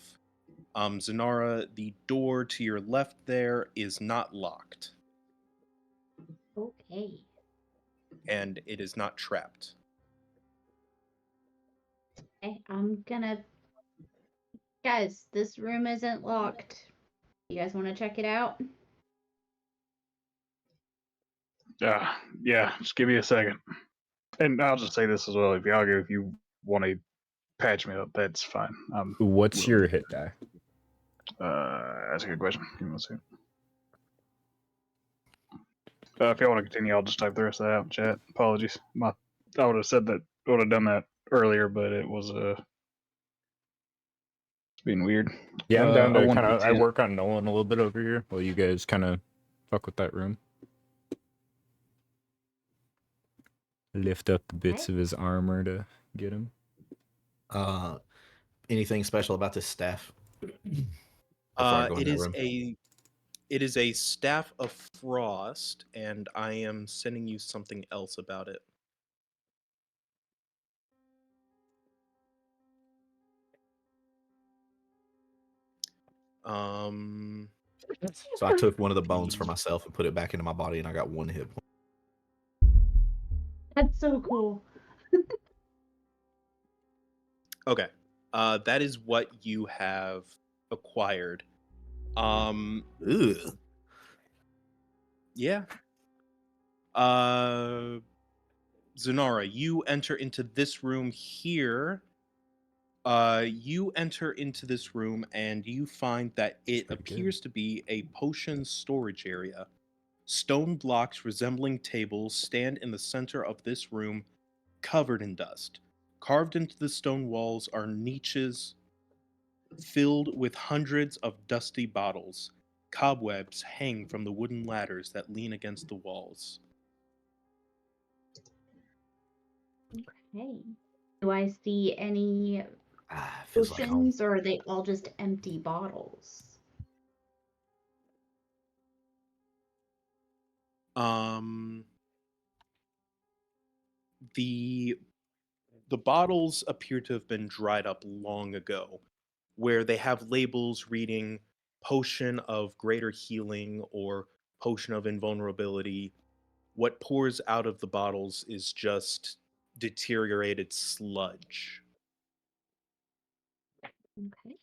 Zanara, the door to your left there is not locked, Okay. and it is not trapped. Okay, I'm gonna. Guys, this room isn't locked. You guys want to check it out? Yeah, just give me a second. And I'll just say this as well. If you want to patch me up, that's fine. What's your hit die? That's a good question. Give me one second. If y'all want to continue, I'll just type the rest of that out in chat. Apologies. I would have done that earlier, but it was it's being weird. Yeah, I'm down to I kind of. I 1d10. work on Nolan a little bit over here while you guys kind of fuck with that room. Lift up the bits of his armor to get him. Anything special about this staff? Before I go in It that is room? it is a staff of frost, and I am sending you something else about it. So I took one of the bones for myself and put it back into my body, and I got 1 hit point. That's so cool. Okay. That is what you have acquired. Ugh. Yeah. Zanara, you enter into this room here. You enter into this room and you find that it pretty good. appears to be a potion storage area. Stone blocks resembling tables stand in the center of this room, covered in dust. Carved into the stone walls are niches filled with hundreds of dusty bottles. Cobwebs hang from the wooden ladders that lean against the walls. Okay. Do I see any Feels like home. potions, or are they all just empty bottles? Um, the bottles appear to have been dried up long ago, where they have labels reading potion of greater healing or potion of invulnerability. What pours out of the bottles is just deteriorated sludge. Okay.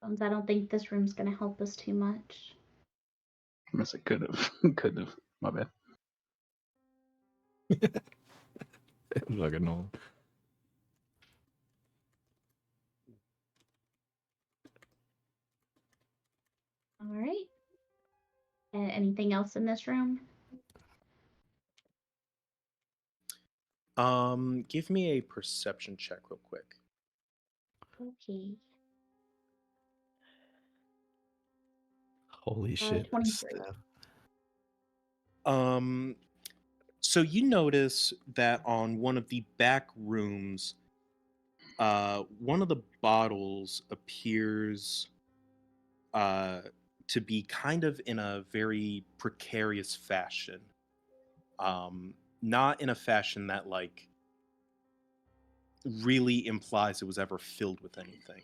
Bones, I don't think this room's gonna help us too much. I guess it could have. Could have. My bad. Like a no. All right. Anything else in this room? Give me a perception check real quick. Okay. Holy shit. 23. So you notice that on one of the back rooms, one of the bottles appears to be kind of in a very precarious fashion. Not in a fashion that like really implies it was ever filled with anything.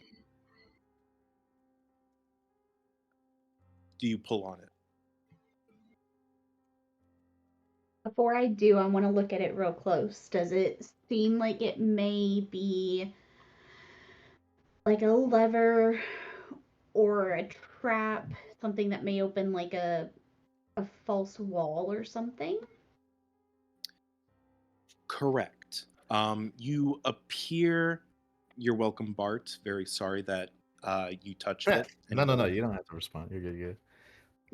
Do you pull on it? Before I do, I want to look at it real close. Does it seem like it may be like a lever or a trap, something that may open like a false wall or something? Correct. You appear. You're welcome, Bart. Very sorry that you touched it. No, no, no. You don't have to respond. You're good. Good.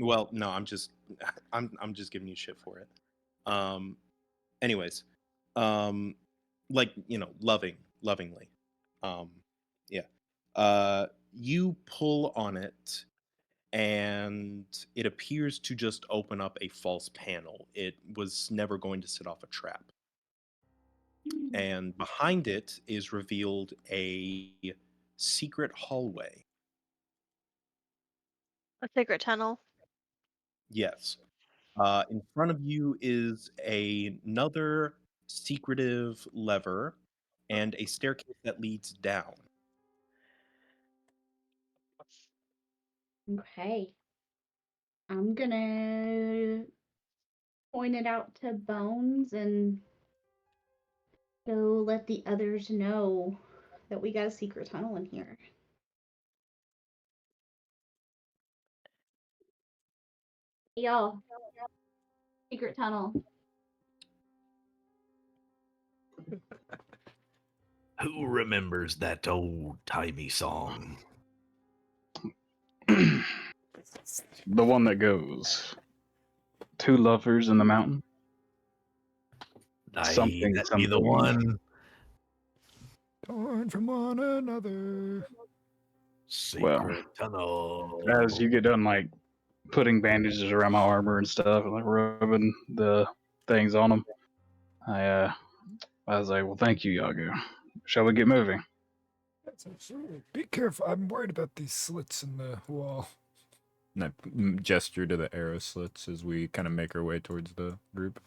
Well, no, I'm just I'm just giving you shit for it. Anyways, like lovingly. Um, yeah. You pull on it, and it appears to just open up a false panel. It was never going to set off a trap. And behind it is revealed a secret hallway. A secret tunnel. Yes. In front of you is another secretive lever and a staircase that leads down. Okay. I'm gonna point it out to Bones and go let the others know that we got a secret tunnel in here. Hey, y'all, secret tunnel. Who remembers that old timey song? The one that goes, two lovers in the mountain. Aye, that be the something. one. Torn from one another. Secret tunnel. As you get done, like putting bandages around my armor and stuff, and like rubbing the things on them, I was like, "Well, thank you, Yago. Shall we get moving?" That's absolutely. Be careful. I'm worried about these slits in the wall. And I gesture to the arrow slits as we kind of make our way towards the group.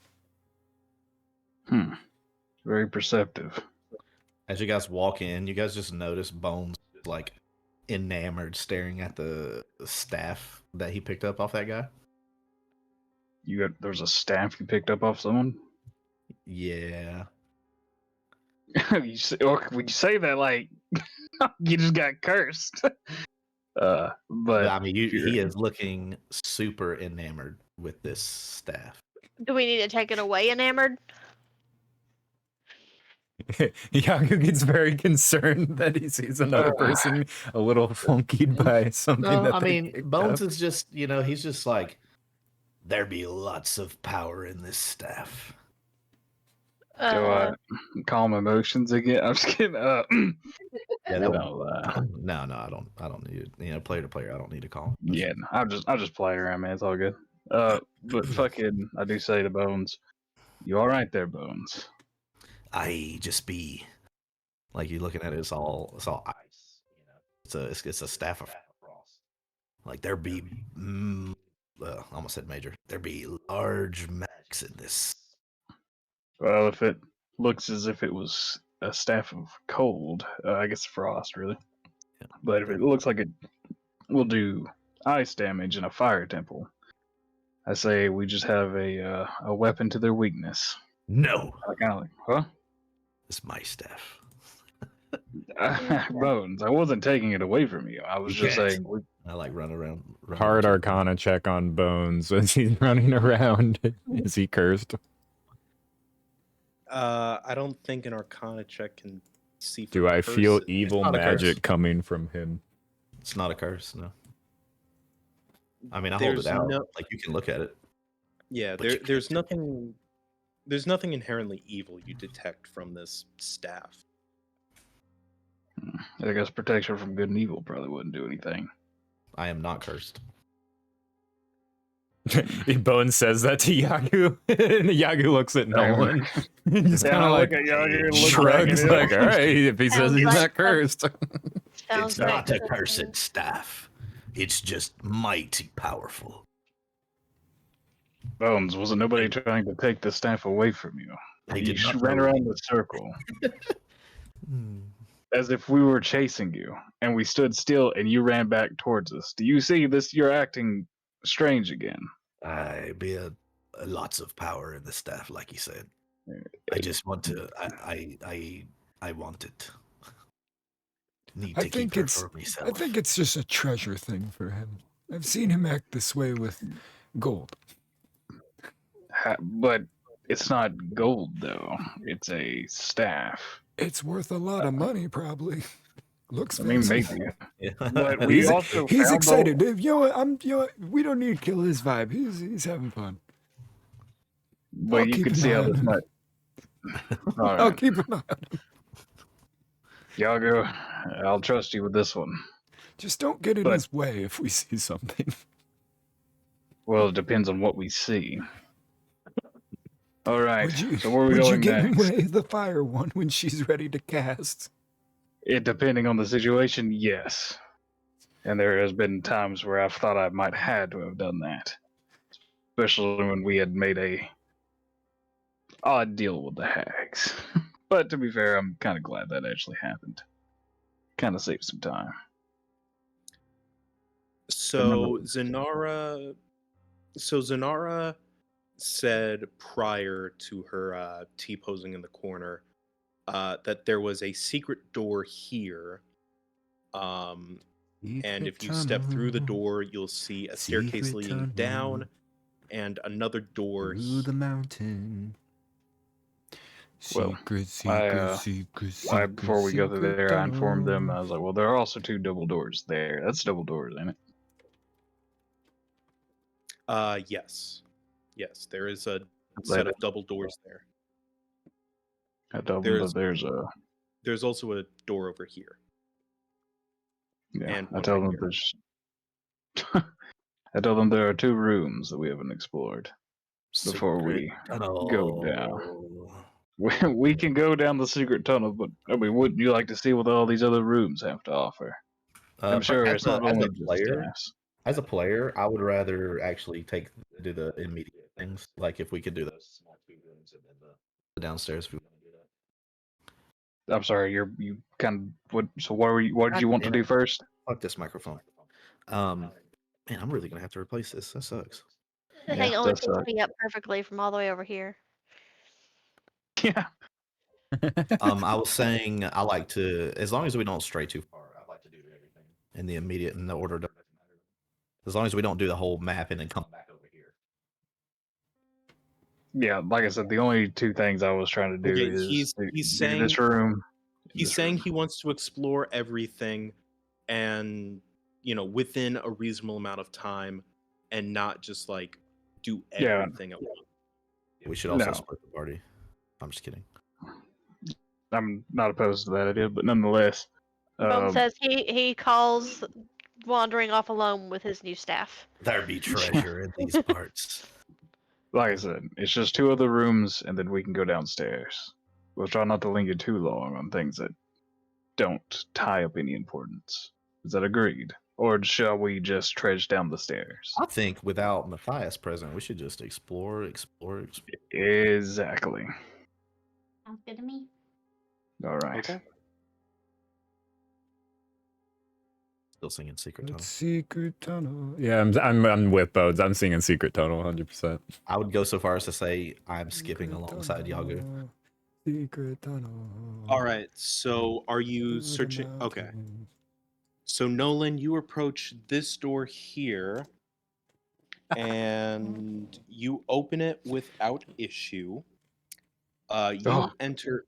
Very perceptive. As you guys walk in, you guys just notice Bones like enamored, staring at the staff that he picked up off that guy. There's a staff you picked up off someone. Yeah. Would you say that like you just got cursed? But I mean, he is looking super enamored with this staff. Do we need to take it away, enamored? Yago gets very concerned that he sees another person a little funkied by something No, that I they mean, picked Bones up. is just, he's just like, there be lots of power in this staff. Do I calm emotions again? I'm just kidding. Yeah, no, I don't need it. Player to player, I don't need to call. Yeah, I'll just play around, man. It's all good. But fucking, I do say to Bones, you all right there, Bones? I just be like you looking at it. It's all ice. It's a staff of frost. Like there be I almost said major. There be large magics in this. Well, if it looks as if it was a staff of cold, I guess frost, really. Yeah. But if it looks like it will do ice damage in a fire temple, I say we just have a weapon to their weakness. No, I kind of like, huh? it's my staff. Bones. I wasn't taking it away from you. I was You just can't. saying. I like run around. Hard Arcana check on Bones as he's running around. Is he cursed? I don't think an Arcana check can see. Do I feel curses. evil not a curse. magic coming from him? It's not a curse, no. I mean, I hold There's it out. no- Like you can look at it. Yeah, But you there's can't. nothing. There's nothing inherently evil you detect from this staff. I guess protection from good and evil probably wouldn't do anything. I am not cursed. Bones says that to Yagu, and Yagu looks at Nolan. Just kind of like look at Yagu and look shrugs, back at him. like, all right, if he says Sounds he's like not cursed. Sounds It's like not a something- cursed staff. It's just mighty powerful. Bones, wasn't nobody trying to take the staff away from you? I You did not ran know. around the circle Hmm. as if we were chasing you, and we stood still, and you ran back towards us. Do you see this? You're acting strange again. I be lots of power in the staff, like you said. I just want to. I want it. Need I to keep think her it's. for myself. I think it's just a treasure thing for him. I've seen him act this way with gold. But it's not gold, though. It's a staff. It's worth a lot of money, probably. Looks I mean, fancy. maybe. Yeah. But we He's, also he's found excited. You know what? We don't need to kill his vibe. He's having fun. But I'll you keep can an see eye how on this him. might. I'll keep an eye on him. Yago, I'll trust you with this one. Just don't get in But- his way if we see something. Well, it depends on what we see. All right. Would you, So where are we would you going get in next? way of the fire one when she's ready to cast? It depending on the situation, yes. And there has been times where I've thought I might had to have done that, especially when we had made a odd deal with the hags. But to be fair, I'm kind of glad that actually happened. Kind of saved some time. So Zanara said prior to her T-posing in the corner that there was a secret door here. And if you step through the door, you'll see a staircase Secret leading tunnel. down and another door. Through the mountain. Well, Secret, I, secret, before we go through secret there, I informed them. tunnel. I was like, well, there are also 2 double doors there. That's double doors, ain't it? Yes. Yes, there is a set of double doors there. I told them that there's a. There's also a door over here. Yeah, And I one told right them there's. I told them there are 2 rooms that we haven't explored before we go down. We can go down the secret tunnel, but I mean, wouldn't you like to see what all these other rooms have to offer? I'm sure it's not only just staffs. As a player, I would rather actually do the immediate things. Like if we could do those small 2 rooms and then the downstairs. If we want to do that. I'm sorry, you kind of what? So what did you want to do first? Fuck this microphone. Man, I'm really gonna have to replace this. That sucks. The Yeah, thing only that's picks me up perfectly from all the way over here. Yeah. I was saying I like to, as long as we don't stray too far, I like to do everything in the immediate in the order. As long as we don't do the whole map and then come back over here. Yeah, like I said, the only 2 things I was trying to do Okay, is he's do saying this room. He's saying he wants to explore everything and, within a reasonable amount of time and not just like do Yeah. everything at once. We should also No. split the party. I'm just kidding. I'm not opposed to that idea, but nonetheless, Bone says he calls wandering off alone with his new staff. There be treasure in these parts. like I said, it's just 2 other rooms, and then we can go downstairs. We'll try not to linger too long on things that don't tie up any importance. Is that agreed? Or shall we just trudge down the stairs? I think without Matthias present, we should just explore. Exactly. Sounds good to me. All right. Okay. Still singing Secret Tunnel. Secret tunnel. Yeah, I'm with Bones. I'm singing Secret Tunnel 100%. I would go so far as to say I'm skipping Secret alongside Yagu. tunnel, Secret tunnel. All right. So are you through the searching? Okay. mountains. So Nolan, you approach this door here, and you open it without issue. You Oh. enter.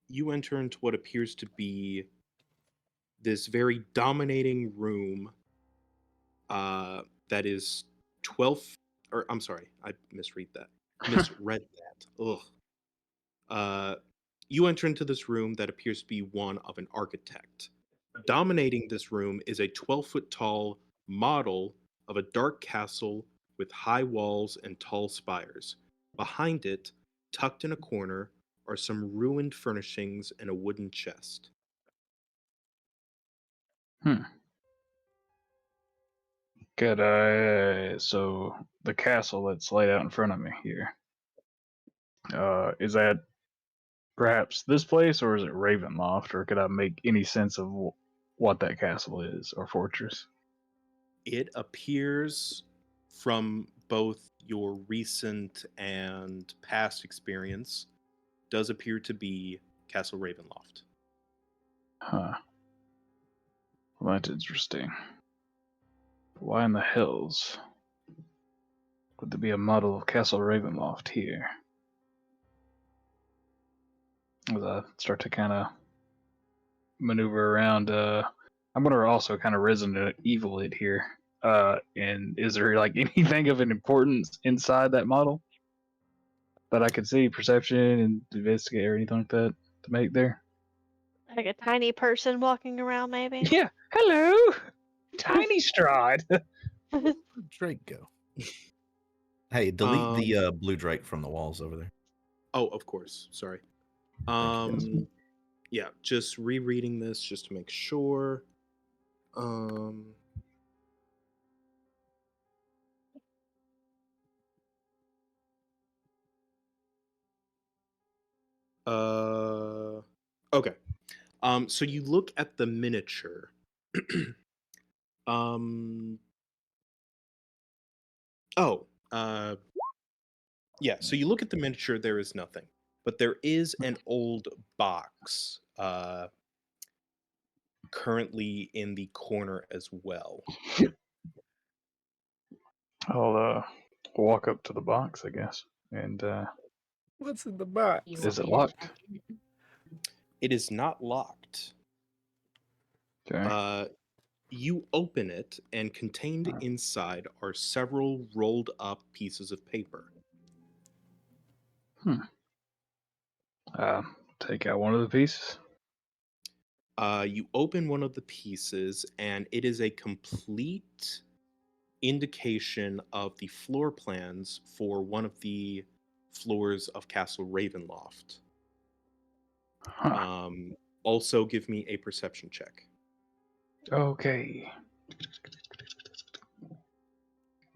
You enter into what appears to be this very dominating room. That is 12. Or I'm sorry, I misread that. Misread that. Ugh. You enter into this room that appears to be one of an architect. Dominating this room is a 12-foot tall model of a dark castle with high walls and tall spires. Behind it, tucked in a corner, are some ruined furnishings and a wooden chest. Good. So the castle that's laid out in front of me here. Is that perhaps this place, or is it Ravenloft, or could I make any sense of what that castle is or fortress? It appears from both your recent and past experience does appear to be Castle Ravenloft. Huh. Well, that's interesting. Why in the hills would there be a model of Castle Ravenloft here? As I start to kind of maneuver around, I'm gonna also kind of Resident Evil it here. And is there like anything of an importance inside that model that I could see, perception and investigate or anything like that to make there? Like a tiny person walking around, maybe. Yeah. Hello, Tiny Strahd. Drake go. Hey, delete the blue Drake from the walls over there. Oh, of course. Sorry. Thank you. Yeah, just rereading this just to make sure. Okay. So you look at the miniature. Yeah, so you look at the miniature, there is nothing. But there is an old box currently in the corner as well. I'll walk up to the box, I guess, and What's in the box? You Is want it me to locked? check it? It is not locked. Okay. You open it, and contained inside are several rolled up pieces of paper. Take out one of the pieces. You open one of the pieces, and it is a complete indication of the floor plans for one of the floors of Castle Ravenloft. Huh. Also, give me a perception check. Okay.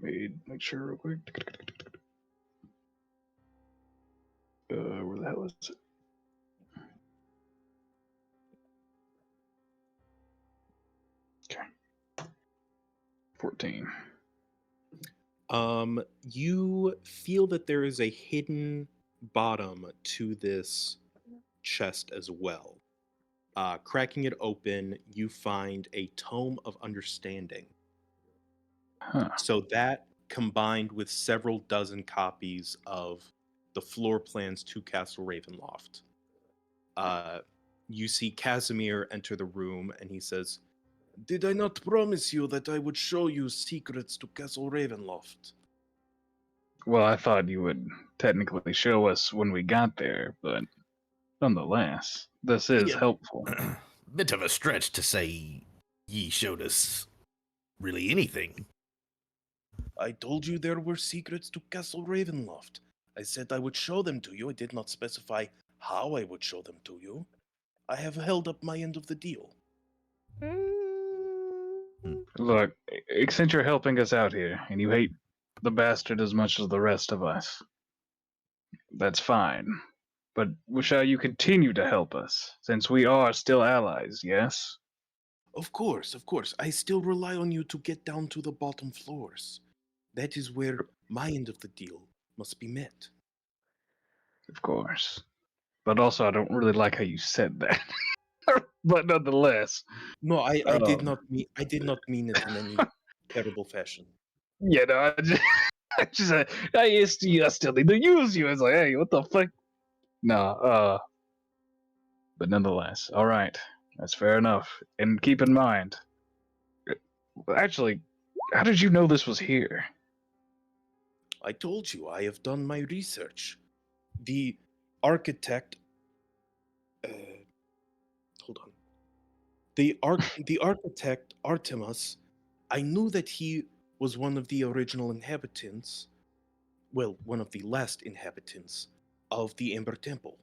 Make sure real quick. Where the hell is it? Okay. 14. You feel that there is a hidden bottom to this chest as well. Cracking it open, you find a tome of understanding. Huh. So that combined with several dozen copies of the floor plans to Castle Ravenloft. You see Casimir enter the room, and he says, "Did I not promise you that I would show you secrets to Castle Ravenloft?" Well, I thought you would technically show us when we got there, but nonetheless, this is Yeah. helpful. Bit of a stretch to say ye showed us really anything. I told you there were secrets to Castle Ravenloft. I said I would show them to you. I did not specify how I would show them to you. I have held up my end of the deal. Look, since you're helping us out here, and you hate the bastard as much as the rest of us, that's fine. But shall you continue to help us, since we are still allies, yes? Of course, of course. I still rely on you to get down to the bottom floors. That is where my end of the deal must be met. Of course. But also, I don't really like how you said that. But nonetheless, No, I did um, not mean it in any terrible fashion. yeah, no, I just I still need to use you. It's like, hey, what the fuck? No, but nonetheless, all right, that's fair enough. And keep in mind, actually, how did you know this was here? I told you, I have done my research. The architect. Uh, hold on. The architect Artemis. I knew that he was one of the original inhabitants. Well, one of the last inhabitants of the Ember Temple,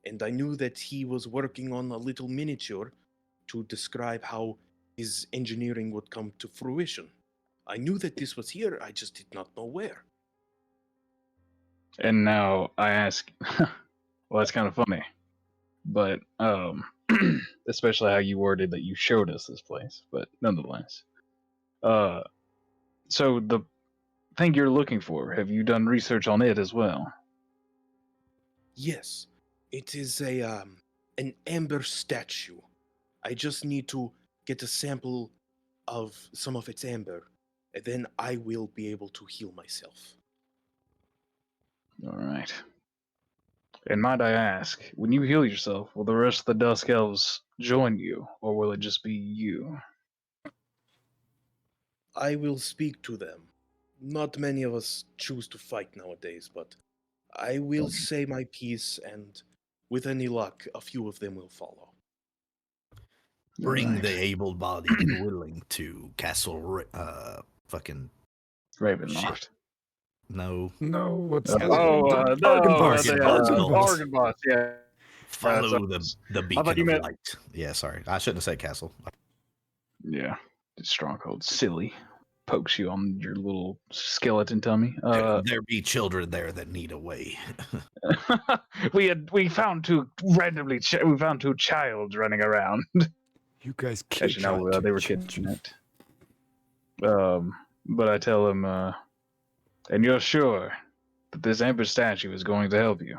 and I knew that he was working on a little miniature to describe how his engineering would come to fruition. I knew that this was here. I just did not know where. And now I ask, well, that's kind of funny, but especially how you worded that you showed us this place. But nonetheless, uh, so the thing you're looking for, have you done research on it as well? Yes, it is an amber statue. I just need to get a sample of some of its amber, and then I will be able to heal myself. All right. And might I ask, when you heal yourself, will the rest of the Dusk Elves join you, or will it just be you? I will speak to them. Not many of us choose to fight nowadays, but I will say my piece, and with any luck, a few of them will follow. Bring Right. the able-bodied and willing to Castle, fucking Ravenloft. shit. No, No, what's Castle. No, Argonboss. the Argonboss. Argonboss, yeah. Follow that's- the thought beacon you of meant- light. Yeah, sorry, I shouldn't have said castle. Yeah. Stronghold, silly. Pokes you on your little skeleton tummy. There be children there that need a way. we found two childs running around. You guys As you know, kidnapped they two were children. kidnapped. But I tell him, and you're sure that this amber statue is going to help you?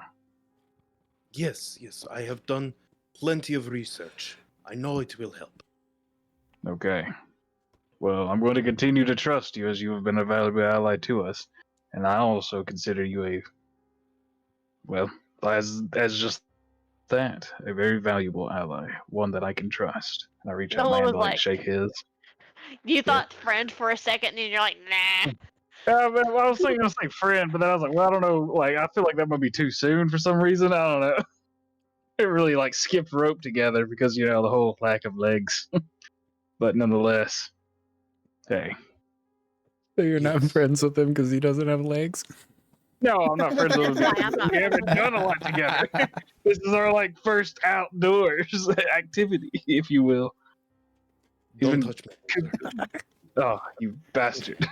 Yes, yes, I have done plenty of research. I know it will help. Okay. Well, I'm going to continue to trust you as you have been a valuable ally to us, and I also consider you as just that, a very valuable ally, one that I can trust. And I reach out my Nolan hand was to like, shake his. you thought friend for a second, and you're like, nah. But I was thinking I was like friend, but then I was like, well, I don't know. Like, I feel like that might be too soon for some reason. I don't know. It really like skipped rope together because the whole lack of legs. But nonetheless, hey. So you're not friends with him because he doesn't have legs? No, I'm not friends with him. That's why I'm not We friends haven't with him. done a lot together. This is our first outdoors activity, if you will. Don't Even- touch me. Oh, you bastard!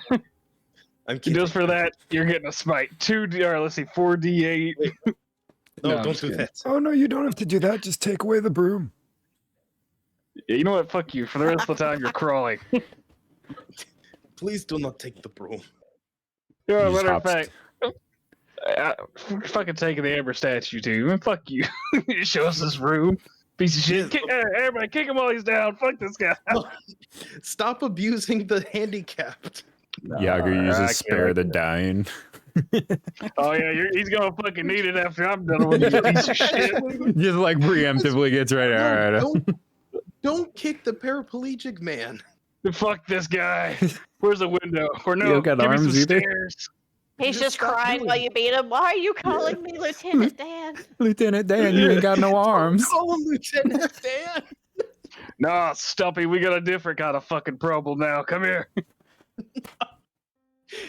I'm kidding. Just for that, you're getting a smite. 4d8. No, I'm don't just do kidding. that. Oh no, you don't have to do that. Just take away the broom. You know what? Fuck you. For the rest of the time, you're crawling. Please do not take the broom. Matter just of hops- fact, fucking taking the amber statue too. Man, fuck you. You show us this room. Piece of shit. Yes, Everybody kick him while he's down. Fuck this guy. Stop abusing the handicapped. Yager I uses can't spare like the that. dying. Oh yeah, he's gonna fucking need it after I'm done with you, piece of shit. Just like preemptively gets ready. No, All right. don't kick the paraplegic man. Fuck this guy. Where's the window? Or You no, don't got give me some arms either? stairs. He's just stop crying doing while it. you beat him. Why are you calling me Lieutenant Dan? Lieutenant Dan, you ain't got no arms. Call him Lieutenant Dan. Nah, Stumpy, we got a different kind of fucking problem now. Come here.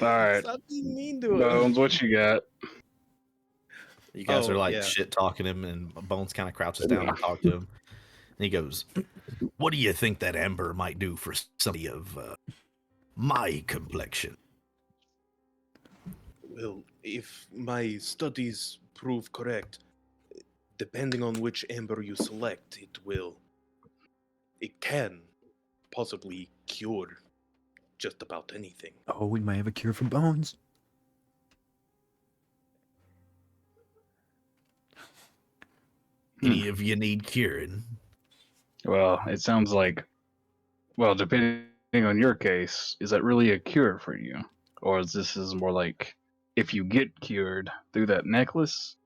Alright. Stop being mean to him. Bones, what you got? You guys Oh, are like yeah. shit talking him, and Bones kind of crouches down and talk to him. he goes, "What do you think that amber might do for somebody of my complexion?" Well, if my studies prove correct, depending on which amber you select, it can possibly cure just about anything. Oh, we might have a cure for bones. Any of you need curing? Well, it sounds like, well, depending on your case, is that really a cure for you? Or is more like, if you get cured through that necklace,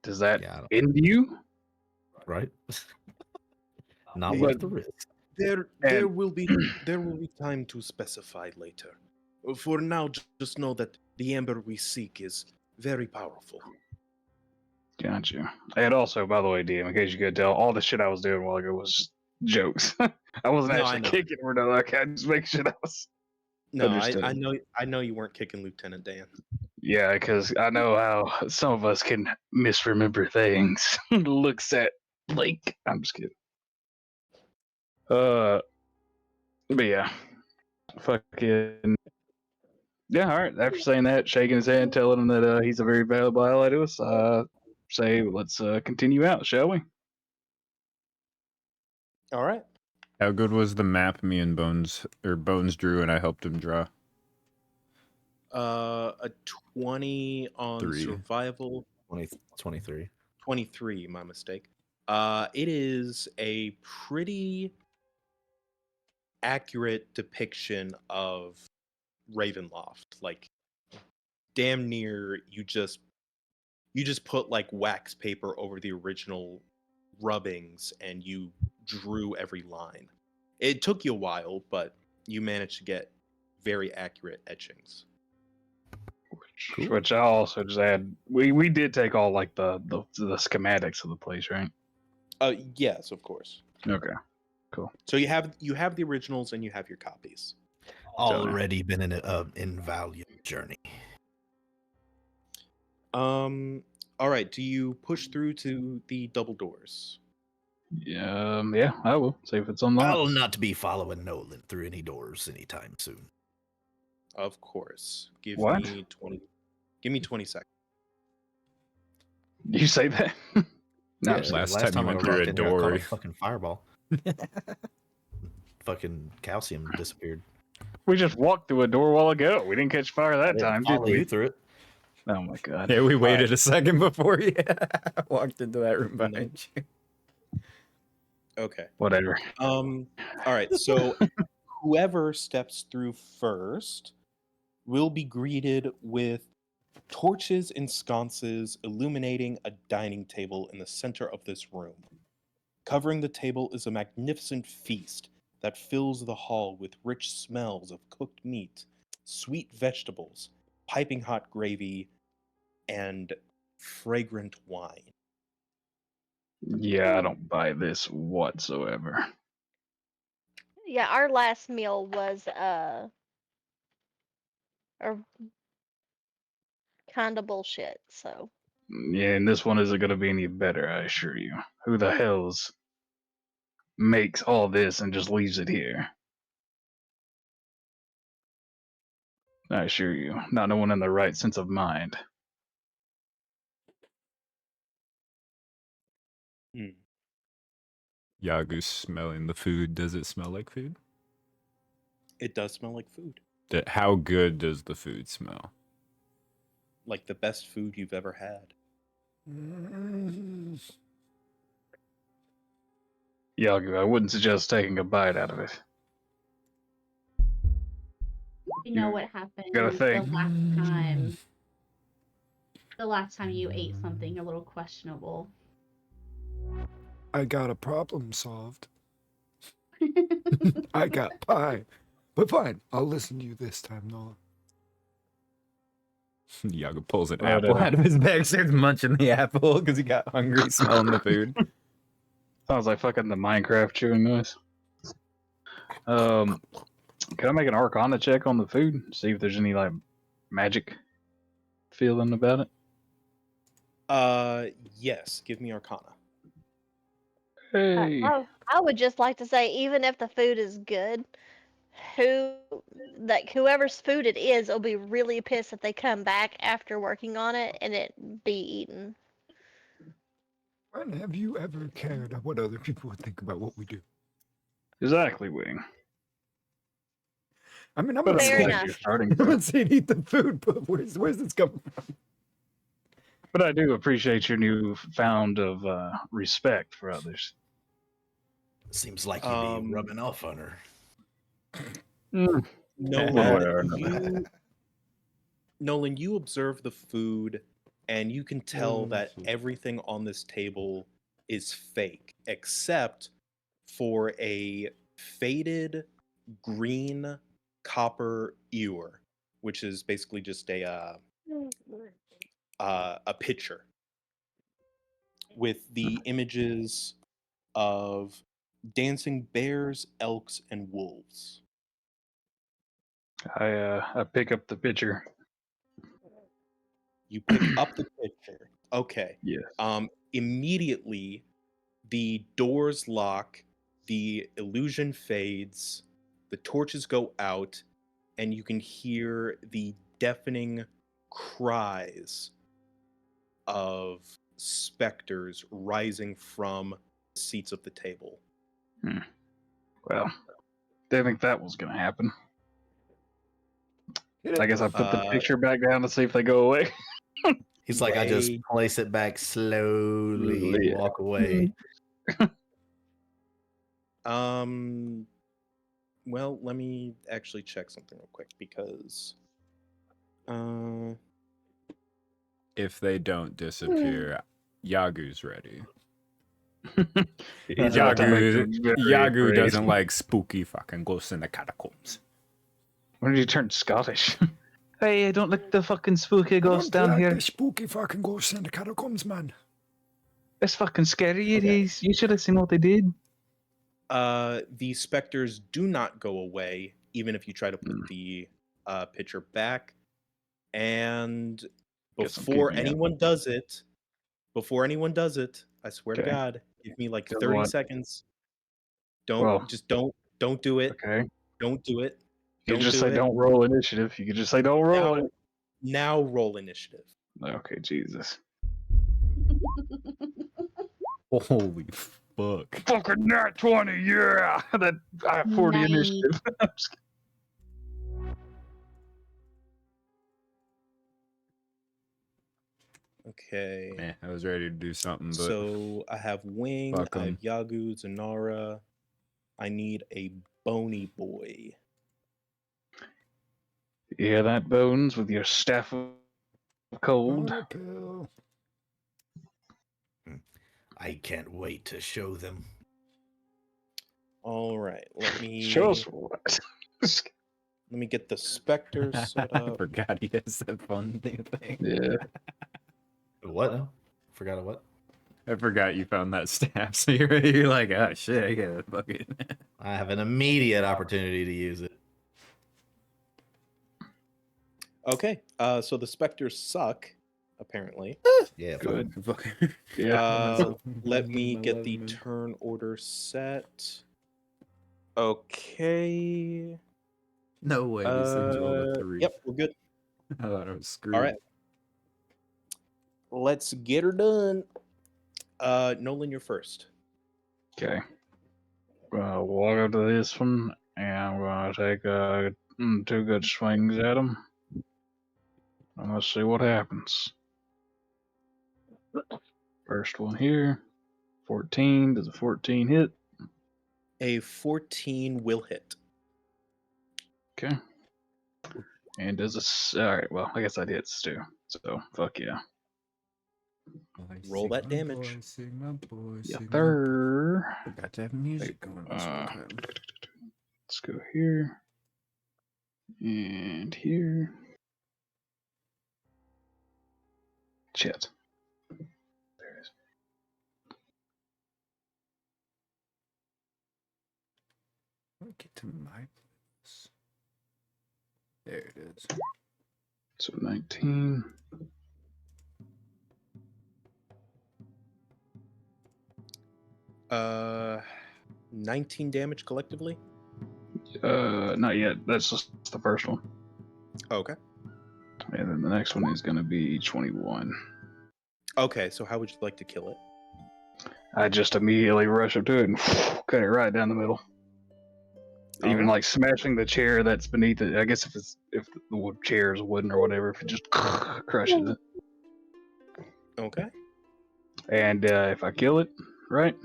does that Yeah, I don't- end you? right? Not But worth the risk. There and will be time to specify later. For now, just know that the amber we seek is very powerful. gotcha. And also, by the way, DM, in case you could tell, all the shit I was doing a while ago was just jokes. I wasn't No, I actually know. kicking or nothing. Like, I just make shit I was No, understood. I know you weren't kicking Lieutenant Dan. Yeah, because I know how some of us can misremember things. Looks at Blake. I'm just kidding. But yeah, fucking yeah. All right. After saying that, shaking his head, telling him that he's a very valuable ally to us, say let's continue out, shall we? All right. How good was the map me and Bones drew and I helped him draw? A 20 on 3. survival. 23. 23, my mistake. It is a pretty accurate depiction of Ravenloft. Like, damn near you just put like wax paper over the original rubbings and you drew every line. It took you a while, but you managed to get very accurate etchings. Cool. Which I also just add. We did take all like the schematics of the place, right? Yes, of course. Okay. Cool. So you have the originals and you have your copies. Already been in an invaluable journey. All right. Do you push through to the double doors? Yeah, I will. See if it's unlocked. I'll not be following Nolan through any doors anytime soon. Of course. Give What? me 20. Give me 20 seconds. You say that? No, Yeah, last last time you time I went through walked a in here, I caught door. a fucking fireball. Fucking calcium disappeared. we just walked through a door a while ago. We didn't catch fire I that didn't time, did follow you we? through it. Oh my god. Yeah, we waited right. a second before you walked into that room No. behind you. Okay. Whatever. All right. So whoever steps through first will be greeted with torches and sconces illuminating a dining table in the center of this room. Covering the table is a magnificent feast that fills the hall with rich smells of cooked meat, sweet vegetables, piping hot gravy, and fragrant wine. Yeah, I don't buy this whatsoever. Yeah, our last meal was or kind of bullshit. So Yeah, and this one isn't gonna be any better, I assure you. Who the hell's makes all this and just leaves it here? I assure you, not no one in the right sense of mind. Hmm. Yagu's smelling the food. Does it smell like food? It does smell like food, How good does the food smell? like the best food you've ever had. Yagu, I wouldn't suggest taking a bite out of it. You know You what happened gotta think. the last time you ate something a little questionable. I got a problem solved. I got pie. But fine, I'll listen to you this time, Noah. Yagu pulls an But, apple out of his bag, starts munching the apple because he got hungry smelling the food. Sounds like fucking the Minecraft chewing noise. Can I make an Arcana check on the food? See if there's any like magic feeling about it. Yes, give me Arcana. Hey, oh, I would just like to say, even if the food is good, who like whoever's food it is will be really pissed if they come back after working on it and it be eaten. When have you ever cared of what other people would think about what we do? Exactly, Wing. I mean, I'm But not Fair I'm saying glad enough. you're starting I'm to. not saying eat the food, but where's this coming from? But I do appreciate your new found of respect for others. Seems like you'd be rubbing off on her. Mm, one way Nolan, or another. Nolan, you observe the food, and you can tell that shit. everything on this table is fake, except for a faded green copper ewer, which is basically just a picture with the images of dancing bears, elks, and wolves. I pick up the pitcher. You pick up the picture. Okay. Yes. Immediately, the doors lock, the illusion fades, the torches go out, and you can hear the deafening cries of specters rising from the seats of the table. Well, didn't think that was gonna happen. I guess I put the picture back down to see if they go away. He's like, I just They- place it back slowly and Yeah. walk away. Well, let me actually check something real quick because If they don't disappear, Yagu's ready. He's about to make them very Yagu afraid. doesn't like spooky fucking ghosts in the catacombs. When did you turn Scottish? Hey, I don't like the fucking spooky I ghosts don't down like here. the spooky fucking ghosts in the catacombs, man. It's fucking scary. It Okay. is. You should have seen what they did. the specters do not go away even if you try to put Hmm. the picture back. And Guess I'm before keeping it. anyone does it, I swear to Okay. God, give me like Does 30 what? seconds. Well, Don't do it. okay. Don't do it. You Don't just do say it. don't roll initiative. You could just say don't roll it. Now roll initiative. Okay, Jesus. Holy fuck. Fucking nat 20, yeah! That I have 40 Nice. initiative. I'm just kidding. Okay. I was ready to do something, but So I have Wing, fuck I 'em. have Yagu, Zanara. I need a bony boy. Yeah, that Bones with your staff of cold. On a pill. I can't wait to show them. All right, let Show us me what. get the specter set I up. forgot he has that fun thing. Yeah. What now? Forgot what? I forgot you found that staff, so you're like, oh shit, I gotta fucking. I have an immediate opportunity to use it. Okay, so the specters suck, apparently. Yeah, Good. Fucking. Yeah. Let me get the turn order set. Okay. No way, these things rolled a 3. Yep, we're good. I thought I was screwed. All right. Let's get her done. Nolan, you're first. Okay. Walk up to this one, and I'm gonna take 2 good swings at him. And let's see what happens. First one here. 14. Does a 14 hit? A 14 will hit. Okay. And does a. Alright, well, I guess that hits too. So, fuck yeah. Roll that damage. Sing my boy, Yeah, sing my boy. third. Forgot to have music going this one time. Let's go here. And here. Shit. There it is. Get to my place. There it is. So 19. 19 damage collectively. Not yet. That's just the first one. Okay. And then the next one is going to be 21. Okay, so how would you like to kill it? I just immediately rush up to it and cut it right down the middle. Even Alright. like smashing the chair that's beneath it. I guess if the chair is wooden or whatever, if it just crushes it. Okay. And if I kill it, right?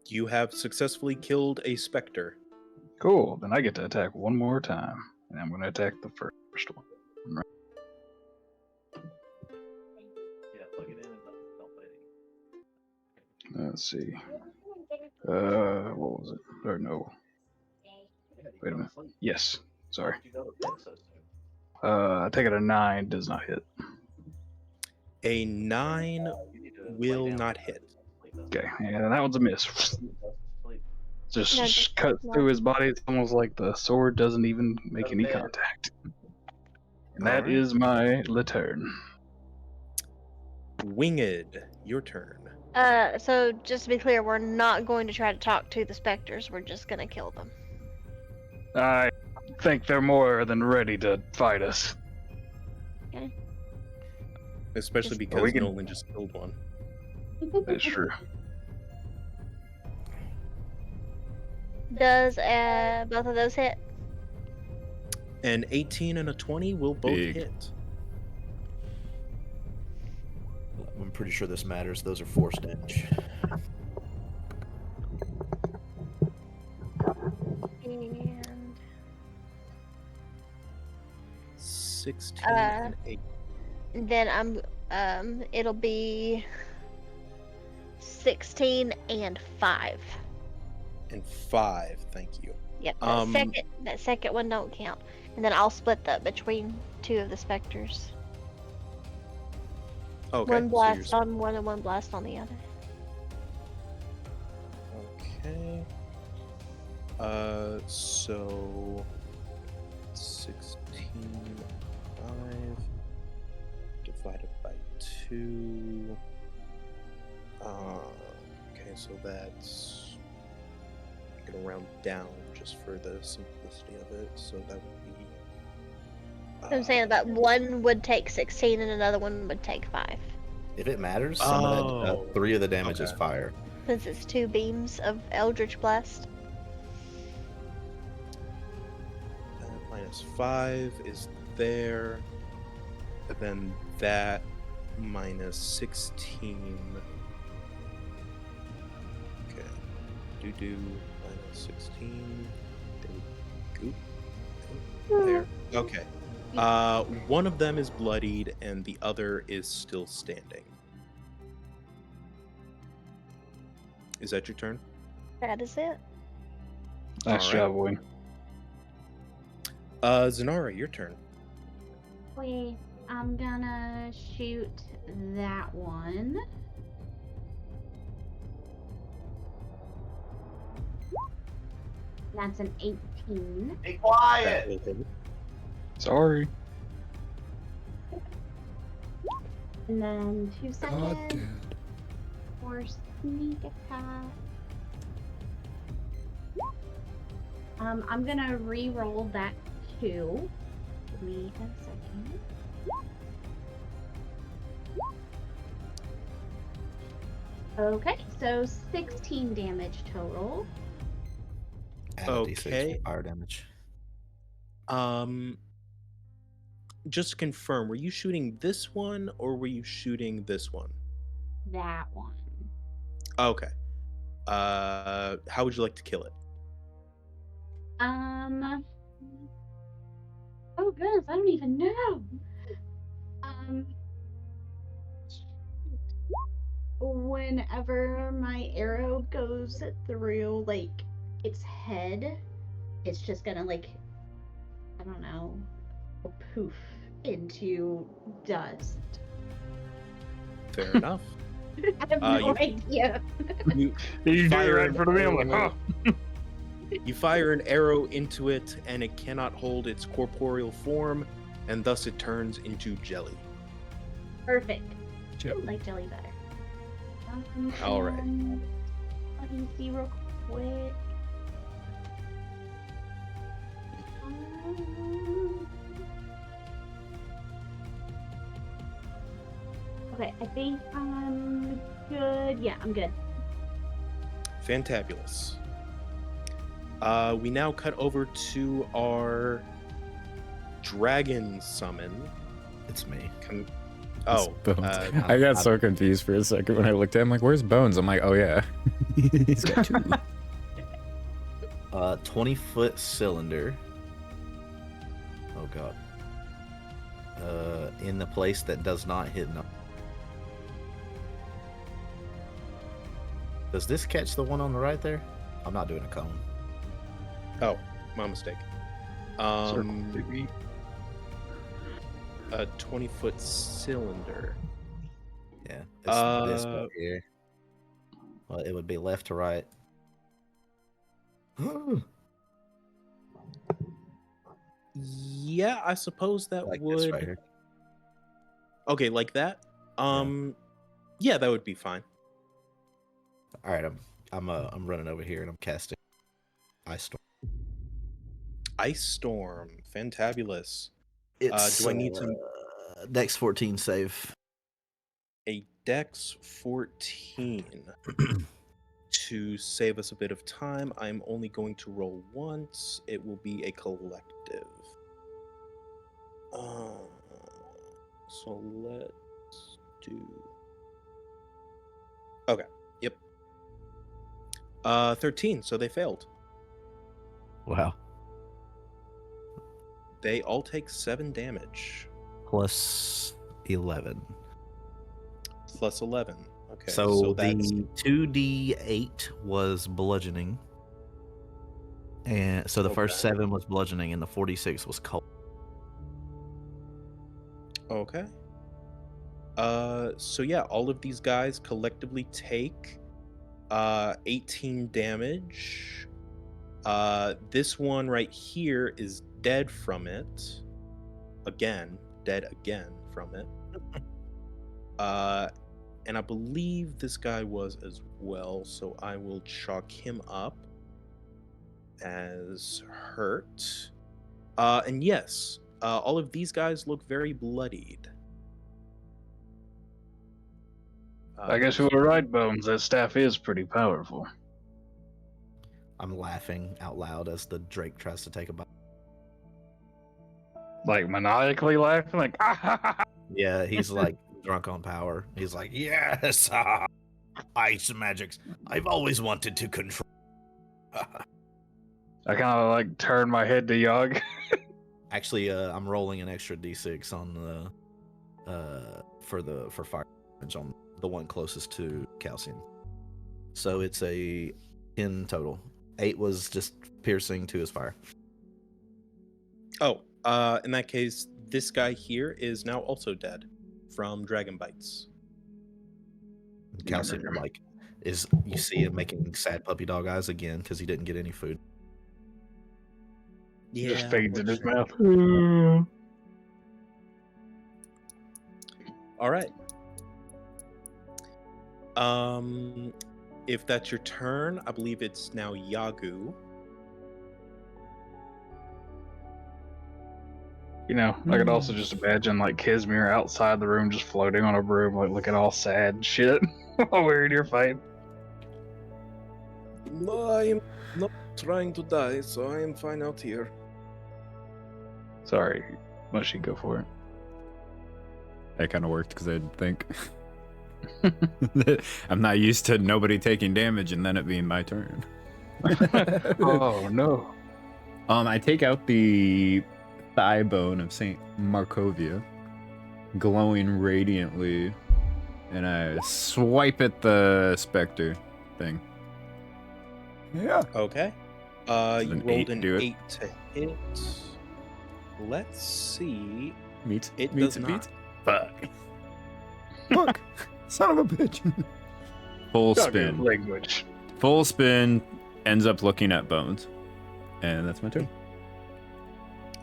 You have successfully killed a specter. Cool. Then I get to attack one more time, and I'm going to attack the first one. Right. Yeah, plug it in and don't let it. Let's see. What was it? Or no. Wait a minute. Yes. Sorry. You go to bed so soon. I take it a 9 does not hit. A 9 You need to will lay down not and hit. sleep. Okay, and that one's a miss. Sleep. Just No, just cuts no. through his body. It's almost like the sword doesn't even make any Okay. contact. And that Alright. is my turn. Winged, your turn. So just to be clear, we're not going to try to talk to the specters. We're just gonna kill them. I think they're more than ready to fight us. Especially Just- because we can- Nolan just killed one. That's true. Does both of those hit? An 18 and a 20 will both Big. hit. I'm pretty sure this matters. Those are force damage. And 16 Uh, and 8. then it'll be 16 and 5. And 5, thank you. Yep. Um, That second one don't count. And then I'll split that between two of the specters. Okay. One so blast you're- on one and one blast on the other. Okay. So 16, 5 divided by 2. Okay, so that's gonna round down just for the simplicity of it. So that would be. I'm saying that one would take 16 and another one would take 5. If it matters, some of that, Oh, 3 of the damage is okay. fire. Since it's 2 beams of Eldritch Blast. Minus 5 is there. And then that minus 16. Okay. Minus 16. There we go. There. Okay. One of them is bloodied and the other is still standing. Is that your turn? That is it. Nice Alright. job, Wayne. Zanara, your turn. Wait, I'm gonna shoot that one. That's an 18. Be That quiet. will hit. Sorry. And then 2 God seconds damn. for sneak attack. I'm gonna re-roll that 2. Give me a second. Okay, so 16 damage total. Add a D6 Okay. for fire damage. Just to confirm, were you shooting this one or were you shooting this one? That one. Okay. How would you like to kill it? Oh goodness, I don't even know. Whenever my arrow goes through like its head, it's just gonna like, I don't know, poof into dust. Fair enough. I have no you- idea. You, You do it Fire right in front of me. I'm like, arrow. oh. you fire an arrow into it, and it cannot hold its corporeal form, and thus it turns into jelly. Perfect. Jelly. Like jelly better. All right. and Let's DC real quick. Okay, I think I'm good. Yeah, I'm good. Fantabulous. We now cut over to our dragon summon. It's me. It's Oh, Bones. I got so confused for a second when I looked at him. Like, where's Bones? I'm like, oh yeah, he's got two. 20-foot cylinder. Oh god. In the place that does not hit no. Does this catch the one on the right there? I'm not doing a cone. oh, my mistake. Circle, baby. A 20-foot cylinder. Yeah, it's this right here. Well, it would be left to right. Yeah, I suppose that Like would. this right here. Okay, like that. Yeah, that would be fine. All right, I'm running over here and I'm casting Ice Storm. Ice Storm, fantabulous. It's Do I need to Dex 14 save? a Dex 14 to save us a bit of time? I'm only going to roll once. It will be a collective. So let's do. Okay. Yep. 13. So they failed. Wow. They all take 7 damage. Plus 11. Plus 11. Okay. So that's the 2d8 was bludgeoning. And so the first 7 was bludgeoning and the 46 was cold. okay. So yeah, all of these guys collectively take 18 damage. This one right here is dead from it. Dead again from it. And I believe this guy was as well, so I will chalk him up as hurt. And yes, all of these guys look very bloodied. I guess we were right, Bones. That staff is pretty powerful. I'm laughing out loud as the Drake tries to take a bite. Like maniacally laughing, like ah, ha, ha, ha. Yeah, he's like drunk on power. He's like, yes, ice magics. I've always wanted to control. I kind of like turn my head to Yog. Actually, I'm rolling an extra d6 on the for fire damage on the one closest to calcium. So it's a 10 total. 8 was just piercing to his fire. Oh, in that case, this guy here is now also dead from dragon bites. Calcium, like, you see him making sad puppy dog eyes again because he didn't get any food. Yeah, Just fades in his mouth. All right. If that's your turn, I believe it's now Yagu. You know, I could also just imagine like Kismir outside the room, just floating on a broom, like looking all sad and shit while we're in here fighting. I'm not trying to die, so I am fine out here. Sorry, Mushy, go for it. That kind of worked because I didn't think. I'm not used to nobody taking damage and then it being my turn. Oh no. I take out the thigh bone of Saint Markovia, glowing radiantly, and I swipe at the specter thing. Yeah. Okay. You an rolled eight, an do it. 8 to hit. Let's see. Meets It meets does it beats. not. Fuck. Look, son of a bitch. Full Doggo spin. language. Full spin ends up looking at Bones. And that's my turn.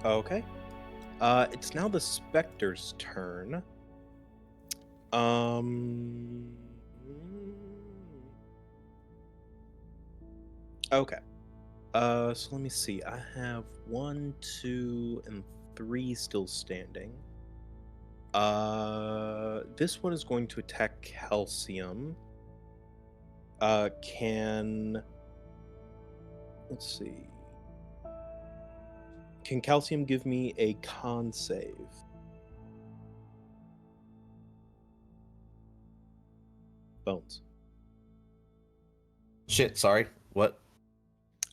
Okay. It's now the Spectre's turn. Okay. So let me see. I have 1, 2, and 3 still standing. This one is going to attack Calcium. Let's see. Can Calcium give me a con save? Bones. Shit, sorry. What?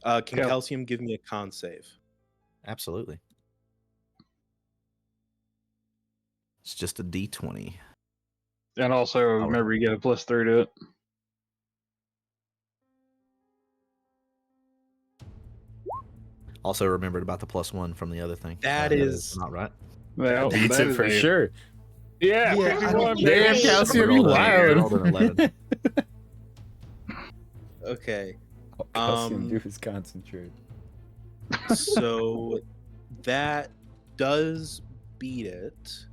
Can Calcium give me a con save? Absolutely. It's just a D20. And also, remember, you get a +3 to it. Also remembered about the +1 from the other thing. That is not right. Well, Beats that it is for sure. Yeah, Yeah, 51 Damn, Hey. Calcium, you I rolled wild. an 11. okay. Calcium, do his concentrate. So that does beat it.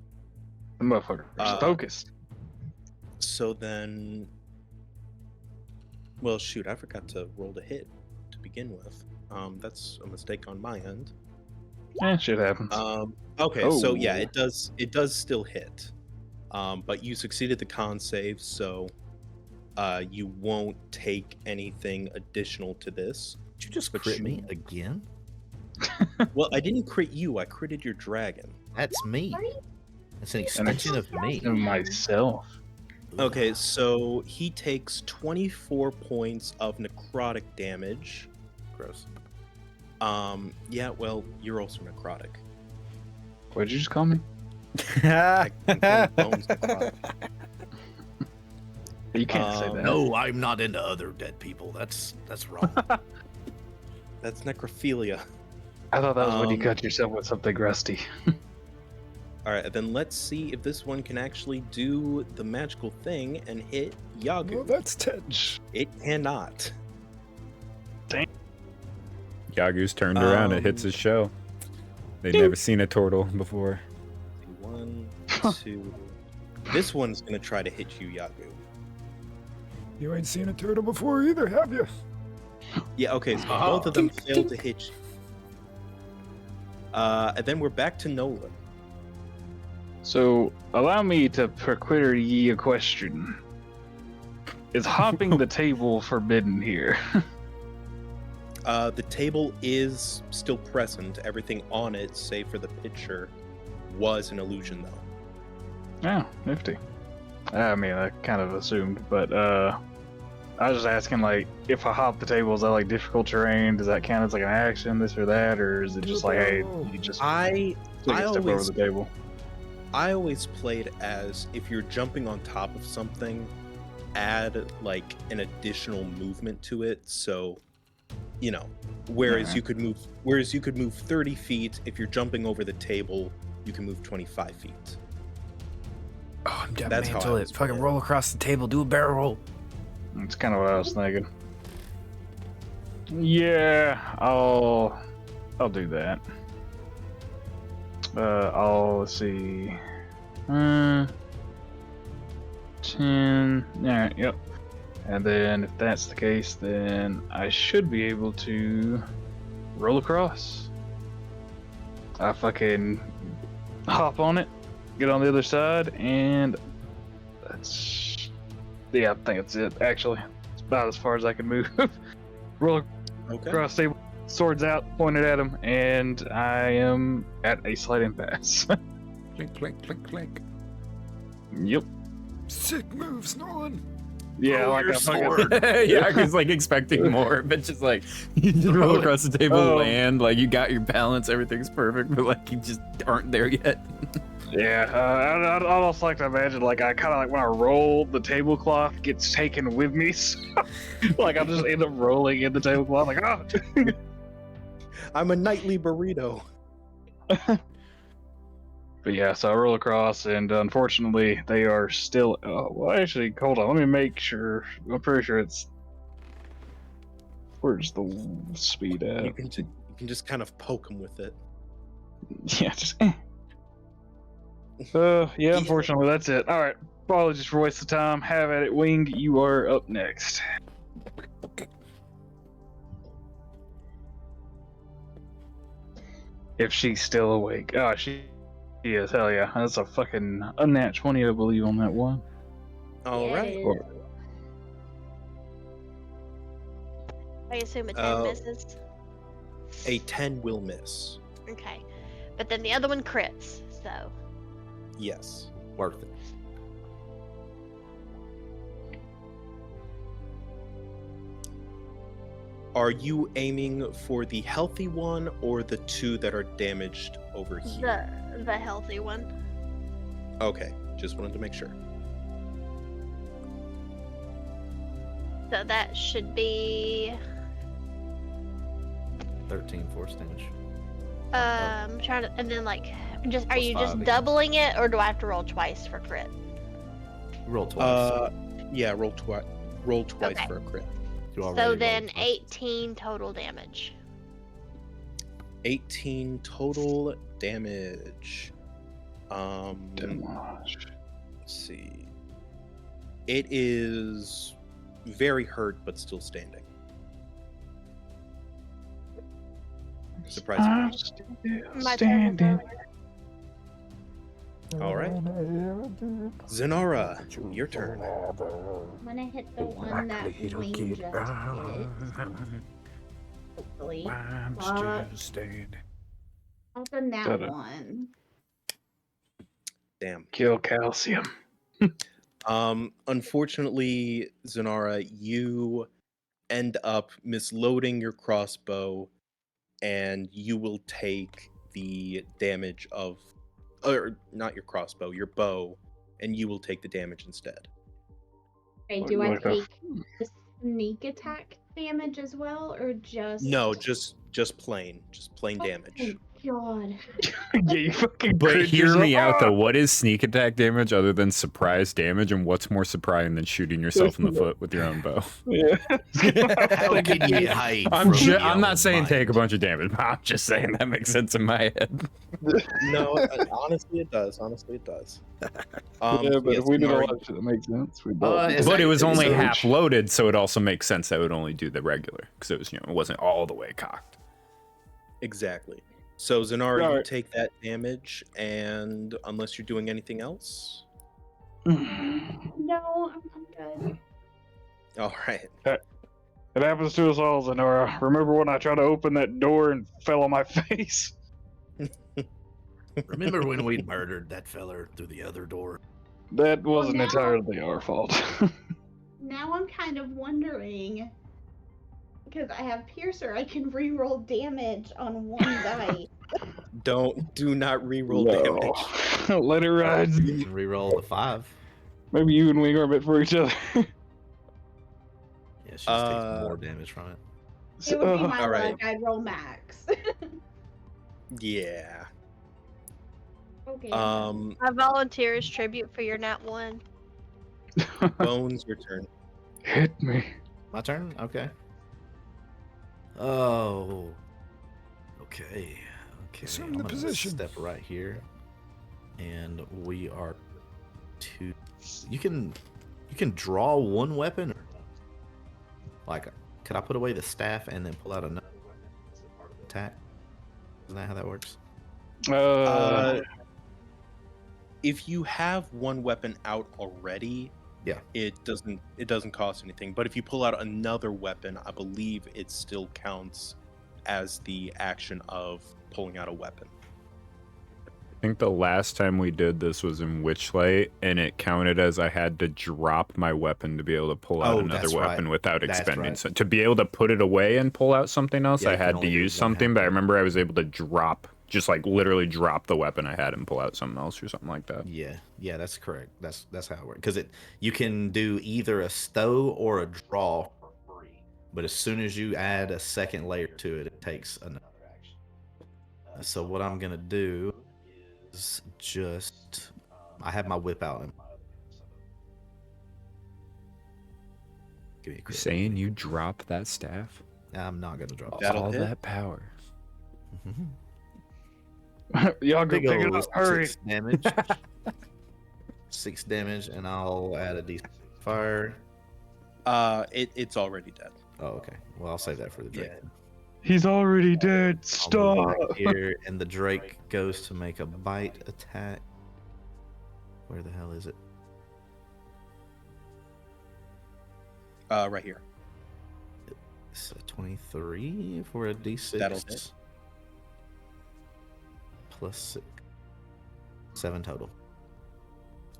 The motherfucker is focused. So then, well, shoot, I forgot to roll the hit to begin with. That's a mistake on my end. Shit happens. Okay, so yeah, Oh. it does still hit. But you succeeded the con save, so you won't take anything additional to this. Did you just But crit you- me again? Well, I didn't crit you, I critted your dragon. That's me. That's an extension of me. And myself. Okay, so he takes 24 points of necrotic damage. Gross. Yeah, well, you're also necrotic. What'd you just call me? I can call Bones necrotic. You can't say that. No, I'm not into other dead people. That's wrong. That's necrophilia. I thought that was when you Um, cut yourself with something rusty. Alright, then let's see if this one can actually do the magical thing and hit Yagu. Well, that's 10. It cannot. Yagu's turned around. It hits his shell. They've never seen a turtle before. 1, 2. This one's gonna try to hit you, Yagu. You ain't seen a turtle before either, have you? Yeah, okay, so both of them failed to hit you. And then we're back to Nolan. So, allow me to perquire ye a question. Is hopping the table forbidden here? The table is still present. Everything on it, save for the picture, was an illusion, though. Oh, nifty. I mean, I kind of assumed, but I was just asking, like, if I hop the table, is that like difficult terrain? Does that count as like an action, this or that, or is it just like, hey, you just I take a step over always the table? I always played as if you're jumping on top of something, add like an additional movement to it. So, you know, whereas you could move 30 feet. If you're jumping over the table, you can move 25 feet. Oh, I'm That's how I mantle it. was Fucking playing. roll across the table. Do a barrel roll. That's kind of what I was thinking. Yeah, I'll do that. Let's see. 10. Alright, yep. And then if that's the case, then I should be able to roll across. I fucking hop on it, get on the other side, and that's... Yeah, I think that's it, actually. It's about as far as I can move. Roll Okay. across the table, swords out, pointed at him, and I am at a slight impasse. Clink, clink, clink, clink. Yep. Sick moves, Nolan. Yeah, like a fucking... Yagu's like expecting more, but just like you just roll across the table, land, like you got your balance, everything's perfect, but like you just aren't there yet. Yeah, I'd almost like to imagine, like, I kind of like when I roll, the tablecloth gets taken with me. So, like, I just end up rolling in the tablecloth, like, oh! I'm a nightly burrito. But yeah, so I roll across, and unfortunately, they are still. Oh, well, actually, hold on. Let me make sure. I'm pretty sure it's. Where's the speed at? You can just kind of poke him with it. Yeah, just. Yeah, unfortunately, that's it. All right. Apologies for wasting time. Have at it, Wing. You are up next. If she's still awake. Oh, she is. Hell yeah. That's a fucking unnat 20, I believe, on that one. All Yeah, right. it is. Or- I assume a 10 Uh, misses. A 10 will miss. Okay. But then the other one crits, so. Yes. Worth it. Are you aiming for the healthy one or the two that are damaged over here? The healthy one. Okay, just wanted to make sure. So that should be 13 force damage. trying to, and then like just are Plus you 5 just again. doubling it or do I have to roll twice for crit? Roll twice. Yeah, roll twice. Roll twice Okay. for a crit. You already So rolled then twice. 18 total damage. 18 total damage. Damage. Let's see. It is very hurt, but still standing. Surprise, I'm surprise. still My turn. standing. All right. Zenara, your turn. I'm gonna hit the one that Wayne just hit. Hopefully. I'm Fuck. still standing. That's a nat Got it. 1. Damn. Kill calcium. Unfortunately, Zenara, you end up misloading your crossbow, and you will take the damage of, or not your crossbow, your bow, and you will take the damage instead. Okay, Would do I like to- take the sneak attack damage as well, or just... No, just plain damage. Thank God. Yeah, you fucking But crit hear me yourself. out though. What is sneak attack damage other than surprise damage, and what's more surprising than shooting yourself in the foot with your own bow? Yeah. How can you hide I'm from your I'm not own saying take a mind? bunch of damage. But I'm just saying that makes sense in my head. No, honestly, it does. Honestly, it does. Yeah, but yes, if we did a Zenara, lot of shit that makes sense, we'd it's But it was only so- half loaded, so it also makes sense that it would only do the regular because it was it wasn't all the way cocked. Exactly. So Zenara, you Alright. take that damage, and unless you're doing anything else, No, I'm good. all right. It happens to us all, Zenora. Remember when I tried to open that door and fell on my face? Remember when we murdered that feller through the other door? That wasn't now- entirely our fault. Now I'm kind of wondering, because I have Piercer, I can re-roll damage on one die. Do not re-roll damage. Let it ride. You can reroll the 5. Maybe you and Wing are meant for each other. Yeah, she just takes more damage from it. It would be my all right. luck. I'd roll max. Yeah. Okay. I volunteer as tribute for your nat 1. Bones, your turn. Hit me. My turn? Okay. Oh. Okay. Okay. Assume I'm the gonna position. step right here. And we are to you can draw one weapon or like could I put away the staff and then pull out another weapon as a part of the attack? Isn't that how that works? If you have one weapon out already, Yeah. it doesn't cost anything. But if you pull out another weapon, I believe it still counts as the action of pulling out a weapon. I think the last time we did this was in Witchlight, and it counted as I had to drop my weapon to be able to pull out Oh, another that's weapon right. without That's expending. right. So to be able to put it away and pull out something else, Yeah, I you can had to only do use one something. But I half. remember I was able to drop, just like literally drop the weapon I had and pull out something else or something like that. Yeah, that's correct. That's how it works. Because you can do either a stow or a draw for free, but as soon as you add a second layer to it, it takes another action. So what I'm gonna do is just I have my whip out. In my other hand, so give me a You're crit. saying you drop that staff? I'm not gonna drop That'll All hit. that power. Mhm. Y'all go Big pick it ol' up. Hurry. 6 damage. 6 damage, and I'll add a d6 fire. It's already dead. Oh, okay. Well, I'll save that for the Yeah. Drake. He's already dead. I'll move Stop. back here, and the Drake goes to make a bite attack. Where the hell is it? Right here. It's a 23 for a D6. That'll hit. Plus 6. 7 total.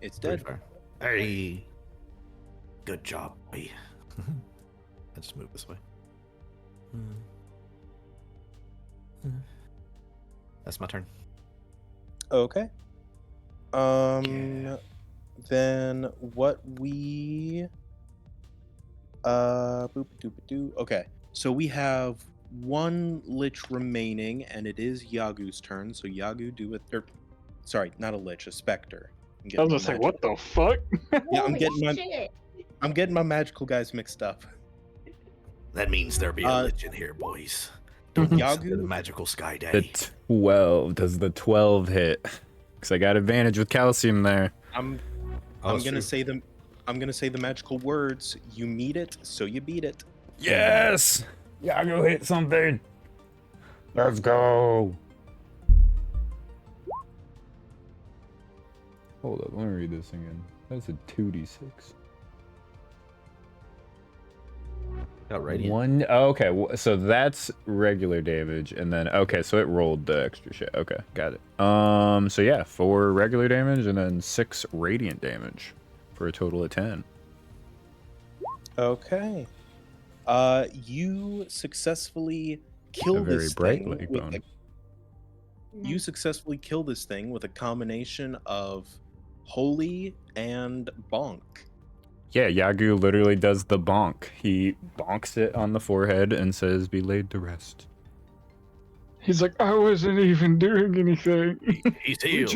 It's Three dead. fire. Hey. Good job, boy. I just moved this way. That's my turn. Okay. Then what we boop doop doo. Okay. So we have one lich remaining, and it is Yagu's turn. So Yagu do it. Or, sorry, not a lich, a specter. I was gonna say, what the fuck? Yeah, Shit. I'm getting my magical guys mixed up. That means there'll be a lich in here, boys. Don't Yagu- listen to the magical sky The daddy. 12. Does the 12 hit? Because I got advantage with calcium there. I'm gonna say the magical words. You meet it, so you beat it. Yes! Yago hit something. Let's go. Hold up, let me read this again. That's a 2d6. Got radiant. One. Oh, okay, so that's regular damage, and then okay, so it rolled the extra shit. Okay, got it. So yeah, 4 regular damage and then 6 radiant damage, for a total of 10. Okay. You successfully kill A very this bright thing leg with bone. you successfully kill this thing with a combination of holy and bonk. Yeah, Yagu literally does the bonk. He bonks it on the forehead and says, "Be laid to rest." He's like, I wasn't even doing anything. He's We healed.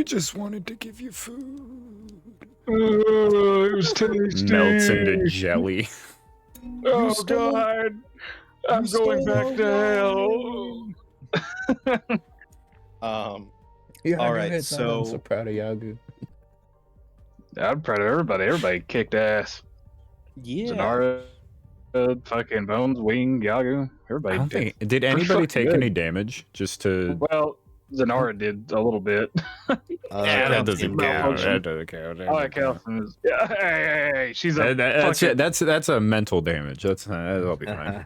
just wanted to give you food. Oh, it was tasty. Melts into jelly. Oh stole- God, I'm you going stole back to hell. Yagu All right, hit something. I'm so so- proud of Yagu. I'm proud of everybody. Everybody kicked ass. Yeah. Zanara, fucking Bones, Wing, Yagu. I Everybody don't did. think. Did anybody fucking take good. any damage? Just to. Well, Zanara did a little bit. Yeah, that doesn't Malfunction. count. That doesn't count. That Oh, doesn't count. Calvin is. Yeah, hey, she's a. That's fucking, it. That's a mental damage. That'll be fine.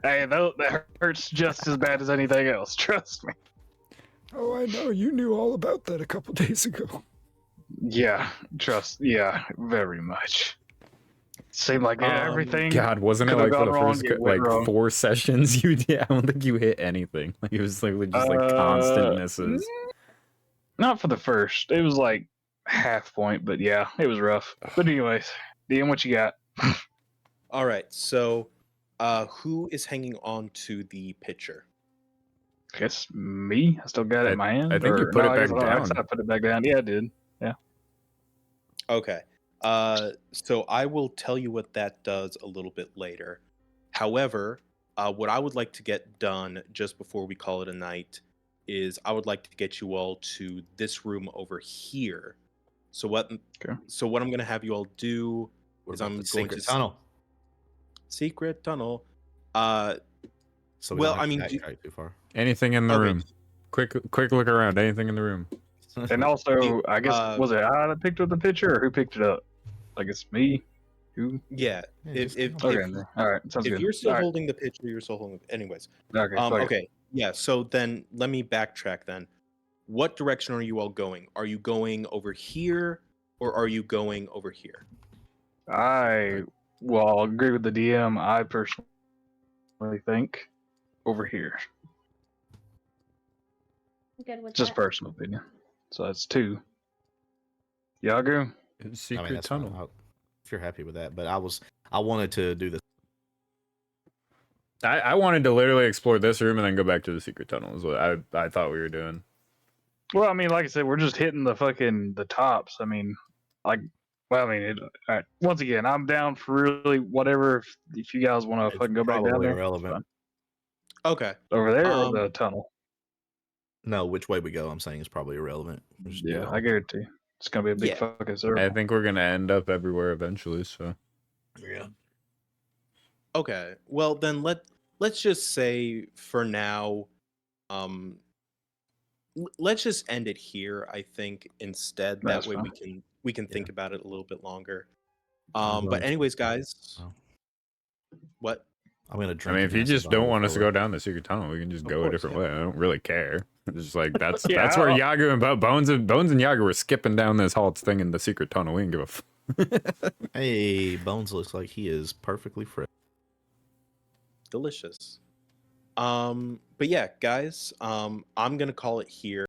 Hey, that hurts just as bad as anything else. Trust me. Oh, I know. You knew all about that a couple days ago. Yeah, yeah, very much. Seemed like everything. God, wasn't it could've like for gone the wrong, first it went like wrong. 4 sessions you did? I don't think you hit anything. Like it was literally just like constant misses. Not for the first. It was like half point, but yeah, it was rough. But anyways, DM, what you got? All right. So, who is hanging on to the pitcher? Guess me. I still got it in my hand. I think you put it I guess back I guess down. I put it back down. Yeah, I did. Yeah. Okay. So I will tell you what that does a little bit later. However, what I would like to get done just before we call it a night is I would like to get you all to this room over here. So what I'm going to have you all do What is about I'm the going secret to tunnel? Secret tunnel. So well, don't have I mean, to backtrack too far. Anything in the Okay. room? Quick look around. Anything in the room? And also, I guess was it I that picked up the picture or who picked it up? Like it's me. Who? yeah. Yeah, If just- Okay. All right. Sounds if good. you're still All right. holding the picture, you're still holding. Anyways. Okay. fuck it. Okay. Yeah. So then let me backtrack. Then, what direction are you all going? Are you going over here, or are you going over here? I'll agree with the DM. I personally think over here. Good with Just that. personal opinion. So that's 2. Yagu? Secret that's fine. tunnel. If you're happy with that, but I wanted to do this. I wanted to literally explore this room and then go back to the secret tunnel. Is what I thought we were doing. Well, I mean, like I said, we're just hitting the tops. I mean, all right. Once again, I'm down for really whatever. If you guys want to It's fucking go back down probably there, irrelevant. Okay. over there or Um, the tunnel. No, which way we go, I'm saying is probably irrelevant. We'll just do it Yeah, all. I guarantee it's gonna be a big Yeah. fucking circle. I think we're gonna end up everywhere eventually. So Yeah. Okay. Well, then let's just say for now, um, let's just end it here. I think instead that That's way fine. we can Yeah. think about it a little bit longer. I'm But going anyways, to- guys, Oh. what? I'm gonna I drink. mean, a if you glass of just don't bottle want us to full go of- down the secret tunnel, we can just Of go a course, different yeah. way. I don't really care. It's just like that's Yeah, that's where Yagu and Bones and Yagu were skipping down this halts thing in the secret tunnel. We didn't give a. Hey, Bones looks like he is perfectly fresh. Delicious. But yeah, guys, I'm gonna call it here.